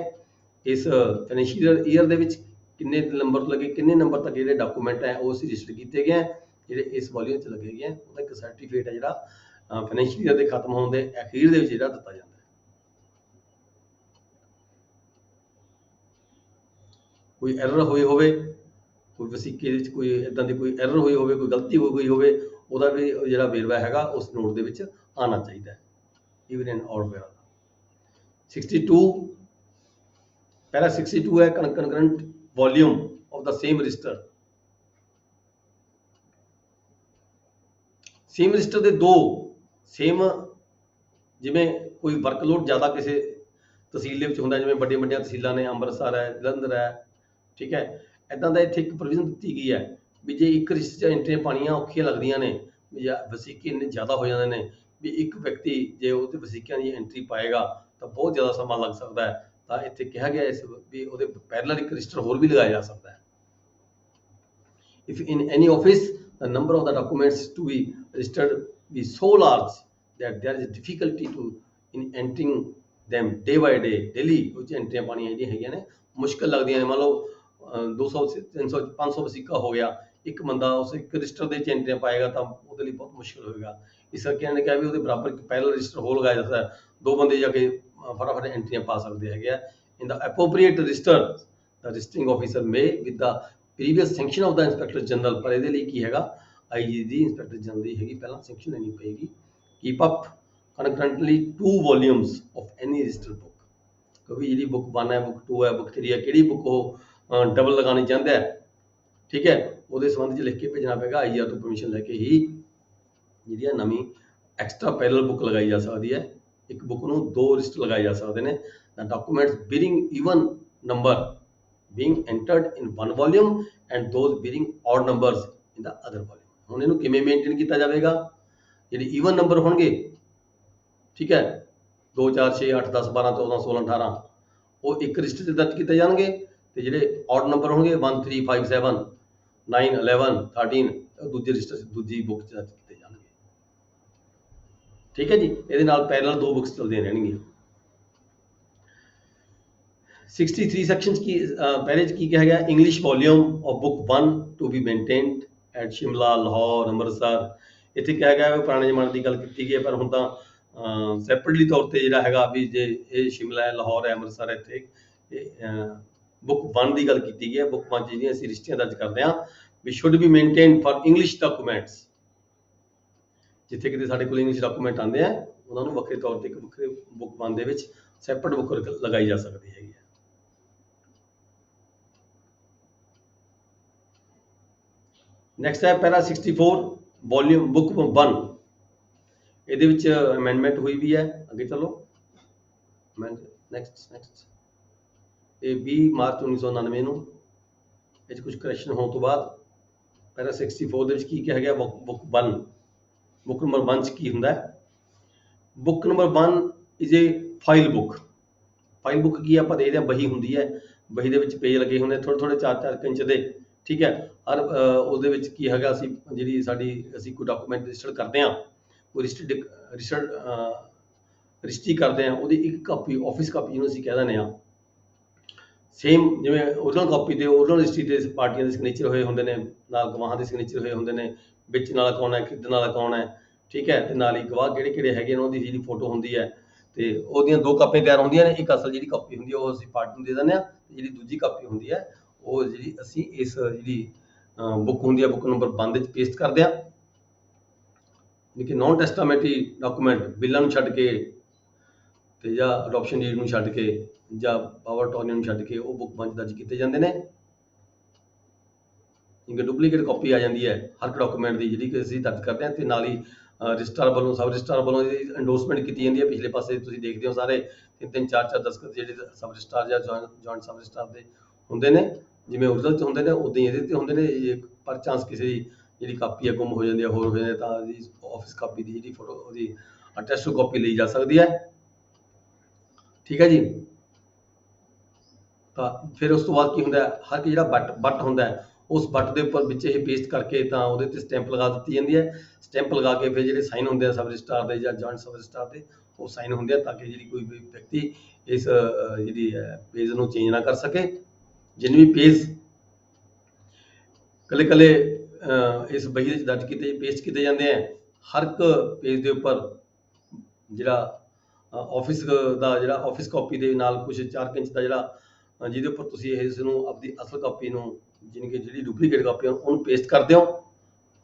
ਇਸ financial year ਦੇ ਵਿੱਚ, ਕਿੰਨੇ number ਤੋਂ ਲੱਗੇ ਕਿੰਨੇ number ਤੱਕ ਜਿਹੜੇ ਡਾਕੂਮੈਂਟ ਹੈ ਉਹ ਅਸੀਂ ਰਜਿਸਟਰ ਕੀਤੇ ਗਏ ਜਿਹੜੇ ਇਸ ਵੋਲਿਊਮ 'ਚ ਲੱਗੇ ਗਏ ਉਹਦਾ ਇੱਕ ਸਰਟੀਫਿਕੇਟ ਹੈ ਜਿਹੜਾ ਫਾਈਨੈਂਸ਼ੀਅਲ ਈਅਰ ਦੇ ਖਤਮ ਹੋਣ ਦੇ ਅਖੀਰ ਦੇ ਵਿੱਚ ਜਿਹੜਾ ਦਿੱਤਾ ਜਾਂਦਾ ਹੈ। ਕੋਈ ਐਰਰ ਹੋਈ ਹੋਵੇ, ਕੋਈ ਵਸੀਕੇ ਦੇ ਵਿੱਚ ਕੋਈ ਇਦਾਂ ਦੀ ਕੋਈ ਐਰਰ ਹੋਈ ਹੋਵੇ, ਕੋਈ ਗਲਤੀ ਹੋ ਗਈ ਹੋਵੇ, ਉਹਦਾ ਵੀ ਜਿਹੜਾ ਵੇਰਵਾ ਹੈਗਾ ਉਸ ਨੋਟ ਦੇ ਵਿੱਚ ਆਉਣਾ ਚਾਹੀਦਾ ਹੈ ਈਵਨ ਐਂਡ ਆਊਟ ਵਗੈਰਾ ਦਾ। 62 ਪਹਿਲਾ 62 ਹੈ concurrent volume of the same register। Same register ਦੇ ਦੋ ਸੇਮ, ਜਿਵੇਂ ਕੋਈ ਵਰਕਲੋਡ ਜ਼ਿਆਦਾ ਕਿਸੇ ਤਹਿਸੀਲ ਦੇ ਵਿੱਚ ਹੁੰਦਾ, ਜਿਵੇਂ ਵੱਡੀਆਂ ਤਹਿਸੀਲਾਂ ਨੇ, ਅੰਮ੍ਰਿਤਸਰ ਹੈ, ਜਲੰਧਰ ਹੈ, ਠੀਕ ਹੈ, ਇੱਦਾਂ ਦਾ ਇੱਥੇ ਇੱਕ ਪ੍ਰੋਵੀਜ਼ਨ ਦਿੱਤੀ ਗਈ ਹੈ ਵੀ ਜੇ ਇੱਕ ਰਜਿਸਟਰ 'ਚ ਐਂਟਰੀਆਂ ਪਾਉਣੀਆਂ ਔਖੀਆਂ ਲੱਗਦੀਆਂ ਨੇ, ਵੀ ਜਾਂ ਵਸੀਕੇ ਇੰਨੇ ਜ਼ਿਆਦਾ ਹੋ ਜਾਂਦੇ ਨੇ ਵੀ ਇੱਕ ਵਿਅਕਤੀ ਜੇ ਉਹਦੇ ਵਸੀਕਿਆਂ ਦੀ ਐਂਟਰੀ ਪਾਏਗਾ ਤਾਂ ਬਹੁਤ ਜ਼ਿਆਦਾ ਸਮਾਂ ਲੱਗ ਸਕਦਾ ਹੈ। ਤਾਂ ਇੱਥੇ ਕਿਹਾ ਗਿਆ ਇਸ ਵੀ ਉਹਦੇ ਪੈਰਲਲ ਇੱਕ ਰਜਿਸਟਰ ਹੋਰ ਵੀ ਲਗਾਇਆ ਜਾ ਸਕਦਾ ਹੈ। If in any office the number of the documents to be registered be so large that there is difficulty to in entering them day by day, daily ਉਹ 'ਚ ਐਂਟਰੀਆਂ ਪਾਉਣੀਆਂ ਜਿਹੜੀਆਂ ਹੈਗੀਆਂ ਨੇ ਮੁਸ਼ਕਲ ਲੱਗਦੀਆਂ ਨੇ। ਮੰਨ ਲਓ 200 300 500 ਵਸੀਕਾ ਹੋ ਗਿਆ, ਇੱਕ ਬੰਦਾ ਉਸ ਇੱਕ ਰਜਿਸਟਰ ਦੇ 'ਚ ਐਂਟਰੀਆਂ ਪਾਏਗਾ ਤਾਂ ਉਹਦੇ ਲਈ ਬਹੁਤ ਮੁਸ਼ਕਲ ਹੋਏਗਾ। ਇਸ ਕਰਕੇ ਇਹਨਾਂ ਨੇ ਕਿਹਾ ਵੀ ਉਹਦੇ ਬਰਾਬਰ ਇੱਕ ਪੈਰਲਲ ਰਜਿਸਟਰ ਹੋਰ ਲਗਾਇਆ ਜਾ ਸਕਦਾ ਹੈ, ਦੋ ਬੰਦੇ ਜਾ ਕੇ ਫਟਾਫਟ ਐਂਟਰੀਆਂ ਪਾ ਸਕਦੇ ਹੈਗੇ ਆ। In the appropriate register the registering officer may with the previous sanction of the inspector general, ਪਰ ਇਹਦੇ ਲਈ ਕੀ ਹੈਗਾ ਆਈਜੀ ਦੀ ਇੰਸਪੈਕਟਰ ਜਨਰਲ ਦੀ ਹੈਗੀ ਪਹਿਲਾਂ ਸੈਂਕਸ਼ਨ ਲੈਣੀ ਪਏਗੀ। Keep up concurrently 2 volumes of any registered book, ਕਿਉਂਕਿ ਜਿਹੜੀ ਬੁੱਕ 1 ਹੈ, ਬੁੱਕ 2 ਹੈ, ਬੁੱਕ 3 ਹੈ, ਕਿਹੜੀ ਬੁੱਕ ਉਹ ਡਬਲ ਲਗਾਉਣੀ ਚਾਹੁੰਦਾ ਹੈ, ਠੀਕ ਹੈ, ਉਹਦੇ ਸੰਬੰਧ 'ਚ ਲਿਖ ਕੇ ਭੇਜਣਾ ਪਏਗਾ। ਆਈਜੀਆਰ ਤੋਂ ਪਰਮਿਸ਼ਨ ਲੈ ਕੇ ਹੀ ਜਿਹੜੀ ਹੈ ਨਵੀਂ ਐਕਸਟਰਾ ਪੈਰਲਲ ਬੁੱਕ ਲਗਾਈ ਜਾ ਸਕਦੀ ਹੈ। ਇੱਕ ਬੁੱਕ ਨੂੰ 2 ਰਜਿਸਟਰ ਲਗਾਏ ਜਾ ਸਕਦੇ ਨੇ। The documents bearing even number being entered in one volume and those bearing odd numbers in the other volume। ਹੁਣ ਇਹਨੂੰ ਕਿਵੇਂ ਮੇਨਟੇਨ ਕੀਤਾ ਜਾਵੇਗਾ? ਜਿਹੜੇ ਈਵਨ ਨੰਬਰ ਹੋਣਗੇ, ਠੀਕ ਹੈ, 2 4 6 8 10 12 14 16 18 ਉਹ ਇੱਕ ਰਜਿਸਟਰ 'ਚ ਦਰਜ ਕੀਤੇ ਜਾਣਗੇ, ਤੇ ਜਿਹੜੇ odd ਨੰਬਰ ਹੋਣਗੇ 1 3 5 7 9 11 13 ਉਹ ਦੂਜੇ ਰਜਿਸਟਰ 'ਚ ਦੂਜੀ ਬੁੱਕ 'ਚ ਦਰਜ ਕੀਤੇ ਜਾਣਗੇ। ਠੀਕ ਹੈ ਜੀ, ਇਹਦੇ ਨਾਲ ਪੈਰਲਲ 2 ਬੁੱਕਸ ਚੱਲਦੀਆਂ ਰਹਿਣਗੀਆਂ। 63 ਸੈਕਸ਼ਨ ਕੀ ਪਹਿਲੇ 'ਚ ਕੀ ਕਿਹਾ ਗਿਆ? English volume of book 1 to be maintained at Shimla, Lahore, Amritsar. ਇੱਥੇ ਕਿਹਾ ਗਿਆ ਵੀ ਪੁਰਾਣੇ ਜ਼ਮਾਨੇ ਦੀ ਗੱਲ ਕੀਤੀ ਗਈ ਹੈ, ਪਰ ਹੁਣ ਤਾਂ ਸੈਪਰੇਟਲੀ ਤੌਰ ਤੇ ਜਿਹੜਾ ਹੈਗਾ ਵੀ ਜੇ ਇਹ ਸ਼ਿਮਲਾ ਹੈ, ਲਾਹੌਰ ਹੈ, ਅੰਮ੍ਰਿਤਸਰ ਹੈ, ਇੱਥੇ ਬੁੱਕ 1 ਦੀ ਗੱਲ ਕੀਤੀ ਗਈ ਹੈ। ਬੁੱਕ 1 ਜਿਹੜੀਆਂ ਅਸੀਂ ਰਜਿਸਟਰੀਆਂ ਦਰਜ ਕਰਦੇ ਹਾਂ ਵੀ should be maintained for English documents. ਜਿੱਥੇ ਕਿਤੇ ਸਾਡੇ ਕੋਲ ਇੰਗਲਿਸ਼ ਡਾਕੂਮੈਂਟ ਆਉਂਦੇ ਆ ਉਹਨਾਂ ਨੂੰ ਵੱਖਰੇ ਤੌਰ ਤੇ ਇੱਕ ਵੱਖਰੇ ਬੁੱਕ 1 ਦੇ ਵਿੱਚ ਸੈਪਰੇਟ ਬੁੱਕ ਲਗਾਈ ਜਾ ਸਕਦੀ ਹੈਗੀ ਹੈ। ਨੈਕਸਟ ਹੈ ਪੈਰਾ 64 ਵੋਲਿਊਮ ਬੁੱਕ 1। ਇਹਦੇ ਵਿੱਚ ਅਮੈਂਡਮੈਂਟ ਹੋਈ ਵੀ ਹੈ। ਅੱਗੇ ਚਲੋ, ਨੈਕਸਟ ਇਹ 20 ਮਾਰਚ 1999 ਨੂੰ ਇਹ 'ਚ ਕੁਝ ਕਰੈਕਸ਼ਨ ਹੋਣ ਤੋਂ ਬਾਅਦ ਪੈਰਾ 64 ਦੇ ਵਿੱਚ ਕੀ ਕਿਹਾ ਗਿਆ? ਬੁੱਕ 1, ਬੁੱਕ ਨੰਬਰ 1 'ਚ ਕੀ ਹੁੰਦਾ ਹੈ? Book number 1 is a file book. File book ਕੀ ਆਪਾਂ ਦੇਖਦੇ ਹਾਂ, ਬਹੀ ਹੁੰਦੀ ਹੈ, ਬਹੀ ਦੇ ਵਿੱਚ ਪੇਜ ਲੱਗੇ ਹੁੰਦੇ ਥੋੜ੍ਹੇ ਥੋੜ੍ਹੇ 4-4 ਇੰਚ ਦੇ, ਠੀਕ ਹੈ। ਔਰ ਉਹਦੇ ਵਿੱਚ ਕੀ ਹੈਗਾ, ਅਸੀਂ ਜਿਹੜੀ ਅਸੀਂ ਕੋਈ ਡਾਕੂਮੈਂਟ ਰਜਿਸਟਰ ਕਰਦੇ ਹਾਂ, ਕੋਈ ਰਜਿਸਟਰੀ ਕਰਦੇ ਹਾਂ, ਉਹਦੀ ਇੱਕ ਕਾਪੀ ਆਫਿਸ ਕਾਪੀ ਜਿਹਨੂੰ ਅਸੀਂ ਕਹਿ ਦਿੰਦੇ ਹਾਂ, ਸੇਮ ਜਿਵੇਂ ਓਰੀਜਨਲ ਕਾਪੀ ਤੇ ਓਰੀਜਨਲ ਰਜਿਸਟਰੀ ਤੇ ਪਾਰਟੀਆਂ ਦੇ ਸਿਗਨੇਚਰ ਹੋਏ ਹੁੰਦੇ ਨੇ, ਨਾਲ ਗਵਾਹਾਂ ਦੇ ਸਿਗਨੇਚਰ ਹੋਏ ਹੁੰਦੇ ਨੇ, ਵੇਚਣ ਵਾਲਾ ਕੌਣ ਹੈ, ਖਰੀਦਣ ਵਾਲਾ ਕੌਣ ਹੈ, ਠੀਕ ਹੈ, ਤੇ ਨਾਲ ਹੀ ਗਵਾਹ ਕਿਹੜੇ ਕਿਹੜੇ ਹੈਗੇ ਨੇ ਉਹਦੀ ਜਿਹੜੀ ਫੋਟੋ ਹੁੰਦੀ ਹੈ, ਤੇ ਉਹਦੀਆਂ 2 ਕਾਪੀਆਂ ਤਿਆਰ ਹੁੰਦੀਆਂ ਨੇ। ਇੱਕ ਅਸਲ ਜਿਹੜੀ ਕਾਪੀ ਹੁੰਦੀ ਹੈ ਉਹ ਅਸੀਂ ਪਾਰਟੀ ਨੂੰ ਦੇ ਦਿੰਦੇ ਹਾਂ, ਤੇ ਜਿਹੜੀ ਦੂਜੀ ਕਾਪੀ ਹੁੰਦੀ ਹੈ ਉਹ ਜਿਹੜੀ ਅਸੀਂ ਇਸ ਜਿਹੜੀ ਬੁੱਕ ਹੁੰਦੀ ਹੈ ਬੁੱਕ ਨੰਬਰ 1 ਦੇ ਵਿੱਚ ਪੇਸਟ ਕਰਦੇ ਹਾਂ। ਲੇਕਿਨ ਨੌਨ ਟੈਸਟਾਮੈਂਟਰੀ ਡਾਕੂਮੈਂਟ, ਬਿੱਲਾਂ ਨੂੰ ਛੱਡ ਕੇ ਤੇ ਜਾਂ ਅਡੋਪਸ਼ਨ ਡੀਡ ਨੂੰ ਛੱਡ ਕੇ ਜਾਂ ਪਾਵਰ ਅਟਾਰਨੀ ਨੂੰ ਛੱਡ ਕੇ ਉਹ ਬੁੱਕ 1 ਦਰਜ ਕੀਤੇ ਜਾਂਦੇ ਨੇ। ਇੱਕ ਡੁਪਲੀਕੇਟ ਕਾਪੀ ਆ ਜਾਂਦੀ ਹੈ ਹਰ ਡਾਕੂਮੈਂਟ ਦੀ ਜਿਹੜੀ ਕਿ ਅਸੀਂ ਦਰਜ ਕਰਦੇ ਹਾਂ, ਤੇ ਨਾਲ ਹੀ ਰਜਿਸਟਰਾਰ ਵੱਲੋਂ, ਸਬ ਰਜਿਸਟਰਾਰ ਵੱਲੋਂ ਇਹਦੀ ਐਂਡੋਰਸਮੈਂਟ ਕੀਤੀ ਜਾਂਦੀ ਹੈ। ਪਿਛਲੇ ਪਾਸੇ ਤੁਸੀਂ ਦੇਖਦੇ ਹੋ ਸਾਰੇ 3-3 4-4 ਦਸਤਖਤ ਜਿਹੜੇ ਸਬ ਰਜਿਸਟਰਾਰ ਜਾਂ ਜੁਆਇੰਟ ਸਬ ਰਜਿਸਟਰਾਰ ਦੇ ਹੁੰਦੇ ਨੇ, ਜਿਵੇਂ ਓਰੀਜਨਲ 'ਚ ਹੁੰਦੇ ਨੇ ਉਦਾਂ ਹੀ ਇਹਦੇ ਤੇ ਹੁੰਦੇ ਨੇ। ਪਰ ਚਾਂਸ ਕਿਸੇ ਦੀ ਜਿਹੜੀ ਕਾਪੀ ਹੈ ਗੁੰਮ ਹੋ ਜਾਂਦੀ ਹੈ, ਹੋਰ ਹੋ ਜਾਂਦੀ, ਤਾਂ ਇਹਦੀ ਆਫਿਸ ਕਾਪੀ ਦੀ ਜਿਹੜੀ ਫੋਟੋ ਉਹਦੀ ਅਟੈਸਟ ਕਾਪੀ ਲਈ ਜਾ ਸਕਦੀ ਹੈ। ਠੀਕ ਹੈ ਜੀ। ਤਾਂ ਫਿਰ ਉਸ ਤੋਂ ਬਾਅਦ ਕੀ ਹੁੰਦਾ, ਹਰ ਜਿਹੜਾ ਬੱਟ ਹੁੰਦਾ ਹੈ ਉਸ ਬੱਟ ਦੇ ਉੱਪਰ ਵਿੱਚ ਇਹ ਪੇਸਟ ਕਰਕੇ ਤਾਂ ਉਹਦੇ ਤੇ ਸਟੈਂਪ ਲਗਾ ਦਿੱਤੀ ਜਾਂਦੀ ਹੈ। ਸਟੈਂਪ ਲਗਾ ਕੇ ਫਿਰ ਜਿਹੜੇ ਸਾਈਨ ਹੁੰਦੇ ਆ ਸਬ ਰਜਿਸਟਰਾਰ ਦੇ ਜਾਂ ਜੁਆਇੰਟ ਸਬ ਰਜਿਸਟਰਾਰ ਦੇ, ਉਹ ਸਾਈਨ ਹੁੰਦੇ ਆ ਤਾਂ ਕਿ ਜਿਹੜੀ ਕੋਈ ਵੀ ਵਿਅਕਤੀ ਇਸ ਜਿਹੜੀ ਪੇਜ ਨੂੰ ਚੇਂਜ ਨਾ ਕਰ ਸਕੇ। ਜਿੰਨੇ ਵੀ ਪੇਜ ਕੱਲੇ ਇਸ ਬਹੀ ਦੇ ਵਿੱਚ ਦਰਜ ਕੀਤੇ ਪੇਸਟ ਕੀਤੇ ਜਾਂਦੇ ਆ, ਹਰ ਇੱਕ ਪੇਜ ਦੇ ਉੱਪਰ ਜਿਹੜਾ ਆਫਿਸ ਦਾ ਜਿਹੜਾ ਆਫਿਸ ਕਾਪੀ ਦੇ ਨਾਲ ਕੁਝ 4 ਇੰਚ ਦਾ ਜਿਹੜਾ ਜਿਹਦੇ ਉੱਪਰ ਤੁਸੀਂ ਇਸ ਨੂੰ ਆਪਣੀ ਅਸਲ ਕਾਪੀ ਨੂੰ ਜਾਣੀ ਕਿ ਜਿਹੜੀ ਡੁਪਲੀਕੇਟ ਕਾਪੀ ਉਹਨੂੰ ਪੇਸਟ ਕਰਦੇ ਹੋ,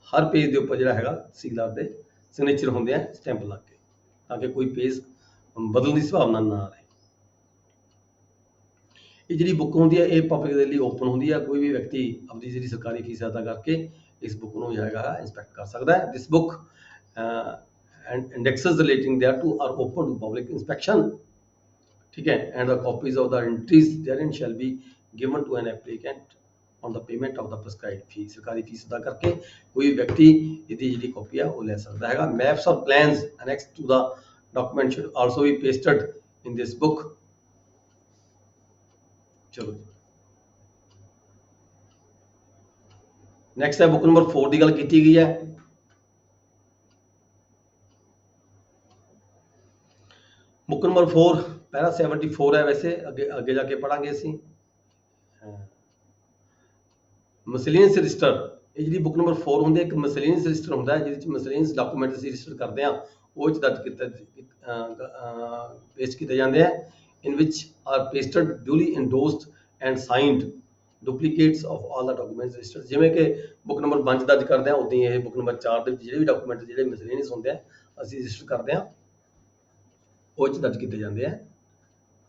ਹਰ ਪੇਜ ਦੇ ਉੱਪਰ ਜਿਹੜਾ ਹੈਗਾ ਤਹਿਸੀਲਦਾਰ ਦੇ ਸਿਗਨੇਚਰ ਹੁੰਦੇ ਆ ਸਟੈਂਪ ਲਾ ਕੇ, ਤਾਂ ਕਿ ਕੋਈ ਪੇਜ ਬਦਲਣ ਦੀ ਸੰਭਾਵਨਾ ਨਾ ਰਹੇ। ਇਹ ਜਿਹੜੀ ਬੁੱਕ ਹੁੰਦੀ ਹੈ ਇਹ ਪਬਲਿਕ ਦੇ ਲਈ ਓਪਨ ਹੁੰਦੀ ਹੈ। ਕੋਈ ਵੀ ਵਿਅਕਤੀ ਆਪਣੀ ਜਿਹੜੀ ਸਰਕਾਰੀ ਫੀਸ ਅਦਾ ਕਰਕੇ ਇਸ ਬੁੱਕ ਨੂੰ ਜਿਹੜਾ ਹੈਗਾ ਇੰਸਪੈਕਟ ਕਰ ਸਕਦਾ ਹੈ। ਦਿਸ book and indexes relating thereto are open to public inspection, ठीक है, and the copies of the entries therein shall be given to an applicant on the payment of the prescribed fee। सरकारी fees अदा करके कोई व्यक्ति यदि जी copy है वो ले सकता है। Maps or plans annexed to the document should also be pasted in this book। चलो नेक्स्ट है बुक नंबर 4 की गल की गई है। बुक नंबर 4 पैरा 74 है, वैसे अगे जाके पढ़ांगे ਅਸੀਂ। ਮਿਸਲੇਨੀਅਸ ਰਜਿਸਟਰ, ਇਹ ਜਿਹੜੀ ਬੁੱਕ ਨੰਬਰ 4 ਹੁੰਦੀ ਹੈ ਇੱਕ ਮਿਸਲੇਨੀਅਸ ਰਜਿਸਟਰ ਹੁੰਦਾ ਹੈ ਜਿਹਦੇ ਵਿੱਚ ਮਿਸਲੇਨੀਅਸ ਡਾਕੂਮੈਂਟ ਅਸੀਂ ਰਜਿਸਟਰ ਕਰਦੇ ਹਾਂ, ਉਹ ਚ ਦਰਜ ਪੇਸਟ ਕੀਤੇ ਜਾਂਦੇ ਆ। In which are pasted duly endorsed and signed duplicates of all the documents register. ਜਿਵੇਂ ਕਿ ਬੁੱਕ ਨੰਬਰ 5 ਦਰਜ ਕਰਦੇ ਹਾਂ, ਉਦਾਂ ਹੀ ਇਹ ਬੁੱਕ ਨੰਬਰ 4 ਦੇ ਵਿੱਚ ਜਿਹੜੇ ਵੀ ਡਾਕੂਮੈਂਟ ਜਿਹੜੇ ਮਿਸਲੇਨੀਅਸ ਹੁੰਦੇ ਆ ਅਸੀਂ ਰਜਿਸਟਰ ਕਰਦੇ ਹਾਂ, ਉਹ ਚ ਦਰਜ ਕੀਤੇ ਜਾਂਦੇ ਆ।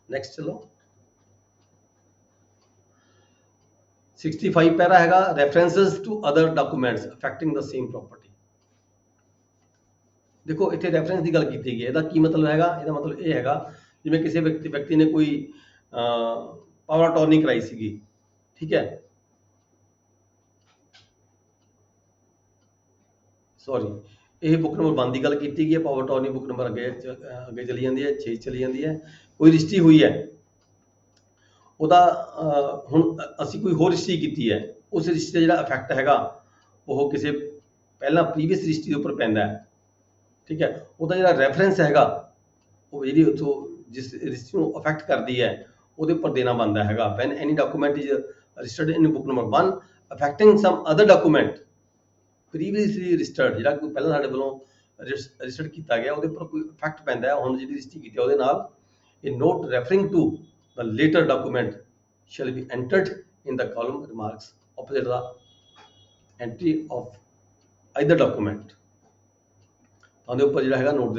ਨੈਕਸਟ ਚਲੋ 65 पैरा हैगा references to other documents affecting the same property. देखो इतने रेफरेंस की गल की गई है, ਇਹਦਾ ਕੀ ਮਤਲਬ ਹੈਗਾ? ਇਹਦਾ ਮਤਲਬ ਇਹ ਹੈਗਾ ਜਿਵੇਂ ਕਿਸੇ ਵਿਅਕਤੀ ਨੇ ਕੋਈ ਪਾਵਰ ਅਟਾਰਨੀ ਕਰਾਈ ਸੀਗੀ, ਠੀਕ ਹੈ, ਸੌਰੀ ਇਹ ਬੁੱਕ ਨੰਬਰ 1 ਦੀ ਗੱਲ ਕੀਤੀ ਗਈ ਹੈ। ਪਾਵਰ ਅਟਾਰਨੀ ਬੁੱਕ ਨੰਬਰ ਅੱਗੇ ਚਲੀ ਜਾਂਦੀ ਹੈ, 6 ਚਲੀ ਜਾਂਦੀ ਹੈ। ਕੋਈ ਰਜਿਸਟਰੀ ਹੋਈ ਹੈ, ਉਹਦਾ ਹੁਣ ਅਸੀਂ ਕੋਈ ਹੋਰ ਰਜਿਸਟਰੀ ਕੀਤੀ ਹੈ, ਉਸ ਰਜਿਸਟਰੀ ਦਾ ਜਿਹੜਾ ਇਫੈਕਟ ਹੈਗਾ ਉਹ ਕਿਸੇ ਪਹਿਲਾਂ ਪ੍ਰੀਵੀਅਸ ਰਜਿਸਟਰੀ ਦੇ ਉੱਪਰ ਪੈਂਦਾ ਹੈ, ਠੀਕ ਹੈ। ਉਹਦਾ ਜਿਹੜਾ ਰੈਫਰੈਂਸ ਹੈਗਾ ਉਹ ਜਿਹੜੀ ਉੱਥੋਂ ਜਿਸ ਰਜਿਸਟਰੀ ਨੂੰ ਅਫੈਕਟ ਕਰਦੀ ਹੈ ਉਹਦੇ ਉੱਪਰ ਦੇਣਾ ਬਣਦਾ ਹੈਗਾ। When any document is registered in book number 1 affecting some other document previously registered, ਜਿਹੜਾ ਕੋਈ ਪਹਿਲਾਂ ਸਾਡੇ ਵੱਲੋਂ ਰਜਿਸਟਰਡ ਕੀਤਾ ਗਿਆ ਉਹਦੇ ਉੱਪਰ ਕੋਈ ਇਫੈਕਟ ਪੈਂਦਾ ਹੈ, ਹੁਣ ਜਿਹੜੀ ਰਜਿਸਟਰੀ ਕੀਤੀ ਉਹਦੇ ਨਾਲ, ਇਹ note referring to the later document shall be entered in the column remarks opposite the entry of either document। ਉਹਦੇ ਉੱਪਰ ਜਿਹੜਾ ਹੈਗਾ ਨੋਟ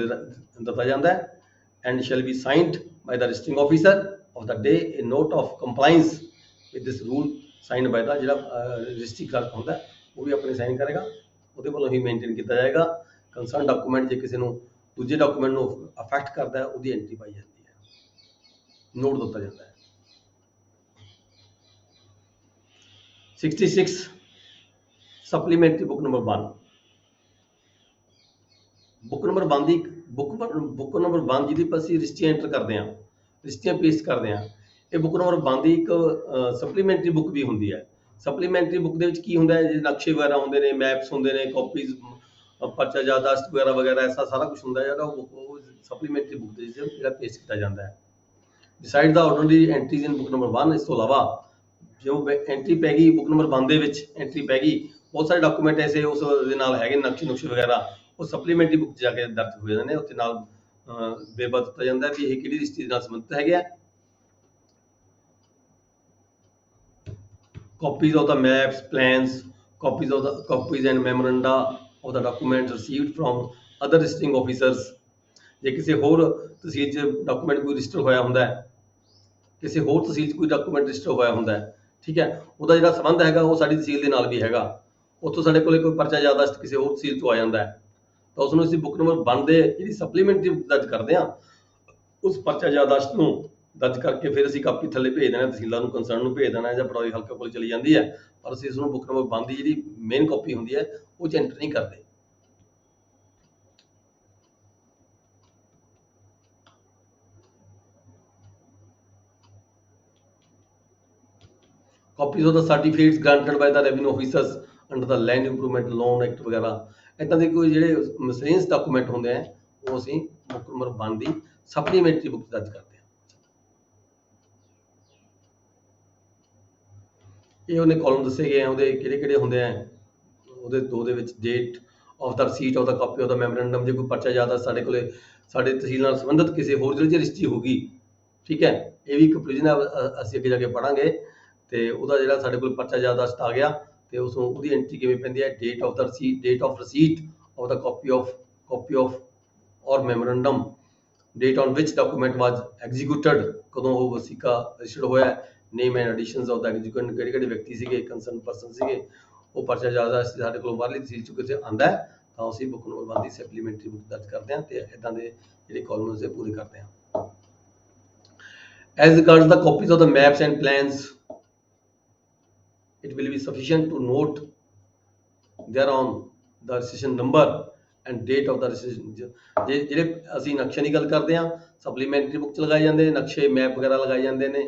ਦਿੱਤਾ ਜਾਂਦਾ ਹੈ, and shall be signed by the registering officer of the day a note of compliance with this rule signed by the ਜਿਹੜਾ registry clerk ਹੁੰਦਾ ਉਹ ਵੀ ਆਪਣੇ ਸਾਈਨ ਕਰੇਗਾ, ਉਹਦੇ ਵੱਲੋਂ ਹੀ ਮੇਨਟੇਨ ਕੀਤਾ ਜਾਏਗਾ। ਕੰਸਰਨ ਡਾਕੂਮੈਂਟ ਜੇ ਕਿਸੇ ਨੂੰ ਦੂਜੇ ਡਾਕੂਮੈਂਟ ਨੂੰ ਅਫੈਕਟ ਕਰਦਾ ਹੈ ਉਹਦੀ ਐਂਟਰੀ ਪਾਈ ਜਾਂਦੀ ਹੈ, ਨੋਟ ਦਿੱਤਾ ਜਾਂਦਾ ਹੈ। 66 supplementary book number 1। Book number 1 ਦੀ ਬੁੱਕ ਨੰਬਰ 1 ਜਿਹਦੀ ਪਰ ਅਸੀਂ ਰਜਿਸਟਰੀ ਐਂਟਰ ਕਰਦੇ ਹਾਂ, ਰਜਿਸਟਰੀਆਂ ਪੇਸਟ ਕਰਦੇ ਹਾਂ, ਇਹ ਬੁੱਕ ਨੰਬਰ 1 ਦੀ ਇੱਕ ਸਪਲੀਮੈਂਟਰੀ ਬੁੱਕ ਵੀ ਹੁੰਦੀ ਹੈ। ਸਪਲੀਮੈਂਟਰੀ ਬੁੱਕ ਦੇ ਵਿੱਚ ਕੀ ਹੁੰਦਾ ਹੈ, ਜਿਹੜੇ ਨਕਸ਼ੇ ਵਗੈਰਾ ਹੁੰਦੇ ਨੇ, ਮੈਪਸ ਹੁੰਦੇ ਨੇ, ਕਾਪੀਜ਼, ਪਰਚਾ ਯਾਦਾਸ਼ਤ ਵਗੈਰਾ ਐਸਾ ਸਾਰਾ ਕੁਝ ਹੁੰਦਾ ਜਿਹੜਾ ਉਹ ਸਪਲੀਮੈਂਟਰੀ ਬੁੱਕ ਦੇ ਵਿੱਚ ਜਿਹੜਾ ਪੇਸਟ ਕੀਤਾ ਜਾਂਦਾ ਹੈ। Besides the ordinary entries in book number 1, ਇਸ ਤੋਂ ਇਲਾਵਾ ਜੋ ਐਂਟਰੀ ਪੈ ਗਈ ਬੁੱਕ ਨੰਬਰ 1 ਦੇ ਵਿੱਚ ਐਂਟਰੀ ਪੈ ਗਈ, ਬਹੁਤ ਸਾਰੇ ਡਾਕੂਮੈਂਟ ਐਸੇ ਉਸ ਦੇ ਨਾਲ ਹੈਗੇ ਨਕਸ਼ੇ ਵਗੈਰਾ, ਉਹ ਸਪਲੀਮੈਂਟਰੀ ਬੁੱਕ 'ਚ ਜਾ ਕੇ ਦਰਜ ਹੋ ਜਾਂਦੇ ਨੇ। ਉੱਥੇ ਨਾਲ ਵੇਰਵਾ ਦਿੱਤਾ ਜਾਂਦਾ ਵੀ ਇਹ ਕਿਹੜੀ ਰਜਿਸਟਰੀ ਨਾਲ ਸੰਬੰਧਿਤ ਹੈਗੇ ਆ। copies of the maps, plans, copies and memoranda of the documents received from other registering officers। ਜੇ ਕਿਸੇ ਹੋਰ ਤਹਿਸੀਲ 'ਚ ਡਾਕੂਮੈਂਟ ਕੋਈ ਰਜਿਸਟਰ ਹੋਇਆ ਹੁੰਦਾ ਹੈ, ਕਿਸੇ ਹੋਰ ਤਹਿਸੀਲ 'ਚ ਕੋਈ ਡਾਕੂਮੈਂਟ ਰਜਿਸਟਰ ਹੋਇਆ ਹੁੰਦਾ ਹੈ, ਠੀਕ ਹੈ, ਉਹਦਾ ਜਿਹੜਾ ਸੰਬੰਧ ਹੈਗਾ ਉਹ ਸਾਡੀ ਤਹਿਸੀਲ ਦੇ ਨਾਲ ਵੀ ਹੈਗਾ। ਉੱਥੋਂ ਸਾਡੇ ਕੋਲੇ ਕੋਈ ਪਰਚਾ ਯਾਦਾਸ਼ਤ ਕਿਸੇ ਹੋਰ ਤਹਿਸੀਲ 'ਚੋਂ ਆ ਜਾਂਦਾ ਹੈ, ਤਾਂ ਉਸ ਨੂੰ ਅਸੀਂ ਬੁੱਕ ਨੰਬਰ 1 ਦੇ ਜਿਹੜੀ ਸਪਲੀਮੈਂਟਰੀ ਬੁੱਕ ਦਰਜ ਕਰਦੇ ਹਾਂ, ਉਸ ਪਰਚਾ ਯਾਦਾਸ਼ਤ ਨੂੰ ਦਰਜ ਕਰਕੇ ਫਿਰ ਅਸੀਂ ਕਾਪੀ ਥੱਲੇ ਭੇਜ ਦੇਣਾ, ਤਹਿਸੀਲਦਾਰ ਨੂੰ ਕੰਸਰਨ ਨੂੰ ਭੇਜ ਦੇਣਾ ਜਾਂ ਪਟਵਾਰੀ ਹਲਕਾ ਕੋਲ ਚਲੀ ਜਾਂਦੀ ਹੈ, ਪਰ ਅਸੀਂ ਇਸ ਨੂੰ ਬੁੱਕ ਨੰਬਰ 1 ਦੀ ਜਿਹੜੀ ਮੇਨ ਕਾਪੀ ਹੁੰਦੀ ਹੈ ਉਹ 'ਚ ਐਂਟਰ ਨਹੀਂ ਕਰਦੇ। copies of the certificates granted by the revenue officers under the land improvement loan act ਵਗੈਰਾ, ਇੱਦਾਂ ਦੇ ਕੋਈ ਜਿਹੜੇ ਮਿਸਲੇਨੀਅਸ ਡਾਕੂਮੈਂਟ ਹੁੰਦੇ ਆ ਉਹ ਅਸੀਂ ਬੁੱਕ ਨੰਬਰ 1 ਦੀ ਸਪਲੀਮੈਂਟਰੀ ਬੁੱਕ ਦਰਜ ਕਰਦੇ ਹਾਂ। ਇਹ ਉਹਨੇ ਕਾਲਮ ਦੱਸੇ ਗਏ ਆ, ਉਹਦੇ ਕਿਹੜੇ ਹੁੰਦੇ ਆ। ਉਹਦੇ 2 ਦੇ ਵਿੱਚ date of the receipt of the copy of the memorandum, ਜੇ ਕੋਈ ਪਰਚਾ ਜ਼ਿਆਦਾ ਸਾਡੇ ਕੋਲੇ ਸਾਡੇ ਤਹਿਸੀਲ ਨਾਲ ਸੰਬੰਧਿਤ ਕਿਸੇ ਹੋਰ ਜ਼ਿਲ੍ਹੇ 'ਚ ਰਜਿਸਟਰੀ ਹੋਊਗੀ, ਠੀਕ ਹੈ, ਇਹ ਵੀ ਇੱਕ ਪ੍ਰੋਵੀਜ਼ਨ ਅਸੀਂ ਅੱਗੇ ਜਾ ਕੇ ਪੜਾਂਗੇ। ਤੇ ਉਹਦਾ ਜਿਹੜਾ ਸਾਡੇ ਕੋਲ ਪਰਚਾ ਯਾਦਾਸ਼ਤ ਆ ਗਿਆ ਤੇ ਉਸ ਨੂੰ ਉਹਦੀ ਐਂਟਰੀ ਕਿਵੇਂ ਪੈਂਦੀ ਹੈ, date of receipt of the copy of or memorandum, date on which document was executed, ਕਦੋਂ ਉਹ ਵਸੀਕਾ ਰਜਿਸਟਰਡ ਹੋਇਆ, name and additions of the executed, ਕਿਹੜੇ ਵਿਅਕਤੀ ਸੀਗੇ, ਕੰਸਰਨ ਪਰਸਨ ਸੀਗੇ, ਉਹ ਪਰਚਾ ਯਾਦਾਸ਼ਤ ਸਾਡੇ ਕੋਲ ਬਾਹਰਲੀ ਤਹਿਸੀਲ 'ਚ ਕਿਤੇ ਆਉਂਦਾ ਤਾਂ ਅਸੀਂ ਬੁੱਕ ਨੰਬਰ 1 ਦੀ ਸਪਲੀਮੈਂਟਰੀ ਬੁੱਕ ਦਰਜ ਕਰਦੇ ਹਾਂ ਤੇ ਇੱਦਾਂ ਦੇ ਜਿਹੜੇ ਕਾਲਮ ਅਸੀਂ ਪੂਰੇ ਕਰਦੇ ਹਾਂ। As regards the copies of the maps and plans it will be sufficient to note thereon the registration number and date of the registration ਜਿਹੜੇ ਅਸੀਂ ਨਕਸ਼ੇ ਦੀ ਗੱਲ ਕਰਦੇ ਹਾਂ ਸਪਲੀਮੈਂਟਰੀ ਬੁੱਕ ਚ ਲਗਾਏ ਜਾਂਦੇ ਨੇ ਨਕਸ਼ੇ ਮੈਪ ਵਗੈਰਾ ਲਗਾਏ ਜਾਂਦੇ ਨੇ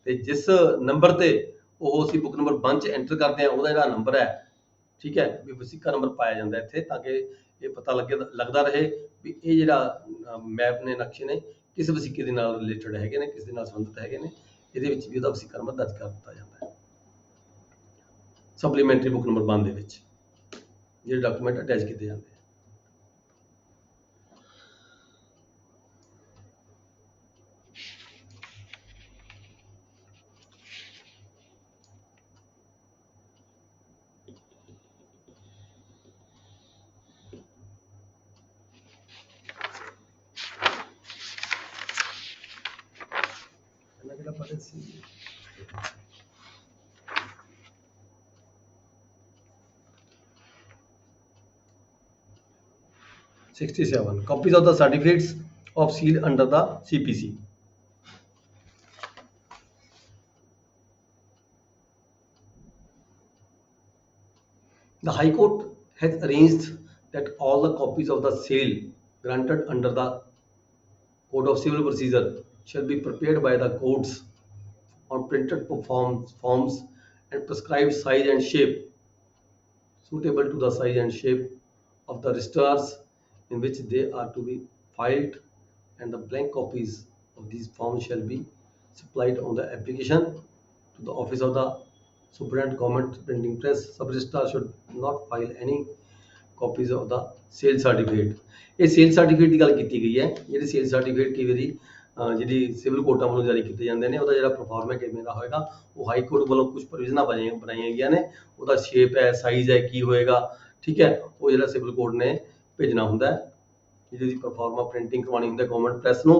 ਤੇ ਜਿਸ ਨੰਬਰ ਤੇ ਉਹ ਅਸੀਂ ਬੁੱਕ ਨੰਬਰ 1 ਚ ਐਂਟਰ ਕਰਦੇ ਹਾਂ ਉਹਦਾ ਜਿਹੜਾ ਨੰਬਰ ਹੈ ਠੀਕ ਹੈ ਵੀ ਵਸੀਕਾ ਨੰਬਰ ਪਾਇਆ ਜਾਂਦਾ ਇੱਥੇ ਤਾਂ ਕਿ ਇਹ ਪਤਾ ਲੱਗਦਾ ਰਹੇ ਵੀ ਇਹ ਜਿਹੜਾ ਮੈਪ ਨੇ ਨਕਸ਼ੇ ਨੇ ਕਿਸ ਵਸੀਕੇ ਦੇ ਨਾਲ ਰਿਲੇਟਡ ਹੈਗੇ ਨੇ ਕਿਸ ਦੇ ਨਾਲ ਸੰਬੰਧਿਤ ਹੈਗੇ ਨੇ ਇਹਦੇ ਵਿੱਚ ਵੀ ਉਹਦਾ ਵਸੀਕਾ ਨੰਬਰ ਦਰਜ ਕਰ ਦਿੱਤਾ ਜਾਂਦਾ ਹੈ ਸਪਲੀਮੈਂਟਰੀ ਬੁੱਕ ਨੰਬਰ 1 ਦੇ ਵਿੱਚ ਜਿਹੜੇ ਡਾਕੂਮੈਂਟ ਅਟੈਚ ਕੀਤੇ ਜਾਂਦੇ ਆ ਕਿਹੜਾ ਪੜ੍ਹੇ ਸੀ 67 copies of the certificates of seal under the CPC. The High Court has arranged that all the copies of the sale granted under the Code of Civil Procedure shall be prepared by the courts on printed forms and prescribed size and shape suitable to the size and shape of the registrars in which they are to be filed, and the blank copies of these forms shall be supplied on the application to the office of the Superintendent Government Printing Press. Sub-registrar should not file any copies of the sale certificate. ਇਹ sale certificate ਦੀ ਗੱਲ ਕੀਤੀ ਗਈ ਹੈ ਜਿਹੜੇ sale certificate ਕਈ ਵਾਰੀ ਜਿਹੜੀ civil ਕੋਰਟਾਂ ਵੱਲੋਂ ਜਾਰੀ ਕੀਤੇ ਜਾਂਦੇ ਨੇ ਉਹਦਾ ਜਿਹੜਾ ਪਰਫਾਰਮੈਂਸ ਕਿਵੇਂ ਦਾ ਹੋਏਗਾ ਉਹ ਹਾਈ ਕੋਰਟ ਵੱਲੋਂ ਕੁਝ ਪ੍ਰੋਵੀਜ਼ਨਾਂ ਬਣਾਈਆਂ ਗਈਆਂ ਨੇ ਉਹਦਾ ਸ਼ੇਪ ਹੈ ਸਾਈਜ਼ ਹੈ ਕੀ ਹੋਏਗਾ ਠੀਕ ਹੈ ਉਹ ਜਿਹੜਾ ਸਿਵਲ ਕੋਰਟ ਨੇ ਭੇਜਣਾ ਹੁੰਦਾ ਹੈ ਜਿਹਦੀ ਪਰਫਾਰਮਾ ਪ੍ਰਿੰਟਿੰਗ ਕਰਵਾਉਣੀ ਹੁੰਦਾ ਗਵਰਨਮੈਂਟ ਪ੍ਰੈਸ ਨੂੰ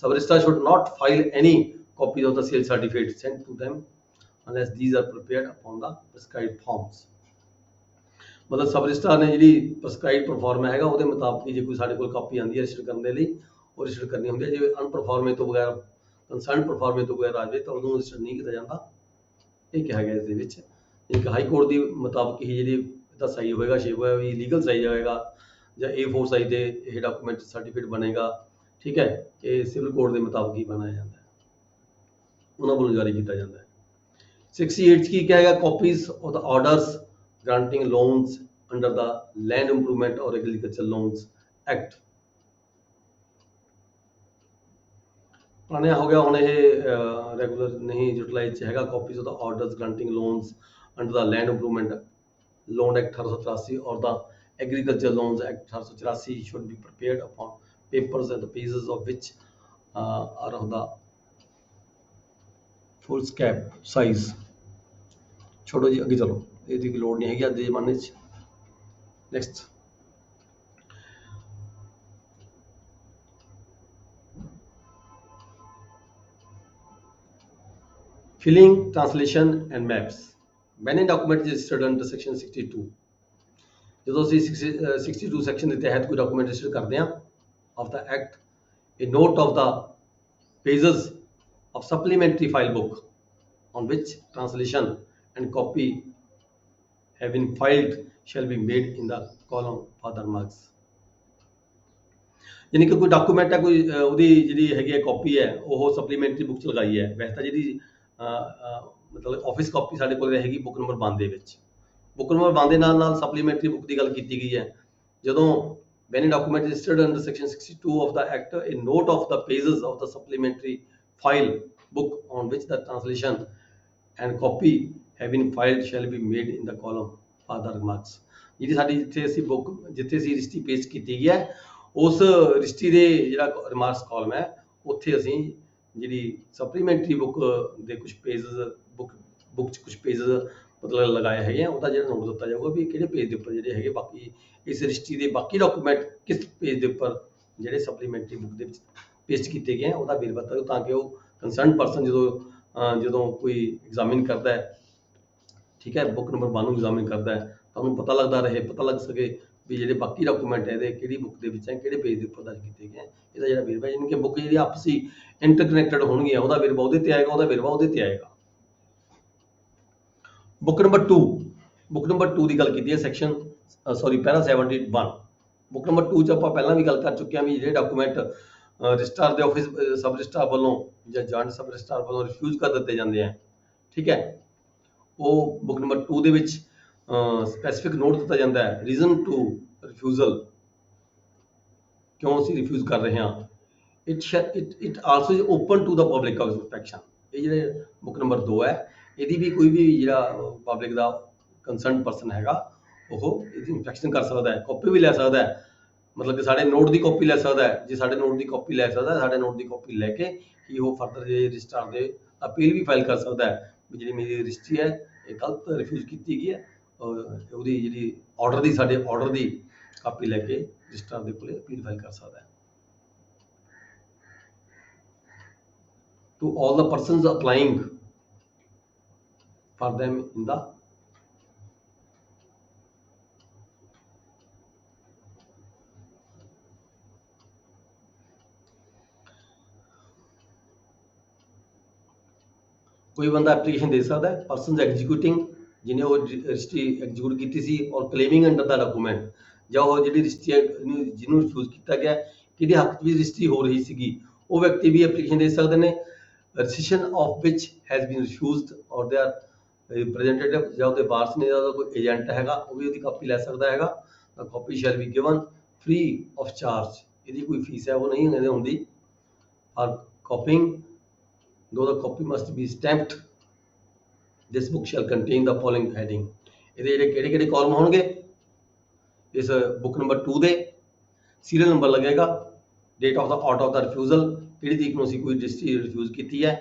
sub register should not file any copies of the sale certificate sent to them unless these are prepared upon the prescribed forms ਮਤਲਬ ਸਬ ਰਜਿਸਟਰ ਨੇ ਜਿਹੜੀ ਪ੍ਰਸਕ੍ਰਾਈਬ ਪਰਫਾਰਮਾ ਹੈਗਾ ਉਹਦੇ ਮੁਤਾਬਕ ਜੇ ਕੋਈ ਸਾਡੇ ਕੋਲ ਕਾਪੀ ਆਉਂਦੀ ਹੈ ਰਜਿਸਟਰ ਕਰਨ ਦੇ ਲਈ ਉਹ ਰਜਿਸਟਰ ਕਰਨੀ ਹੁੰਦੀ ਹੈ ਜੇ ਅਨਪਰਫਾਰਮੇ ਤੋਂ ਬਗੈਰ ਕੰਸਰਨ ਪਰਫਾਰਮੇ ਤੋਂ ਬਗੈਰ ਆ ਜਾਵੇ ਤਾਂ ਉਹਨੂੰ ਰਜਿਸਟਰ ਨਹੀਂ ਕੀਤਾ ਜਾਂਦਾ ਇਹ ਕਿਹਾ ਗਿਆ ਇਸ ਦੇ ਵਿੱਚ ਇੱਕ ਹਾਈ ਕੋਰਟ ਦੀ ਮੁਤਾਬਕ ਹੀ ਜਿਹੜੀ ਇਹਦਾ ਸਹੀ ਹੋਏਗਾ ਸ਼ੇਪ ਹੋਏਗਾ ਵੀ ਲੀਗਲ ਸਾਈਜ਼ ਹੋਏਗਾ ਜਾਂ A4 ਸਾਈਜ਼ ਦੇ ਇਹ ਡਾਕੂਮੈਂਟ ਸਰਟੀਫਿਕੇਟ ਬਣੇਗਾ ਠੀਕ ਹੈ ਇਹ ਸਿਵਲ ਕੋਡ ਦੇ ਮੁਤਾਬਕ ਹੀ ਬਣਾਇਆ ਜਾਂਦਾ ਹੈ ਉਹਨਾਂ ਵੱਲੋਂ ਜਾਰੀ ਕੀਤਾ ਜਾਂਦਾ ਹੈ 68 ਚ ਕੀ ਕਹੇਗਾ copies of the orders granting loans under the Land Improvement or Agricultural Loans Act ਪੁਰਾਣਾ ਹੋ ਗਿਆ ਹੁਣ ਇਹ ਰੈਗੂਲਰ ਨਹੀਂ ਯੂਟਿਲਾਈਜ਼ ਹੈਗਾ copies of the orders granting loans under the land improvement loan act 1883 or the Agricultural Loans Act 1884 should be prepared upon papers and the pages of which are of the full scale size ਛੋੜੋ ਜੀ ਅੱਗੇ ਚਲੋ ਇਹਦੀ ਕੋਈ ਲੋੜ ਨਹੀਂ ਹੈਗੀ ਅੱਜ ਦੇ ਜ਼ਮਾਨੇ 'ਚ next filling translation and maps when a document is registered under section 62 ਜਦੋਂ ਅਸੀਂ 62 ਸੈਕਸ਼ਨ ਦੇ ਤਹਿਤ ਕੋਈ ਡਾਕੂਮੈਂਟ ਰਜਿਸਟਰ ਕਰਦੇ ਹਾਂ of the act a note of the pages of supplementary file book on which translation and copy have been filed shall be made in the column further marks ਯਾਨੀ ਕਿ ਕੋਈ document ਹੈ ਕੋਈ ਉਹਦੀ ਜਿਹੜੀ ਹੈਗੀ ਹੈ ਕਾਪੀ ਹੈ ਉਹ ਸਪਲੀਮੈਂਟਰੀ ਬੁੱਕ 'ਚ ਲਗਾਈ ਹੈ ਵੈਸੇ ਤਾਂ ਜਿਹੜੀ ਮਤਲਬ ਆਫਿਸ ਕਾਪੀ ਸਾਡੇ ਕੋਲ ਰਹੇਗੀ ਬੁੱਕ ਨੰਬਰ 1 ਦੇ ਵਿੱਚ ਬੁੱਕ ਨੰਬਰ 1 ਦੇ ਨਾਲ ਨਾਲ ਸਪਲੀਮੈਂਟਰੀ ਬੁੱਕ ਦੀ ਗੱਲ ਕੀਤੀ ਗਈ ਹੈ ਜਦੋਂ when a document is registered under section 62 of the act a note of the pages of the supplementary file book on which the translation and copy have been filed shall be made in the column further remarks ਜਿਹੜੀ ਸਾਡੀ ਜਿੱਥੇ ਅਸੀਂ book ਜਿੱਥੇ ਅਸੀਂ registry ਪੇਸ਼ ਕੀਤੀ ਗਈ ਹੈ ਉਸ ਰਜਿਸਟਰੀ ਦੇ ਜਿਹੜਾ ਰਿਮਾਰਕਸ ਕਾਲਮ ਹੈ ਉੱਥੇ ਅਸੀਂ ਜਿਹੜੀ ਸਪਲੀਮੈਂਟਰੀ ਬੁੱਕ ਦੇ ਕੁਝ ਪੇजेस ਬੁੱਕ 'ਚ ਕੁਝ ਪੇजेस ਮਤਲਬ ਲਗਾਏ ਹੈਗੇ ਆ ਉਹਦਾ ਜਿਹੜਾ ਨੋਟ ਦਿੱਤਾ ਜਾਊਗਾ ਵੀ ਕਿਹੜੇ ਪੇਜ ਦੇ ਉੱਪਰ ਜਿਹੜੇ ਹੈਗੇ ਬਾਕੀ ਇਸ ਰਜਿਸਟਰੀ ਦੇ ਬਾਕੀ ਡਾਕੂਮੈਂਟ ਕਿਸ ਪੇਜ ਦੇ ਉੱਪਰ ਜਿਹੜੇ ਸਪਲੀਮੈਂਟਰੀ ਬੁੱਕ ਦੇ ਵਿੱਚ ਪੇਸ਼ ਕੀਤੇ ਗਏ ਆ ਉਹਦਾ ਵੇਰਵਾ ਦਿੱਤਾ ਤਾਂ ਕਿ ਉਹ ਕੰਸਰਨ ਪਰਸਨ ਜਦੋਂ ਕੋਈ ਐਗਜ਼ਾਮਿਨ ਕਰਦਾ ਹੈ ਠੀਕ ਹੈ ਬੁੱਕ ਨੰਬਰ 1 ਨੂੰ ਐਗਜ਼ਾਮਿਨ ਕਰਦਾ ਹੈ ਤਾਂ ਉਹਨੂੰ ਪਤਾ ਲੱਗ ਸਕੇ ਵੀ ਜਿਹੜੇ ਬਾਕੀ ਡਾਕੂਮੈਂਟ ਹੈ ਇਹਦੇ ਕਿਹੜੀ ਬੁੱਕ ਦੇ ਵਿੱਚ ਹੈ ਕਿਹੜੇ ਪੇਜ ਦੇ ਉੱਪਰ ਦਰਜ ਕੀਤੇ ਗਏ ਇਹਦਾ ਜਿਹੜਾ ਵੇਰਵਾ ਯਾਨੀ ਕਿ ਬੁੱਕ ਜਿਹੜੀ ਆਪਸੀ ਇੰਟਰਕਨੈਕਟਡ ਹੋਣਗੀਆਂ ਉਹਦਾ ਵੇਰਵਾ ਉਹਦੇ ਤੇ ਆਏਗਾ ਬੁੱਕ ਨੰਬਰ 2, ਬੁੱਕ ਨੰਬਰ 2 ਦੀ ਗੱਲ ਕੀਤੀ ਹੈ ਸੈਕਸ਼ਨ ਸੌਰੀ ਪੈਰਾ 71। ਬੁੱਕ ਨੰਬਰ 2 ਚ ਆਪਾਂ ਪਹਿਲਾਂ ਵੀ ਗੱਲ ਕਰ ਚੁੱਕੇ ਹਾਂ ਵੀ ਜਿਹੜੇ ਡਾਕੂਮੈਂਟ ਰਜਿਸਟਰਾਰ ਦੇ ਆਫਿਸ ਸਬ ਰਜਿਸਟਰਾਰ ਵੱਲੋਂ ਜਾਂ ਜੁਆਇੰਟ ਸਬ ਰਜਿਸਟਰਾਰ ਵੱਲੋਂ ਰਿਫਿਊਜ਼ ਕਰ ਦਿੱਤੇ ਜਾਂਦੇ ਆ, ਠੀਕ ਹੈ, ਉਹ ਬੁੱਕ ਨੰਬਰ 2 ਦੇ ਵਿੱਚ ਸਪੈਸੀਫਿਕ ਨੋਟ ਦਿੱਤਾ ਜਾਂਦਾ ਹੈ ਰੀਜ਼ਨ ਟੂ ਰਿਫਿਊਜ਼ਲ, ਕਿਉਂ ਅਸੀਂ ਰਿਫਿਊਜ਼ ਕਰ ਰਹੇ ਹਾਂ। It also is open to the public inspection. ਇਹ ਜਿਹੜੇ ਬੁੱਕ ਨੰਬਰ 2 ਹੈ ਇਹਦੀ ਵੀ ਕੋਈ ਵੀ ਜਿਹੜਾ ਪਬਲਿਕ ਦਾ ਕੰਸਰਨ ਪਰਸਨ ਹੈਗਾ ਉਹ ਇਹਦੀ ਇੰਸਪੈਕਸ਼ਨ ਕਰ ਸਕਦਾ ਹੈ, ਕਾਪੀ ਵੀ ਲੈ ਸਕਦਾ ਹੈ, ਮਤਲਬ ਕਿ ਸਾਡੇ ਨੋਟ ਦੀ ਕਾਪੀ ਲੈ ਸਕਦਾ ਹੈ। ਜੇ ਸਾਡੇ ਨੋਟ ਦੀ ਕਾਪੀ ਲੈ ਸਕਦਾ, ਸਾਡੇ ਨੋਟ ਦੀ ਕਾਪੀ ਲੈ ਕੇ ਹੀ ਉਹ ਫਰਦਰ ਜੇ ਰਜਿਸਟਰਾਰ ਦੇ ਅਪੀਲ ਵੀ ਫਾਈਲ ਕਰ ਸਕਦਾ ਹੈ ਵੀ ਜਿਹੜੀ ਮੇਰੀ ਰਜਿਸਟਰੀ ਹੈ ਇਹ ਗਲਤ ਰਿਫਿਊਜ਼ ਕੀਤੀ ਗਈ ਹੈ, ਉਹਦੀ ਜਿਹੜੀ ਆਰਡਰ ਦੀ ਸਾਡੇ ਆਰਡਰ ਦੀ ਕਾਪੀ ਲੈ ਕੇ ਰਜਿਸਟਰਾਰ ਦੇ ਕੋਲੇ ਅਪੀਲ ਫਾਈਲ ਕਰ ਸਕਦਾ ਹੈ। To all the persons applying for them in the ਕੋਈ ਬੰਦਾ ਐਪਲੀਕੇਸ਼ਨ ਦੇ ਸਕਦਾ ਹੈ, ਪਰਸਨਸ ਐਗਜ਼ੀਕਿਊਟਿੰਗ ਜਿਹਨੇ ਉਹ ਰਜਿਸਟਰੀ ਐਗਜ਼ੀਕਿਊਟ ਕੀਤੀ ਸੀ ਔਰ ਕਲੇਮਿੰਗ ਅੰਡਰ ਦਾ ਡਾਕੂਮੈਂਟ, ਜਾਂ ਉਹ ਜਿਹੜੀ ਰਜਿਸਟਰੀ ਜਿਹਨੂੰ ਰਿਫਿਊਜ਼ ਕੀਤਾ ਗਿਆ ਕਿਹਦੇ ਹੱਕ 'ਚ ਵੀ ਰਜਿਸਟਰੀ ਹੋ ਰਹੀ ਸੀਗੀ, ਉਹ ਵਿਅਕਤੀ ਵੀ ਐਪਲੀਕੇਸ਼ਨ ਦੇ ਸਕਦੇ ਨੇ। Registration of which has been refused ਔਰ ਦੇ ਆਰ ਰਿਪਰੈਜ਼ੈਂਟੇਟਿਵ ਜਾਂ ਉਹਦੇ ਵਾਰਸ ਨੇ ਜਾਂ ਉਹਦਾ ਕੋਈ ਏਜੰਟ ਹੈਗਾ ਉਹ ਵੀ ਉਹਦੀ ਕਾਪੀ ਲੈ ਸਕਦਾ ਹੈਗਾ। ਤਾਂ copy shell B given free of charge, ਇਹਦੀ ਕੋਈ ਫੀਸ ਹੈ ਉਹ ਨਹੀਂ ਹੁੰਦੀ for ਕਾਪਿੰਗ, though the copy must be stamped, this book shall contain the following heading। ਇਹਦੇ ਜਿਹੜੇ ਕਿਹੜੇ ਕਿਹੜੇ ਕਾਲਮ ਹੋਣਗੇ ਇਸ ਬੁੱਕ ਨੰਬਰ 2 ਦੇ, ਸੀਰੀਅਲ ਨੰਬਰ ਲੱਗੇਗਾ, date of the order of the refusal, ਕਿਹੜੀ ਤਰੀਕ ਨੂੰ ਅਸੀਂ ਕੋਈ ਰਜਿਸਟਰੀ ਰਿਫਿਊਜ਼ ਕੀਤੀ ਹੈ,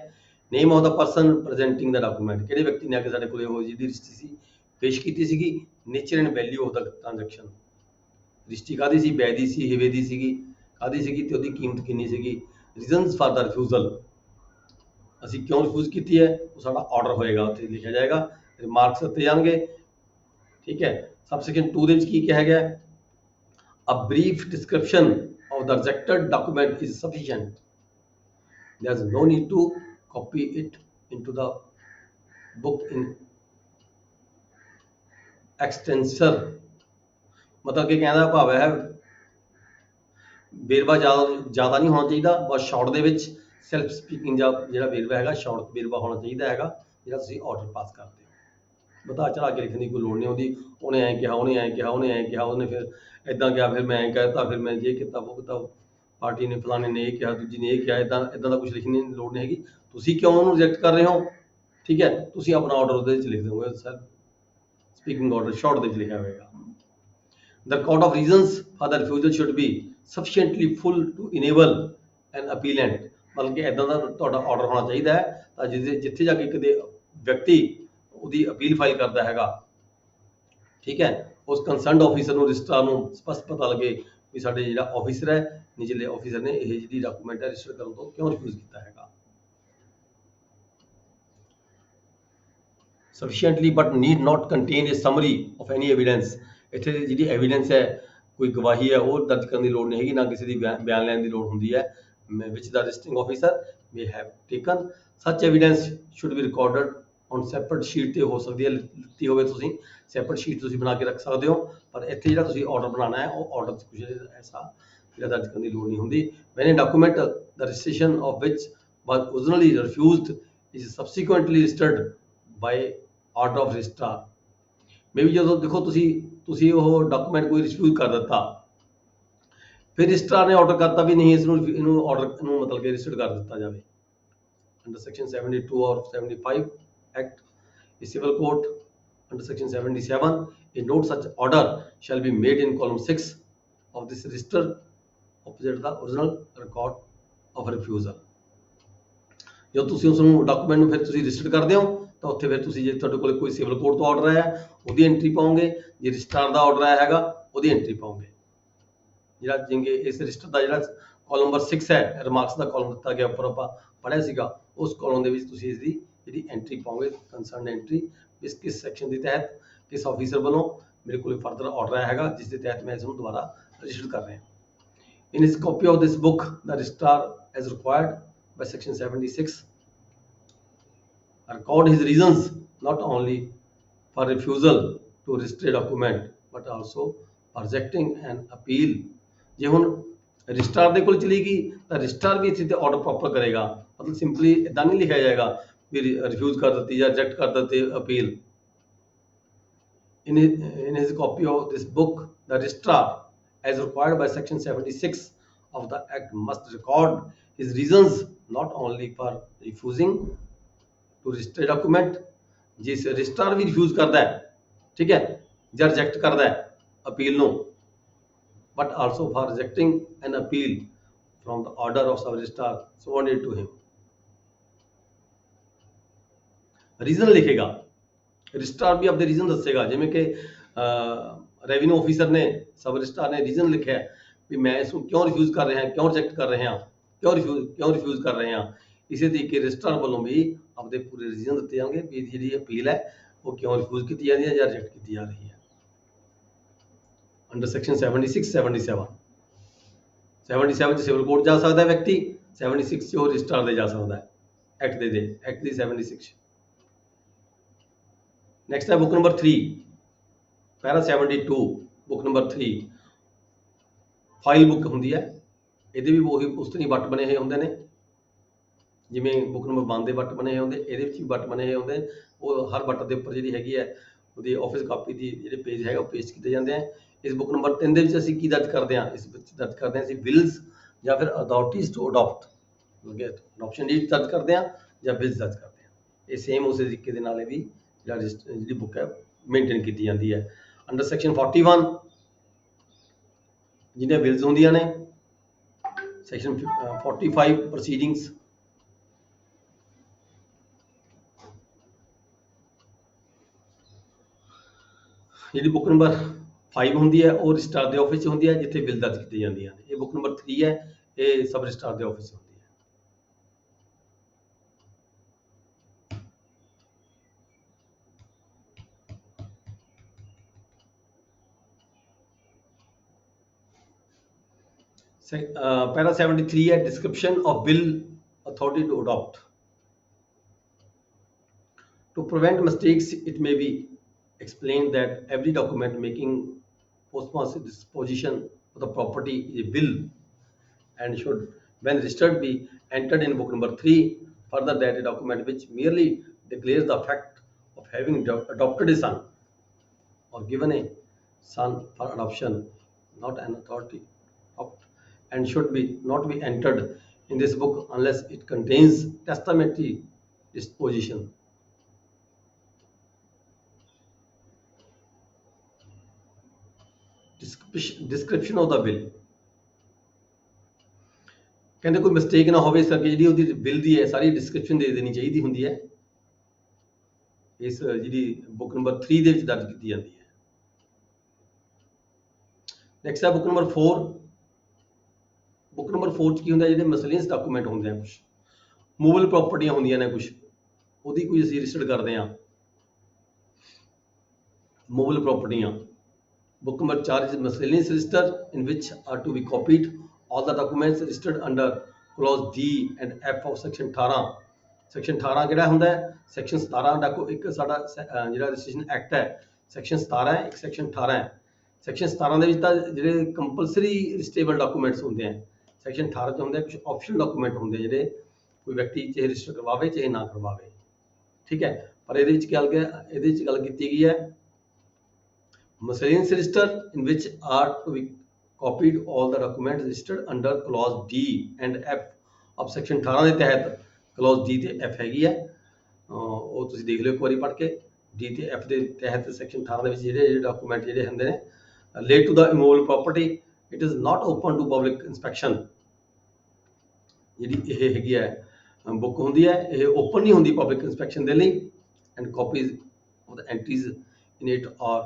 ਨੇਮ of the person presenting the document, ਕਿਹੜੇ ਵਿਅਕਤੀ ਨੇ ਆ ਕੇ ਸਾਡੇ ਕੋਲੇ ਉਹ ਜਿਹਦੀ ਰਜਿਸਟਰੀ ਸੀ ਪੇਸ਼ ਕੀਤੀ ਸੀਗੀ, nature and value of the transaction, registry ਕਾਹਦੀ ਸੀ, ਬੈ ਦੀ ਸੀ, ਹਿਵੇ ਦੀ ਸੀਗੀ, ਕਾਹਦੀ ਸੀਗੀ ਤੇ ਉਹਦੀ ਕੀਮਤ ਕਿੰਨੀ ਸੀਗੀ, ਰੀਜ਼ਨਸ ਫਾਰ ਦਾ ਰਿਫਿਊਜ਼ਲ, ਅਸੀਂ ਕਿਉਂ ਰਿਫਿਊਜ਼ ਕੀਤੀ ਹੈ ਉਹ ਸਾਡਾ ਆਰਡਰ ਹੋਏਗਾ, ਉੱਥੇ ਲਿਖਿਆ ਜਾਏਗਾ, ਰਿਮਾਰਕਸ ਦਿੱਤੇ ਜਾਣਗੇ, ਠੀਕ ਹੈ। ਸਬਸੈਕਸ਼ਨ 2 ਦੇ ਵਿੱਚ ਕੀ ਕਿਹਾ ਗਿਆ, a brief description of the rejected document is sufficient, there is no need to copy it into the book in extensor। ਮਤਲਬ ਕਿ ਕਹਿਣ ਦਾ ਭਾਵ ਹੈ ਵੇਰਵਾ ਜ਼ਿਆਦਾ ਨਹੀਂ ਹੋਣਾ ਚਾਹੀਦਾ, ਬਸ ਸ਼ਾਰਟ ਦੇ ਵਿੱਚ ਸੈਲਫ ਸਪੀਕਿੰਗ ਜਾਂ ਜਿਹੜਾ ਵੇਰਵਾ ਹੈਗਾ ਸ਼ਾਰਟ ਵੇਰਵਾ ਹੋਣਾ ਚਾਹੀਦਾ ਹੈਗਾ ਜਿਹੜਾ ਤੁਸੀਂ ਆਰਡਰ ਪਾਸ ਕਰਦੇ ਹੋ। ਵਧਾ ਚੜਾ ਕੇ ਲਿਖਣ ਦੀ ਕੋਈ ਲੋੜ ਨਹੀਂ ਹੁੰਦੀ, ਉਹਨੇ ਐਂ ਕਿਹਾ, ਉਹਨੇ ਐਂ ਕਿਹਾ, ਉਹਨੇ ਐਂ ਕਿਹਾ, ਉਹਨੇ ਫਿਰ ਇਦਾਂ ਕਿਹਾ, ਫਿਰ ਮੈਂ ਐਂ ਕਹਿਤਾ, ਫਿਰ ਮੈਂ ਜੇ ਕੀਤਾ ਉਹ ਕੀਤਾ, ਪਾਰਟੀ ਨੇ ਫਲਾਣੇ ਨੇ ਇਹ ਕਿਹਾ, ਦੂਜੀ ਨੇ ਇਹ ਕਿਹਾ, ਇਦਾਂ ਦਾ ਕੁਝ ਲਿਖਣ ਦੀ ਲੋੜ ਨਹੀਂ ਹੈਗੀ। ਤੁਸੀਂ ਕਿਉਂ ਉਹਨੂੰ ਰਿਜੈਕਟ ਕਰ ਰਹੇ ਹੋ, ਠੀਕ ਹੈ, ਤੁਸੀਂ ਆਪਣਾ ਆਰਡਰ ਉਹਦੇ ਵਿੱਚ ਲਿਖ ਦਿਓਗੇ, ਸਰ ਸਪੀਕਿੰਗ ਆਰਡਰ ਸ਼ਾਰਟ ਦੇ ਵਿੱਚ ਲਿਖਿਆ ਹੋਵੇਗਾ। The record of reasons for the refusal should be sufficiently full to enable an appellant, ਮਤਲਬ ਕਿ ਇਦਾਂ ਦਾ ਤੁਹਾਡਾ ਆਰਡਰ ਹੋਣਾ ਚਾਹੀਦਾ ਹੈ ਤਾਂ ਜਿੱਥੇ ਜਾ ਕੇ ਕਿਤੇ ਵਿਅਕਤੀ ਉਹਦੀ ਅਪੀਲ ਫਾਈਲ ਕਰਦਾ ਹੈਗਾ, ਠੀਕ ਹੈ, ਉਸ ਕੰਸਰਨਡ ਆਫੀਸਰ ਨੂੰ ਰਜਿਸਟਰਾਰ ਨੂੰ ਸਪਸ਼ਟ ਪਤਾ ਲੱਗੇ ਵੀ ਸਾਡੇ ਜਿਹੜਾ ਆਫੀਸਰ ਹੈ ਨਿਚਲੇ ਆਫੀਸਰ ਨੇ ਇਹ ਜਿਹੜੀ ਡਾਕੂਮੈਂਟ ਹੈ ਰਜਿਸਟਰ ਕਰਨ ਤੋਂ ਕਿਉਂ ਰਿਫਿਊਜ਼ ਕੀਤਾ ਹੈਗਾ। Sufficiently but need not contain a summary of any evidence, ਇੱਥੇ ਦੀ ਜਿਹੜੀ ਐਵੀਡੈਂਸ ਹੈ ਕੋਈ ਗਵਾਹੀ ਹੈ ਉਹ ਦਰਜ ਕਰਨ ਦੀ ਲੋੜ ਨਹੀਂ ਹੈਗੀ, ਨਾ ਕਿਸੇ ਦੀ ਬਿਆਨ ਲੈਣ ਦੀ ਲੋੜ ਹੁੰਦੀ ਹੈ, which the registering officer may have taken such evidence should be recorded on separate sheet, ਤੇ ਹੋ ਸਕਦੀ ਹੈ ਲਿਖਤੀ ਹੋਵੇ, ਤੁਸੀਂ separate sheet ਤੁਸੀਂ ਬਣਾ ਕੇ ਰੱਖ ਸਕਦੇ ਹੋ, ਪਰ ਇੱਥੇ ਜਿਹੜਾ ਤੁਸੀਂ ਆਰਡਰ ਬਣਾਉਣਾ ਹੈ ਉਹ ਆਰਡਰ ਕੁਝ ਐਸਾ ਜਿਹੜਾ ਦਰਜ ਕਰਨ ਦੀ ਲੋੜ ਨਹੀਂ ਹੁੰਦੀ। when a document the registration of which was originally refused is subsequently registered by order of registrar, maybe ਜਦੋਂ ਦੇਖੋ ਤੁਸੀਂ ਉਹ ਡਾਕੂਮੈਂਟ ਕੋਈ ਰਿਫਿਊਜ਼ ਕਰ ਦਿੱਤਾ, ਫਿਰ ਰਜਿਸਟਰਾਰ ਨੇ ਆਰਡਰ ਕਰਤਾ ਵੀ ਨਹੀਂ ਇਹਨੂੰ ਆਰਡਰ ਨੂੰ ਮਤਲਬ ਕਿ ਰਜਿਸਟਰ ਕਰ ਦਿੱਤਾ ਜਾਵੇ ਅੰਡਰ ਸੈਕਸ਼ਨ 72 ਔਰ 75 act the civil court under section 77, a note such order shall be made in column 6 of this register opposite the original record of refusal। ਜਦੋਂ ਤੁਸੀਂ ਉਸ ਨੂੰ ਡਾਕੂਮੈਂਟ ਨੂੰ ਫਿਰ ਤੁਸੀਂ ਰਜਿਸਟਰ ਕਰਦੇ ਹੋ ਤਾਂ ਉੱਥੇ ਫਿਰ ਤੁਸੀਂ ਜੇ ਤੁਹਾਡੇ ਕੋਲ ਕੋਈ ਸਿਵਲ ਕੋਰਟ ਤੋਂ ਆਰਡਰ ਆਇਆ ਉਹਦੀ ਐਂਟਰੀ ਪਾਓਗੇ, ਜੇ ਰਜਿਸਟਰਾਰ ਦਾ ਆਰਡਰ ਆਇਆ ਹੈਗਾ ਉਹਦੀ ਐਂਟਰੀ ਪਾਓਗੇ। ਜਿਹੜਾ ਜਿੰਗੇ ਇਸ ਰਜਿਸਟਰ ਦਾ ਜਿਹੜਾ ਕਾਲਮ ਨੰਬਰ 6 ਹੈ, ਰਿਮਾਰਕਸ ਦਾ ਕਾਲਮ ਦਿੱਤਾ ਗਿਆ ਉੱਪਰ ਆਪਾਂ ਪੜ੍ਹਿਆ ਸੀਗਾ, ਉਸ ਕਾਲਮ ਦੇ ਵਿੱਚ ਤੁਸੀਂ ਇਸ ਦੀ ਜਿਹੜੀ ਐਂਟਰੀ ਪਾਓਗੇ, ਕੰਸਰਨ ਐਂਟਰੀ, ਕਿਸ ਸੈਕਸ਼ਨ ਦੇ ਤਹਿਤ ਕਿਸ ਆਫੀਸਰ ਵੱਲੋਂ ਮੇਰੇ ਕੋਲ ਫਰਦਰ ਆਰਡਰ ਆਇਆ ਹੈਗਾ ਜਿਸ ਦੇ ਤਹਿਤ ਮੈਂ ਇਸ ਨੂੰ ਦੁਬਾਰਾ ਰਜਿਸਟਰ ਕਰ ਰਿਹਾ। In his copy of this book the registrar as required by section 76 record his reasons not only for refusal to register a document but also for rejecting an appeal। ਜੇ ਹੁਣ ਰਜਿਸਟਰਾਰ ਦੇ ਕੋਲ ਚਲੀ ਗਈ ਤਾਂ registrar ਵੀ ਇੱਥੇ ਤੇ order proper ਕਰੇਗਾ, ਮਤਲਬ ਸਿੰਪਲੀ ਇਦਾਂ ਨਹੀਂ ਲਿਖਿਆ ਜਾਏਗਾ ਵੀ ਰਿਫਿਊਜ਼ ਕਰ ਦਿੱਤੀ ਜਾਂ ਰਿਜੈਕਟ ਕਰ ਦਿੱਤੀ appeal. in his copy of this book, the registrar, as required by section 76 of the act, must record his reasons not only for refusing to register a document, जिस रजिस्ट्रार भी refuse करता है, ठीक है, ਜਾਂ reject ਕਰਦਾ ਹੈ appeal ਨੂੰ, but also for rejecting an appeal from the order of sub registrar subordinate to him। Reason ਲਿਖੇਗਾ, ਰਜਿਸਟਰਾਰ ਵੀ ਆਪਣੇ ਰੀਜ਼ਨ ਦੱਸੇਗਾ, ਜਿਵੇਂ ਕਿ ਰੈਵਨਿਊ ਆਫੀਸਰ ਨੇ ਸਬ ਰਜਿਸਟਰਾਰ ਨੇ ਰੀਜ਼ਨ ਲਿਖਿਆ ਵੀ ਮੈਂ ਇਸ ਨੂੰ ਕਿਉਂ ਰਿਫਿਊਜ਼ ਕਰ ਰਿਹਾ, ਕਿਉਂ ਰਿਜੈਕਟ ਕਰ ਰਿਹਾ, ਕਿਉਂ ਰਿਫਿਊਜ਼ ਕਰ ਰਹੇ ਹਾਂ। ਇਸੇ ਤਰੀਕੇ ਰਜਿਸਟਰਾਰ ਵੱਲੋਂ ਵੀ ਆਪਣੇ ਪੂਰੇ ਰੀਜ਼ਨ ਦਿੱਤੇ ਜਾਣਗੇ ਵੀ ਜਿਹੜੀ ਅਪੀਲ ਹੈ ਉਹ ਕਿਉਂ ਰਿਫਿਊਜ਼ ਕੀਤੀ ਜਾਂਦੀ ਹੈ ਜਾਂ ਰਿਜੈਕਟ ਕੀਤੀ ਜਾ ਰਹੀ ਹੈ। ਅੰਡਰ ਸੈਕਸ਼ਨ 76 77 77 ਚ ਸਿਵਲ ਕੋਰਟ ਜਾ ਸਕਦਾ ਹੈ ਵਿਅਕਤੀ, 76 ਚ ਉਹ ਰਜਿਸਟਰਾਰ ਦੇ ਜਾ ਸਕਦਾ ਹੈ, ਐਕਟ ਦੀ 76। ਨੈਕਸਟ ਹੈ ਬੁੱਕ ਨੰਬਰ 3, ਪੈਰਾ 72, ਬੁੱਕ ਨੰਬਰ 3 ਫਾਈਲ ਬੁੱਕ ਹੁੰਦੀ ਹੈ। ਇਹਦੇ ਵੀ ਉਹੀ ਉਸ ਤਰ੍ਹਾਂ ਵੱਟ ਬਣੇ ਹੋਏ ਹੁੰਦੇ ਨੇ, ਜਿਵੇਂ ਬੁੱਕ ਨੰਬਰ 1 ਦੇ ਵੱਟ ਬਣੇ ਹੋਏ ਹੁੰਦੇ, ਇਹਦੇ ਵਿੱਚ ਵੀ ਵੱਟ ਬਣੇ ਹੋਏ ਹੁੰਦੇ। ਉਹ ਹਰ ਵੱਟ ਦੇ ਉੱਪਰ ਜਿਹੜੀ ਹੈਗੀ ਹੈ ਉਹਦੀ ਆਫਿਸ ਕਾਪੀ ਦੀ ਜਿਹੜੇ ਪੇਜ ਹੈਗਾ ਉਹ ਪੇਸਟ ਕੀਤੇ ਜਾਂਦੇ ਆ। ਇਸ ਬੁੱਕ ਨੰਬਰ 3 ਦੇ ਵਿੱਚ ਅਸੀਂ ਕੀ ਦਰਜ ਕਰਦੇ ਹਾਂ, ਇਸ ਵਿੱਚ ਦਰਜ ਕਰਦੇ ਹਾਂ ਅਸੀਂ ਵਿਲਸ ਜਾਂ ਫਿਰ authorities to adopt, adoption deed ਦਰਜ ਕਰਦੇ ਹਾਂ ਜਾਂ ਵਿਲਸ ਦਰਜ ਕਰਦੇ ਹਾਂ। ਇਹ ਸੇਮ ਉਸੇ ਤਰੀਕੇ ਦੇ ਨਾਲ ਵੀ ਜਿਹੜੀ ਬੁੱਕ ਹੈ ਮੇਨਟੇਨ ਕੀਤੀ ਜਾਂਦੀ ਹੈ। ਅੰਡਰ ਸੈਕਸ਼ਨ 41 ਜਿਹਦੀਆਂ ਵਿਲਸ ਹੁੰਦੀਆਂ ਨੇ, ਸੈਕਸ਼ਨ 45 ਪ੍ਰੋਸੀਡਿੰਗਸ, ਜਿਹੜੀ ਬੁੱਕ ਨੰਬਰ 5 ਹੁੰਦੀ ਹੈ ਉਹ ਰਜਿਸਟਰਾਰ ਦੇ ਆਫਿਸ 'ਚ ਹੁੰਦੀ ਹੈ ਜਿੱਥੇ ਬਿੱਲ ਦਰਜ ਕੀਤੇ ਜਾਂਦੀਆਂ ਨੇ। ਇਹ ਬੁੱਕ ਨੰਬਰ 3 ਹੈ, ਇਹ ਸਬ ਰਜਿਸਟਰਾਰ ਦੇ ਆਫਿਸ 'ਚ ਹੁੰਦੀ ਹੈ। पैरा 73 है description of will authority to adopt. To prevent mistakes, it may be explained that every document making posthumous disposition of the property is a bill and should, when registered, be entered in book number 3. Further, that a document which merely declares the fact of having adopted a son or given a son for adoption, not an authority, and should be not be entered in this book unless it contains testamentary disposition। Description of the will, ਕਹਿੰਦੇ ਕੋਈ mistake ਨਾ ਹੋਵੇ ਇਸ ਕਰਕੇ ਜਿਹੜੀ ਉਹਦੀ bill ਦੀ ਹੈ ਸਾਰੀ description ਦੇ ਦੇਣੀ ਚਾਹੀਦੀ ਹੁੰਦੀ ਹੈ। ਇਸ ਜਿਹੜੀ ਬੁੱਕ ਨੰਬਰ 3 ਦੇ ਵਿੱਚ ਦਰਜ ਕੀਤੀ ਜਾਂਦੀ ਹੈ। ਨੈਕਸਟ ਹੈ ਬੁੱਕ ਨੰਬਰ 4। ਬੁੱਕ ਨੰਬਰ 4 ਚ ਕੀ ਹੁੰਦਾ, ਜਿਹੜੇ ਮਿਸਲੇਨੀਅਸ ਡਾਕੂਮੈਂਟ ਹੁੰਦੇ ਆ, ਕੁਝ ਮੂਵੇਬਲ ਪ੍ਰਾਪਰਟੀਆਂ ਹੁੰਦੀਆਂ ਨੇ, ਕੁਝ ਉਹਦੀ ਕੋਈ ਅਸੀਂ ਰਜਿਸਟਰ ਕਰਦੇ ਹਾਂ movable ਪ੍ਰਾਪਰਟੀਆਂ। Book number 4 is miscellaneous register in which are to be copied all the documents registered under clause D and F of section 18। section 18 ਕਿਹੜਾ ਹੁੰਦਾ ਹੈ, section 17 ਦਾ ਇੱਕ ਸਾਡਾ ਜਿਹੜਾ ਰਜਿਸਟ੍ਰੇਸ਼ਨ ਐਕਟ ਹੈ section 17 ਹੈ, ਇੱਕ section 18 ਹੈ। section 17 ਦੇ ਵਿੱਚ ਤਾਂ ਜਿਹੜੇ ਕੰਪਲਸਰੀ ਰਜਿਸਟੇਬਲ ਡਾਕੂਮੈਂਟਸ ਹੁੰਦੇ ਆ, section 18 ਚ ਹੁੰਦੇ ਕੁਝ ਆਪਸ਼ਨਲ ਡਾਕੂਮੈਂਟ ਹੁੰਦੇ ਜਿਹੜੇ ਕੋਈ ਵਿਅਕਤੀ ਚਾਹੇ ਰਜਿਸਟਰ ਕਰਵਾਵੇ ਚਾਹੇ ਨਾ ਕਰਵਾਵੇ, ਠੀਕ ਹੈ। ਪਰ ਇਹਦੇ ਵਿੱਚ ਗੱਲ ਕੀਤੀ ਗਈ ਹੈ miscellaneous register in which are to be copied all the documents registered under clause D and F of section 18 ਦੇ ਤਹਿਤ clause D ਤੇ F ਹੈਗੀ ਹੈ, ਉਹ ਤੁਸੀਂ ਦੇਖ ਲਿਓ ਇੱਕ ਵਾਰੀ ਪੜ੍ਹ ਕੇ। D ਤੇ F ਦੇ ਤਹਿਤ section 18 ਦੇ ਵਿੱਚ ਜਿਹੜੇ ਡਾਕੂਮੈਂਟ ਜਿਹੜੇ ਹੁੰਦੇ ਨੇ relate to the immovable property, it is not open to public inspection। ਜਿਹੜੀ ਇਹ ਹੈਗੀ ਹੈ ਬੁੱਕ ਹੁੰਦੀ ਹੈ ਇਹ ਓਪਨ ਨਹੀਂ ਹੁੰਦੀ ਪਬਲਿਕ ਇੰਸਪੈਕਸ਼ਨ ਦੇ ਲਈ। and copies of the entries in it are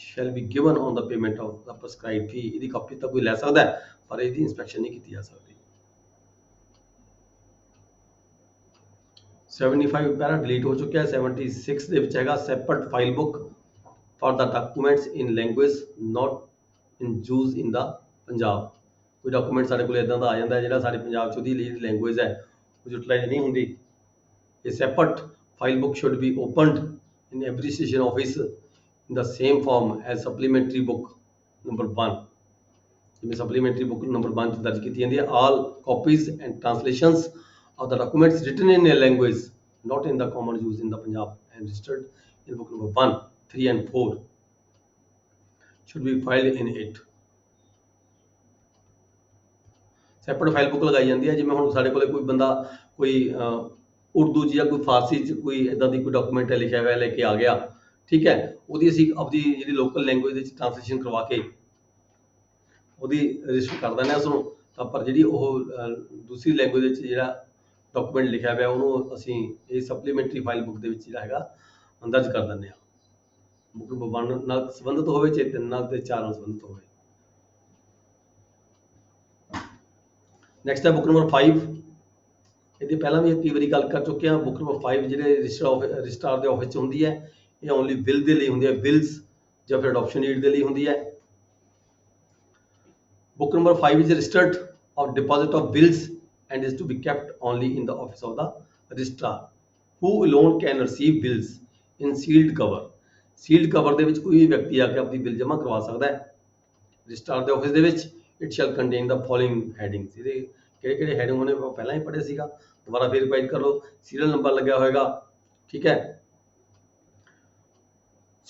shall be given on the payment of the prescribed fee। ਇਹਦੀ ਕਾਪੀ ਤਾਂ ਕੋਈ ਲੈ ਸਕਦਾ ਹੈ ਪਰ ਇਹਦੀ ਇੰਸਪੈਕਸ਼ਨ ਨਹੀਂ ਕੀਤੀ ਜਾ ਸਕਦੀ। 75 ਪੈਰਾ ਡਿਲੀਟ ਹੋ ਚੁੱਕਿਆ ਹੈ। 76 ਦੇ ਵਿੱਚ ਹੈਗਾ separate file book for the documents in language not in use in the Punjab। ਕੋਈ ਡਾਕੂਮੈਂਟ ਸਾਡੇ ਕੋਲ ਇਦਾਂ ਦਾ ਆ ਜਾਂਦਾ ਜਿਹੜਾ ਸਾਡੇ ਪੰਜਾਬ 'ਚ ਉਹਦੀ ਜਿਹੜੀ ਲੈਂਗੁਏਜ ਹੈ ਉਹ ਯੂਟਿਲਾਈਜ਼ ਨਹੀਂ ਹੁੰਦੀ। ਇਹ separate file book should be opened in every registration office in the same form as supplementary book number 1. जिमें supplementary book number 1 च दर्ज की जाती है all copies and translations of the documents written in a language not in the common use in the Punjab and registered in book number 1, 3 and 4 should be filed in it. Separate file book ਲਗਾਈ ਜਾਂਦੀ ਹੈ। ਜਿਵੇਂ ਹੁਣ ਸਾਡੇ ਕੋਲੇ ਕੋਈ ਬੰਦਾ ਕੋਈ ਉਰਦੂ 'ਚ ਜਾਂ ਕੋਈ ਫਾਰਸੀ 'ਚ ਕੋਈ ਇਦਾਂ ਦੀ ਕੋਈ ਡਾਕੂਮੈਂਟ ਲਿਖਿਆ ਹੋਇਆ ਲੈ ਕੇ ਆ ਗਿਆ, ਠੀਕ ਹੈ, ਉਹਦੀ ਅਸੀਂ ਆਪਦੀ ਜਿਹੜੀ ਲੋਕਲ ਲੈਂਗੁਏਜ ਦੇ ਵਿੱਚ ਟ੍ਰਾਂਸਲੇਸ਼ਨ ਕਰਵਾ ਕੇ ਉਹਦੀ ਰਜਿਸਟਰ ਕਰ ਦਿੰਦੇ ਹਾਂ ਉਸਨੂੰ। ਤਾਂ ਪਰ ਜਿਹੜੀ ਉਹ ਦੂਸਰੀ ਲੈਂਗੁਏਜ ਵਿੱਚ ਜਿਹੜਾ ਡਾਕੂਮੈਂਟ ਲਿਖਿਆ ਹੋਇਆ ਉਹਨੂੰ ਅਸੀਂ ਇਹ ਸਪਲੀਮੈਂਟਰੀ ਫਾਈਲ ਬੁੱਕ ਦੇ ਵਿੱਚ ਜਿਹੜਾ ਹੈਗਾ ਦਰਜ ਕਰ ਦਿੰਦੇ ਹਾਂ। ਬੁੱਕ ਨੰਬਰ 1 ਨਾਲ ਸੰਬੰਧਿਤ ਹੋਵੇ, ਚਾਹੇ 3 ਨਾਲ ਤੇ 4 ਨਾਲ ਸੰਬੰਧਿਤ ਹੋਵੇ। ਨੈਕਸਟ ਹੈ ਬੁੱਕ ਨੰਬਰ 5। ਇਹਦੀ ਪਹਿਲਾਂ ਵੀ ਕਈ ਵਾਰੀ ਗੱਲ ਕਰ ਚੁੱਕੇ ਹਾਂ। ਬੁੱਕ ਨੰਬਰ 5 ਜਿਹੜੇ ਰਜਿਸਟਰਾਰ ਦੇ ਆਫਿਸ 'ਚ ਹੁੰਦੀ ਹੈ, ਇਹ ਓਨਲੀ ਬਿੱਲ ਦੇ ਲਈ ਹੁੰਦੀ ਹੈ, ਬਿਲਸ ਜਾਂ ਫਿਰ ਅਡਾਪਸ਼ਨ ਡੀਡ ਦੇ ਲਈ ਹੁੰਦੀ ਹੈ। Book number 5 is registered of deposit of bills and is to be kept only in the office of the registrar, who alone can receive bills in sealed cover. Sealed cover ਦੇ ਵਿੱਚ ਕੋਈ ਵੀ ਵਿਅਕਤੀ ਆ ਕੇ ਆਪਣੀ ਬਿੱਲ ਜਮ੍ਹਾਂ ਕਰਵਾ ਸਕਦਾ ਹੈ ਰਜਿਸਟਰਾਰ ਦੇ ਆਫਿਸ ਦੇ ਵਿੱਚ। It shall contain the following headings. ਇਹਦੇ ਕਿਹੜੇ ਹੈਡਿੰਗ ਉਹਨੇ ਪਹਿਲਾਂ ਹੀ ਪੜ੍ਹੇ ਸੀਗਾ, ਦੁਬਾਰਾ ਫਿਰ ਰਿਵਾਈਜ਼ ਕਰ ਲਓ। ਸੀਰੀਅਲ ਨੰਬਰ ਲੱਗਿਆ ਹੋਏਗਾ, ਠੀਕ ਹੈ।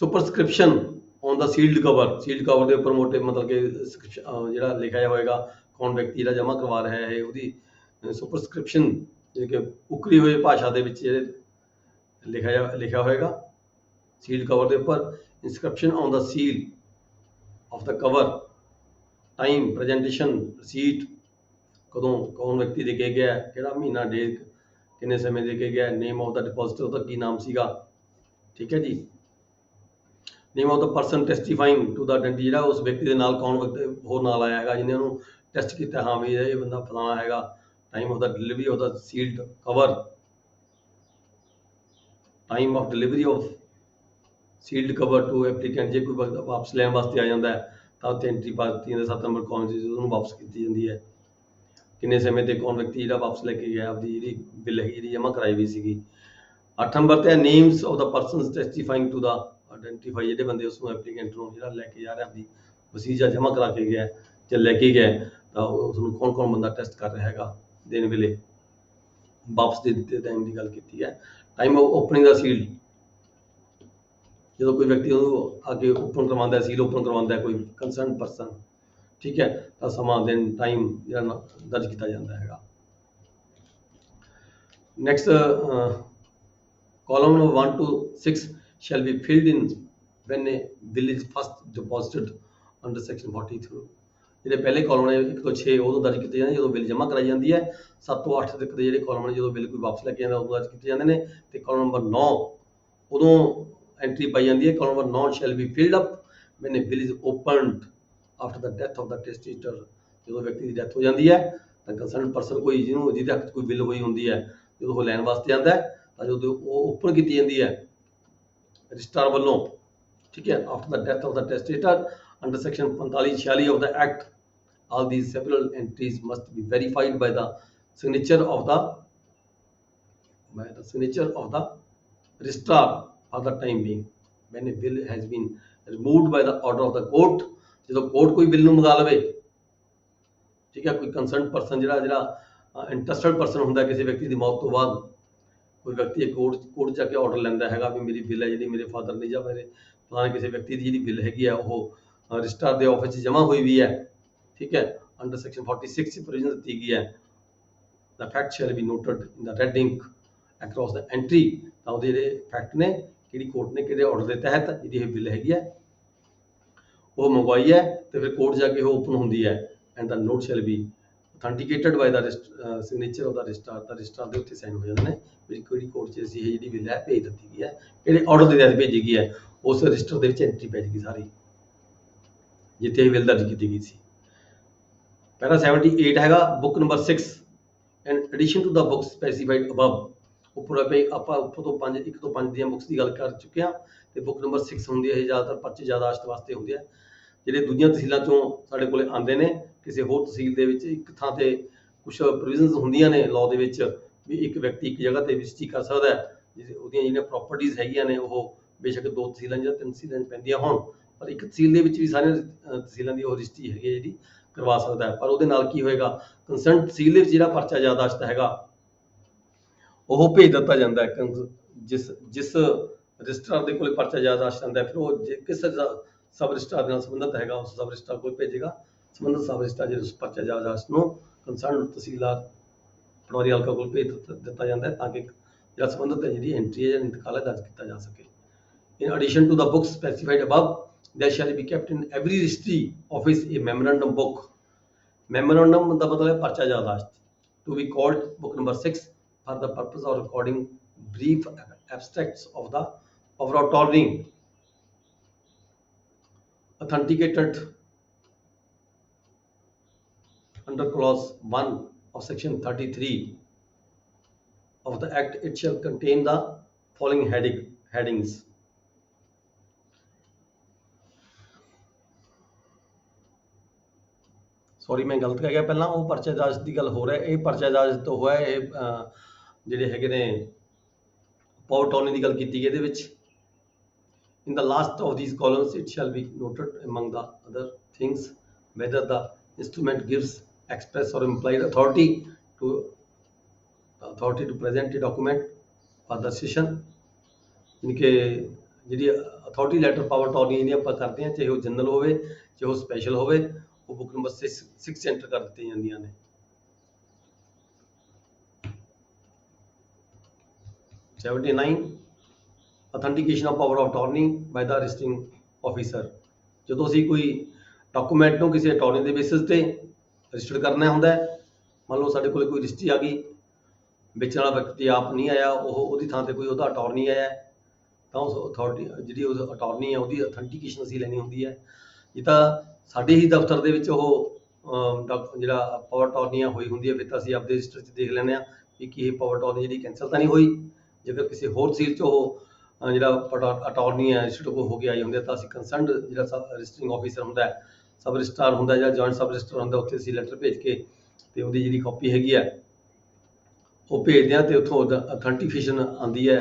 Superscription on the sealed cover, sealed cover ਦੇ ਉੱਪਰ ਮੋਟੇ ਮਤਲਬ ਕਿ ਜਿਹੜਾ ਲਿਖਿਆ ਹੋਏਗਾ ਕੌਣ ਵਿਅਕਤੀ ਜਿਹੜਾ ਜਮ੍ਹਾਂ ਕਰਵਾ ਰਿਹਾ ਹੈ ਉਹਦੀ ਸੁਪਰਸਕ੍ਰਿਪਸ਼ਨ ਜਿਹੜੀ ਕਿ ਉਕਰੀ ਹੋਈ ਭਾਸ਼ਾ ਦੇ ਵਿੱਚ ਜਿਹੜੇ ਲਿਖਿਆ ਹੋਏਗਾ ਸੀਲਡ ਕਵਰ ਦੇ ਉੱਪਰ। Inscription on the seal of the cover, time, presentation, receipt, ਕਦੋਂ ਕੌਣ ਵਿਅਕਤੀ ਦੇ ਕੇ ਗਿਆ, ਕਿਹੜਾ ਮਹੀਨਾ, ਡੇਟ, ਕਿੰਨੇ ਸਮੇਂ ਦੇ ਕੇ ਗਿਆ, ਨੇਮ ਆਫ ਦਾ ਡਿਪੋਜ਼ਿਟਰ, ਉਹਦਾ ਕੀ ਨਾਮ ਸੀਗਾ, ਠੀਕ ਹੈ ਜੀ। Name of the person testifying to the identity, ਜਿਹੜਾ ਉਸ ਵਿਅਕਤੀ ਦੇ ਨਾਲ ਕੌਣ ਹੋਰ ਨਾਲ ਆਇਆ ਹੈਗਾ ਜਿਹਨੇ ਉਹਨੂੰ ਟੈਸਟ ਕੀਤਾ, ਹਾਂ ਵੀ ਇਹ ਬੰਦਾ ਫਲਾਣਾ ਹੈਗਾ। ਟਾਈਮ ਆਫ ਦਾ ਡਿਲੀਵਰੀ ਆਫ ਦਾ sealed cover, time of delivery of sealed cover to applicant, ਜੇ ਕੋਈ ਵਾਪਸ ਲੈਣ ਵਾਸਤੇ ਆ ਜਾਂਦਾ ਹੈ ਤਾਂ ਉੱਥੇ ਐਂਟਰੀ ਪਾ ਦਿੱਤੀ ਜਾਂਦੀ 7 ਨੰਬਰ ਕਾਲਮ 'ਚ ਉਹਨੂੰ ਵਾਪਸ ਕੀਤੀ ਜਾਂਦੀ ਹੈ। ਕਿੰਨੇ ਸਮੇਂ ਤੇ ਕੌਣ ਵਿਅਕਤੀ ਜਿਹੜਾ ਵਾਪਸ ਲੈ ਕੇ ਗਿਆ ਆਪਦੀ ਜਿਹੜੀ ਬਿੱਲ ਹੈਗੀ ਜਿਹੜੀ ਜਮ੍ਹਾਂ ਕਰਾਈ ਹੋਈ ਸੀਗੀ। 8 ਨੰਬਰ ਤੇ names of the persons testifying to the identify, ਜਿਹੜੇ ਬੰਦੇ ਉਸਨੂੰ ਐਪਲੀਕੈਂਟ ਨੂੰ ਜਿਹੜਾ ਲੈ ਕੇ ਜਾ ਰਿਹਾ ਆਪਦੀ ਵਸੀਜਾ ਜਮ੍ਹਾਂ ਕਰਾ ਕੇ ਗਿਆ ਜਾਂ ਲੈ ਕੇ ਗਿਆ, ਤਾਂ ਉਸਨੂੰ ਕੌਣ ਬੰਦਾ ਟੈਸਟ ਕਰ ਰਿਹਾ ਹੈਗਾ ਦੇਣ ਵੇਲੇ, ਵਾਪਸ ਦੇ ਦਿੱਤੇ ਟਾਈਮ ਦੀ ਗੱਲ ਕੀਤੀ ਹੈ। ਟਾਈਮ ਆਫ ਓਪਨਿੰਗ ਦਾ ਸੀਲ, ਜਦੋਂ ਕੋਈ ਵਿਅਕਤੀ ਉਹਨੂੰ ਅੱਗੇ ਓਪਨ ਕਰਵਾਉਂਦਾ, ਸੀਲ ਓਪਨ ਕਰਵਾਉਂਦਾ ਕੋਈ ਕੰਸਰਨ ਪਰਸਨ, ਠੀਕ ਹੈ, ਤਾਂ ਸਮਾਂ ਦਿਨ ਟਾਈਮ ਜਿਹੜਾ ਦਰਜ ਕੀਤਾ ਜਾਂਦਾ ਹੈਗਾ। Next column number 1 to 6 shall be filled in when a bill is first deposited under section 43। ਜਿਹੜੇ ਪਹਿਲੇ ਕਾਲਮ ਨੇ 1 ਤੋਂ 6 ਉਦੋਂ ਦਰਜ ਕੀਤੇ ਜਾਂਦੇ ਜਦੋਂ ਬਿੱਲ ਜਮ੍ਹਾਂ ਕਰਾਈ ਜਾਂਦੀ ਹੈ। 7 ਤੋਂ 8 ਤੱਕ ਦੇ ਜਿਹੜੇ ਕਾਲਮ ਨੇ ਜਦੋਂ ਬਿੱਲ ਕੋਈ ਵਾਪਸ ਲੈ ਕੇ ਜਾਂਦਾ ਉਦੋਂ ਦਰਜ ਕੀਤੇ ਜਾਂਦੇ ਨੇ। ਤੇ ਕਾਲਮ ਨੰਬਰ 9 ਉਦੋਂ ਐਂਟਰੀ ਪਾਈ ਜਾਂਦੀ ਹੈ। Column number 9 shall be filled up when a bill is opened after the death of the testator। ਜਦੋਂ ਵਿਅਕਤੀ ਦੀ ਡੈਥ ਹੋ ਜਾਂਦੀ ਹੈ ਤਾਂ ਕੰਸਰਨ ਪਰਸਨ ਕੋਈ ਜਿਹਦੇ ਹੱਥ ਕੋਈ ਬਿੱਲ ਹੋਈ ਹੁੰਦੀ ਹੈ, ਜਦੋਂ ਉਹ ਲੈਣ ਵਾਸਤੇ ਆਉਂਦਾ ਹੈ ਤਾਂ ਜਦੋਂ ਉਹ ਓਪਨ ਕੀਤੀ ਜਾਂਦੀ ਹੈ ਰਜਿਸਟਰਾਰ ਵੱਲੋਂ, ਠੀਕ ਹੈ, after the death of the testator under section 45-46 of the act, all these several entries must be verified by the signature of the registrar for the time being when a bill has been removed by the order of the court। ਜਦੋਂ court ਕੋਈ bill ਨੂੰ ਮੰਗਾ ਲਵੇ, ਠੀਕ ਹੈ, ਕੋਈ concern person ਜਿਹੜਾ interested person ਹੁੰਦਾ ਕਿਸੇ ਵਿਅਕਤੀ ਦੀ ਮੌਤ ਤੋਂ ਬਾਅਦ, ਕੋਈ ਵਿਅਕਤੀ ਕੋਰਟ ਜਾ ਕੇ ਆਰਡਰ ਲੈਂਦਾ ਹੈਗਾ ਵੀ ਮੇਰੀ ਬਿੱਲ ਹੈ ਜਿਹੜੀ ਮੇਰੇ ਫਾਦਰ ਦੀ ਜਾਂ ਮੇਰੇ ਫਲਾਣੇ ਕਿਸੇ ਵਿਅਕਤੀ ਦੀ ਜਿਹੜੀ ਬਿੱਲ ਹੈਗੀ ਆ ਉਹ ਰਜਿਸਟਰਾਰ ਦੇ ਆਫਿਸ 'ਚ ਜਮ੍ਹਾਂ ਹੋਈ ਵੀ ਹੈ, ਠੀਕ ਹੈ, ਅੰਡਰ ਸੈਕਸ਼ਨ 46 'ਚ ਪ੍ਰੋਵੀਜ਼ਨ ਦਿੱਤੀ ਗਈ ਹੈ। The fact shall be noted in the red ink across the entry. ਤਾਂ ਉਹਦੇ ਜਿਹੜੇ ਫੈਕਟ ਨੇ ਕਿਹੜੀ ਕੋਰਟ ਨੇ ਕਿਹੜੇ ਆਰਡਰ ਦੇ ਤਹਿਤ ਜਿਹੜੀ ਇਹ ਬਿੱਲ ਹੈਗੀ ਹੈ ਉਹ ਮੰਗਵਾਈ ਹੈ ਤੇ ਫਿਰ ਕੋਰਟ ਜਾ ਕੇ ਉਹ ਓਪਨ ਹੁੰਦੀ ਹੈ। And the note shell B authenticated by the signature of the registrar। ਤਾਂ ਰਜਿਸਟਰਾਰ ਦੇ ਉੱਤੇ ਸਾਈਨ ਹੋ ਜਾਂਦੇ ਨੇ ਵੀ ਕਿਹੜੀ ਕੋਰਟ 'ਚ ਅਸੀਂ ਇਹ ਜਿਹੜੀ ਬਿੱਲ ਹੈ ਭੇਜ ਦਿੱਤੀ ਗਈ ਹੈ, ਕਿਹੜੇ ਆਰਡਰ ਦੇ ਤਹਿਤ ਭੇਜੀ ਗਈ ਹੈ, ਉਸ ਰਜਿਸਟਰ ਦੇ ਵਿੱਚ ਐਂਟਰੀ ਪੈ ਜਾਏਗੀ ਸਾਰੀ ਜਿੱਥੇ ਇਹ ਬਿੱਲ ਦਰਜ ਕੀਤੀ ਗਈ ਸੀ। ਪੈਰਾ 78 ਹੈਗਾ book number 6 and addition to the book specified above. ਉੱਪਰ ਆਪਾਂ ਉੱਪਰ ਤੋਂ 1 ਤੋਂ 5 ਦੀਆਂ ਬੁੱਕਸ ਦੀ ਗੱਲ ਕਰ ਚੁੱਕੇ ਹਾਂ ਤੇ ਬੁੱਕ ਨੰਬਰ 6 ਹੁੰਦੀ ਹੈ ਇਹ ਜ਼ਿਆਦਾਤਰ ਪਰਚੇ ਯਾਦਾਸ਼ਤ ਵਾਸਤੇ ਹੁੰਦੇ ਆ ਜਿਹੜੇ ਦੂਜੀਆਂ ਤਹਿਸੀਲਾਂ ਚੋਂ ਸਾਡੇ ਕੋਲੇ ਆਉਂਦੇ ਨੇ। ਕਿਸੇ ਹੋਰ ਤਹਿਸੀਲ ਦੇ ਵਿੱਚ ਇੱਕ ਥਾਂ ਤੇ ਕੁਝ ਪ੍ਰੋਵੀਜ਼ਨਸ ਹੁੰਦੀਆਂ ਨੇ ਲਾਅ ਦੇ ਵਿੱਚ ਵੀ ਇੱਕ ਵਿਅਕਤੀ ਇੱਕ ਜਗ੍ਹਾ ਤੇ ਵਿਜ਼ਿਟ ਕਰ ਸਕਦਾ ਹੈ, ਉਹਦੀਆਂ ਜਿਹੜੀਆਂ ਪ੍ਰੋਪਰਟੀਜ਼ ਹੈਗੀਆਂ ਨੇ ਉਹ ਬੇਸ਼ੱਕ 2 ਤਹਿਸੀਲਾਂ ਜਾਂ 3 ਤਹਿਸੀਲਾਂ 'ਚ ਪੈਂਦੀਆਂ ਹੋਣ, ਪਰ ਇੱਕ ਤਹਿਸੀਲ ਦੇ ਵਿੱਚ ਵੀ ਸਾਰੀਆਂ ਤਹਿਸੀਲਾਂ ਦੀ ਉਹ ਰਜਿਸਟਰੀ ਹੈਗੀ ਜਿਹੜੀ ਕਰਵਾ ਸਕਦਾ ਹੈ। ਪਰ ਉਹਦੇ ਨਾਲ ਕੀ ਹੋਏਗਾ, ਕੰਸਰਨ ਤਹਿਸੀਲ ਦੇ ਵਿੱਚ ਜਿਹੜਾ ਪਰਚਾ ਯਾਦਾਸ਼ਤ ਹੈਗਾ ਉਹ ਭੇਜ ਦਿੱਤਾ ਜਾਂਦਾ ਹੈ ਜਿਸ ਰਜਿਸਟਰਾਰ ਦੇ ਕੋਲ ਪਰਚਾ ਯਾਦਾਸ਼ਤ ਆਉਂਦਾ, ਫਿਰ ਉਹ ਕਿਸ ਸਬ ਰਜਿਸਟਰਾਰ ਦੇ ਨਾਲ ਸੰਬੰਧਿਤ ਹੈਗਾ ਉਸ ਸਬ ਰਜਿਸਟਰਾਰ ਕੋਲ ਭੇਜੇਗਾ। ਸੰਬੰਧਿਤ ਸਬ ਰਜਿਸਟਰਾਰ ਜਿਹੜੇ ਉਸ ਪਰਚਾ ਯਾਦਾਸ਼ਤ ਨੂੰ ਕੰਸਰਨ ਤਹਿਸੀਲਦਾਰ ਪਟਵਾਰੀ ਹਲਕਾ ਕੋਲ ਭੇਜ ਦਿੱਤਾ ਜਾਂਦਾ ਹੈ, ਤਾਂ ਕਿ ਜਿਹੜਾ ਸੰਬੰਧਿਤ ਹੈ ਜਿਹੜੀ ਐਂਟਰੀ ਹੈ ਜਾਂ ਇੰਤਕਾਲ ਹੈ ਦਰਜ ਕੀਤਾ ਜਾ ਸਕੇ। In addition to the books specified above, there shall be kept in every registry office a memorandum book. Memorandum ਦਾ ਮਤਲਬ ਹੈ ਪਰਚਾ ਯਾਦਾਸ਼ਤ, to be called book number 6 for the purpose of recording brief abstracts of the power of attorney authenticated under clause 1 of section 33 of the act. It shall contain the following headings. Sorry ਮੈਂ ਗਲਤ ਕਹਿ ਗਿਆ ਪਹਿਲਾਂ, ਉਹ ਪਰਚਾ ਇਜਾਜ਼ਤ ਦੀ ਗੱਲ ਹੋ ਰਿਹਾ, ਇਹ ਪਰਚਾ ਇਜਾਜ਼ਤ ਤੋਂ ਹੋਇਆ, ਇਹ ਜਿਹੜੇ ਹੈਗੇ ਨੇ ਪਾਵਰ ਟੌਰਨੀ ਦੀ ਗੱਲ ਕੀਤੀ ਗਈ ਇਹਦੇ ਵਿੱਚ। In the last of these columns it shall be noted among the other things whether the instrument gives express or implied authority to present a document for the session। ਇਨਕੇ ਜਿਹੜੀ ਅਥਾਰਟੀ ਲੈਟਰ ਪਾਵਰ ਟੌਰਨੀ ਜਿਹਦੀ ਆਪਾਂ ਕਰਦੇ ਹਾਂ, ਚਾਹੇ ਉਹ general ਹੋਵੇ ਚਾਹੇ ਉਹ ਸਪੈਸ਼ਲ ਹੋਵੇ, ਉਹ ਬੁੱਕ ਨੰਬਰ 6 ਐਂਟਰ ਕਰ ਦਿੱਤੀਆਂ ਜਾਂਦੀਆਂ ਨੇ। 79 authentication of power of attorney by the registering officer। ਜਦੋਂ ਅਸੀਂ ਕੋਈ ਡਾਕੂਮੈਂਟ ਨੂੰ ਕਿਸੇ ਅਟਾਰਨੀ ਦੇ ਬੇਸਿਸ ਤੇ ਰਜਿਸਟਰ ਕਰਨਾ ਹੁੰਦਾ ਹੈ, ਮੰਨ ਲਓ ਸਾਡੇ ਕੋਲ ਕੋਈ ਰਜਿਸਟਰੀ ਆ ਗਈ, ਵੇਚਣ ਵਾਲਾ ਵਿਅਕਤੀ ਆਪ ਨਹੀਂ ਆਇਆ, ਉਹਦੀ ਥਾਂ ਤੇ ਕੋਈ ਉਹਦਾ ਅਟਾਰਨੀ ਆਇਆ, ਤਾਂ ਉਸ ਅਥਾਰਟੀ ਜਿਹੜੀ ਉਹ ਅਟਾਰਨੀ ਹੈ ਉਹਦੀ ਅਥੈਂਟੀਕੇਸ਼ਨ ਅਸੀਂ ਲੈਣੀ ਹੁੰਦੀ ਹੈ। ਇਹ ਤਾਂ ਸਾਡੇ ਹੀ ਦਫ਼ਤਰ ਦੇ ਵਿੱਚ ਉਹ ਜਿਹੜਾ ਪਾਵਰ ਟੌਰਨੀਆਂ ਹੋਈ ਹੁੰਦੀ ਹੈ, ਫਿਰ ਤਾਂ ਅਸੀਂ ਆਪਦੇ ਰਜਿਸਟਰ 'ਚ ਦੇਖ ਲੈਂਦੇ ਹਾਂ ਕਿ ਇਹ ਪਾਵਰ ਟੌਰਨੀ ਜਿਹੜੀ ਕੈਂਸਲ ਤਾਂ ਨਹੀਂ ਹੋਈ। ਜੇਕਰ ਕਿਸੇ ਹੋਰ ਤਹਿਸੀਲ 'ਚ ਉਹ ਜਿਹੜਾ ਅਟਾਰਨੀ ਹੈ ਰਜਿਸਟਰ ਹੋ ਕੇ ਆਈ ਹੁੰਦੀ ਹੈ, ਤਾਂ ਅਸੀਂ ਕੰਸਰਨਡ ਜਿਹੜਾ ਰਜਿਸਟਰਿੰਗ ਆਫਿਸਰ ਹੁੰਦਾ ਹੈ, ਸਬ ਰਜਿਸਟਰਾਰ ਹੁੰਦਾ ਜਾਂ ਜੁਆਇੰਟ ਸਬ ਰਜਿਸਟਰ ਹੁੰਦਾ, ਉੱਥੇ ਅਸੀਂ ਲੈਟਰ ਭੇਜ ਕੇ ਤੇ ਉਹਦੀ ਜਿਹੜੀ ਕਾਪੀ ਹੈਗੀ ਹੈ ਉਹ ਭੇਜਦੇ ਹਾਂ, ਤੇ ਉੱਥੋਂ ਅਥੈਂਟੀਕੇਸ਼ਨ ਆਉਂਦੀ ਹੈ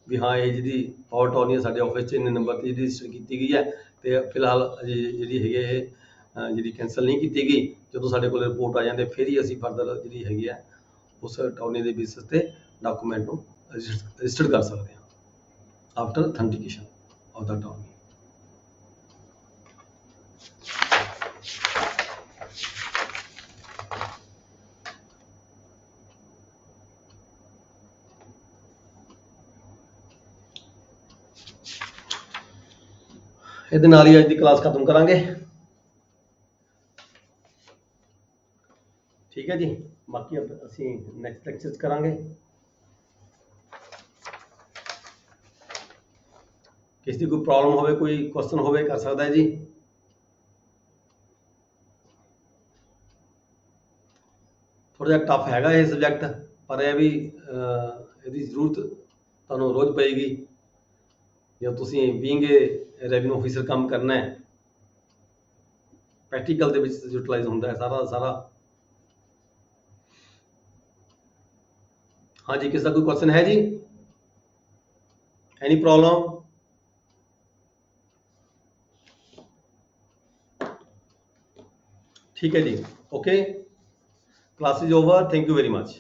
ਵੀ ਹਾਂ ਇਹ ਜਿਹੜੀ ਪਾਵਰ ਟੌਰਨੀ ਸਾਡੇ ਆਫਿਸ 'ਚ ਇੰਨੇ ਨੰਬਰ 'ਤੇ ਜਿਹੜੀ ਰਜਿਸਟਰ ਕੀਤੀ ਗਈ ਹੈ, ਤੇ ਫਿਲਹਾਲ ਜਿਹੜੀ ਹੈਗੀ ਇਹ ਜਿਹੜੀ ਕੈਂਸਲ ਨਹੀਂ ਕੀਤੀ ਗਈ। ਜਦੋਂ ਸਾਡੇ ਕੋਲ ਰਿਪੋਰਟ ਆ ਜਾਂਦੇ ਫਿਰ ਹੀ ਅਸੀਂ ਫਰਦਰ ਜਿਹੜੀ ਹੈਗੀ ਹੈ ਉਸ ਅਟਾਰਨੀ ਦੇ ਬੇਸਿਸ ਤੇ ਡਾਕੂਮੈਂਟ ਨੂੰ ਰਜਿਸਟਰਡ ਕਰ ਸਕਦੇ ਹਾਂ ਆਫਟਰ ਅਥੈਂਟੀਕੇਸ਼ਨ ਆਫ ਦਾ ਅਟਾਰਨੀ। ਇਹਦੇ ਨਾਲ ਹੀ ਅੱਜ ਦੀ ਕਲਾਸ ਖਤਮ ਕਰਾਂਗੇ, ਠੀਕ ਹੈ ਜੀ। ਬਾਕੀ ਅਸੀਂ ਨੈਕਸਟ ਲੈਕਚਰ 'ਚ ਕਰਾਂਗੇ। ਕਿਸੇ ਦੀ ਕੋਈ ਪ੍ਰੋਬਲਮ ਹੋਵੇ, ਕੋਈ ਕੁਐਸਚਨ ਹੋਵੇ, ਕਰ ਸਕਦਾ ਹੈ ਜੀ। ਥੋੜਾ ਜਿਹਾ ਟਫ ਹੈਗਾ ਇਹ ਸਬਜੈਕਟ, ਪਰ ਇਹ ਵੀ ਇਹਦੀ ਜ਼ਰੂਰਤ ਤੁਹਾਨੂੰ ਰੋਜ਼ ਪਏਗੀ ਜਦੋਂ ਤੁਸੀਂ ਬੀਇੰਗ ਏ ਰੈਵਨਿਊ ਆਫਿਸਰ ਕੰਮ ਕਰਨਾ ਹੈ। ਪ੍ਰੈਕਟੀਕਲ ਦੇ ਵਿੱਚ ਯੂਟਿਲਾਈਜ਼ ਹੁੰਦਾ ਹੈ ਸਾਰਾ ਦਾ ਸਾਰਾ। ਹਾਂਜੀ, ਕਿਸੇ ਦਾ ਕੋਈ ਕੁਐਸਚਨ ਹੈ ਜੀ? Any problem? ठीक है जी, okay, class is over, thank you very much.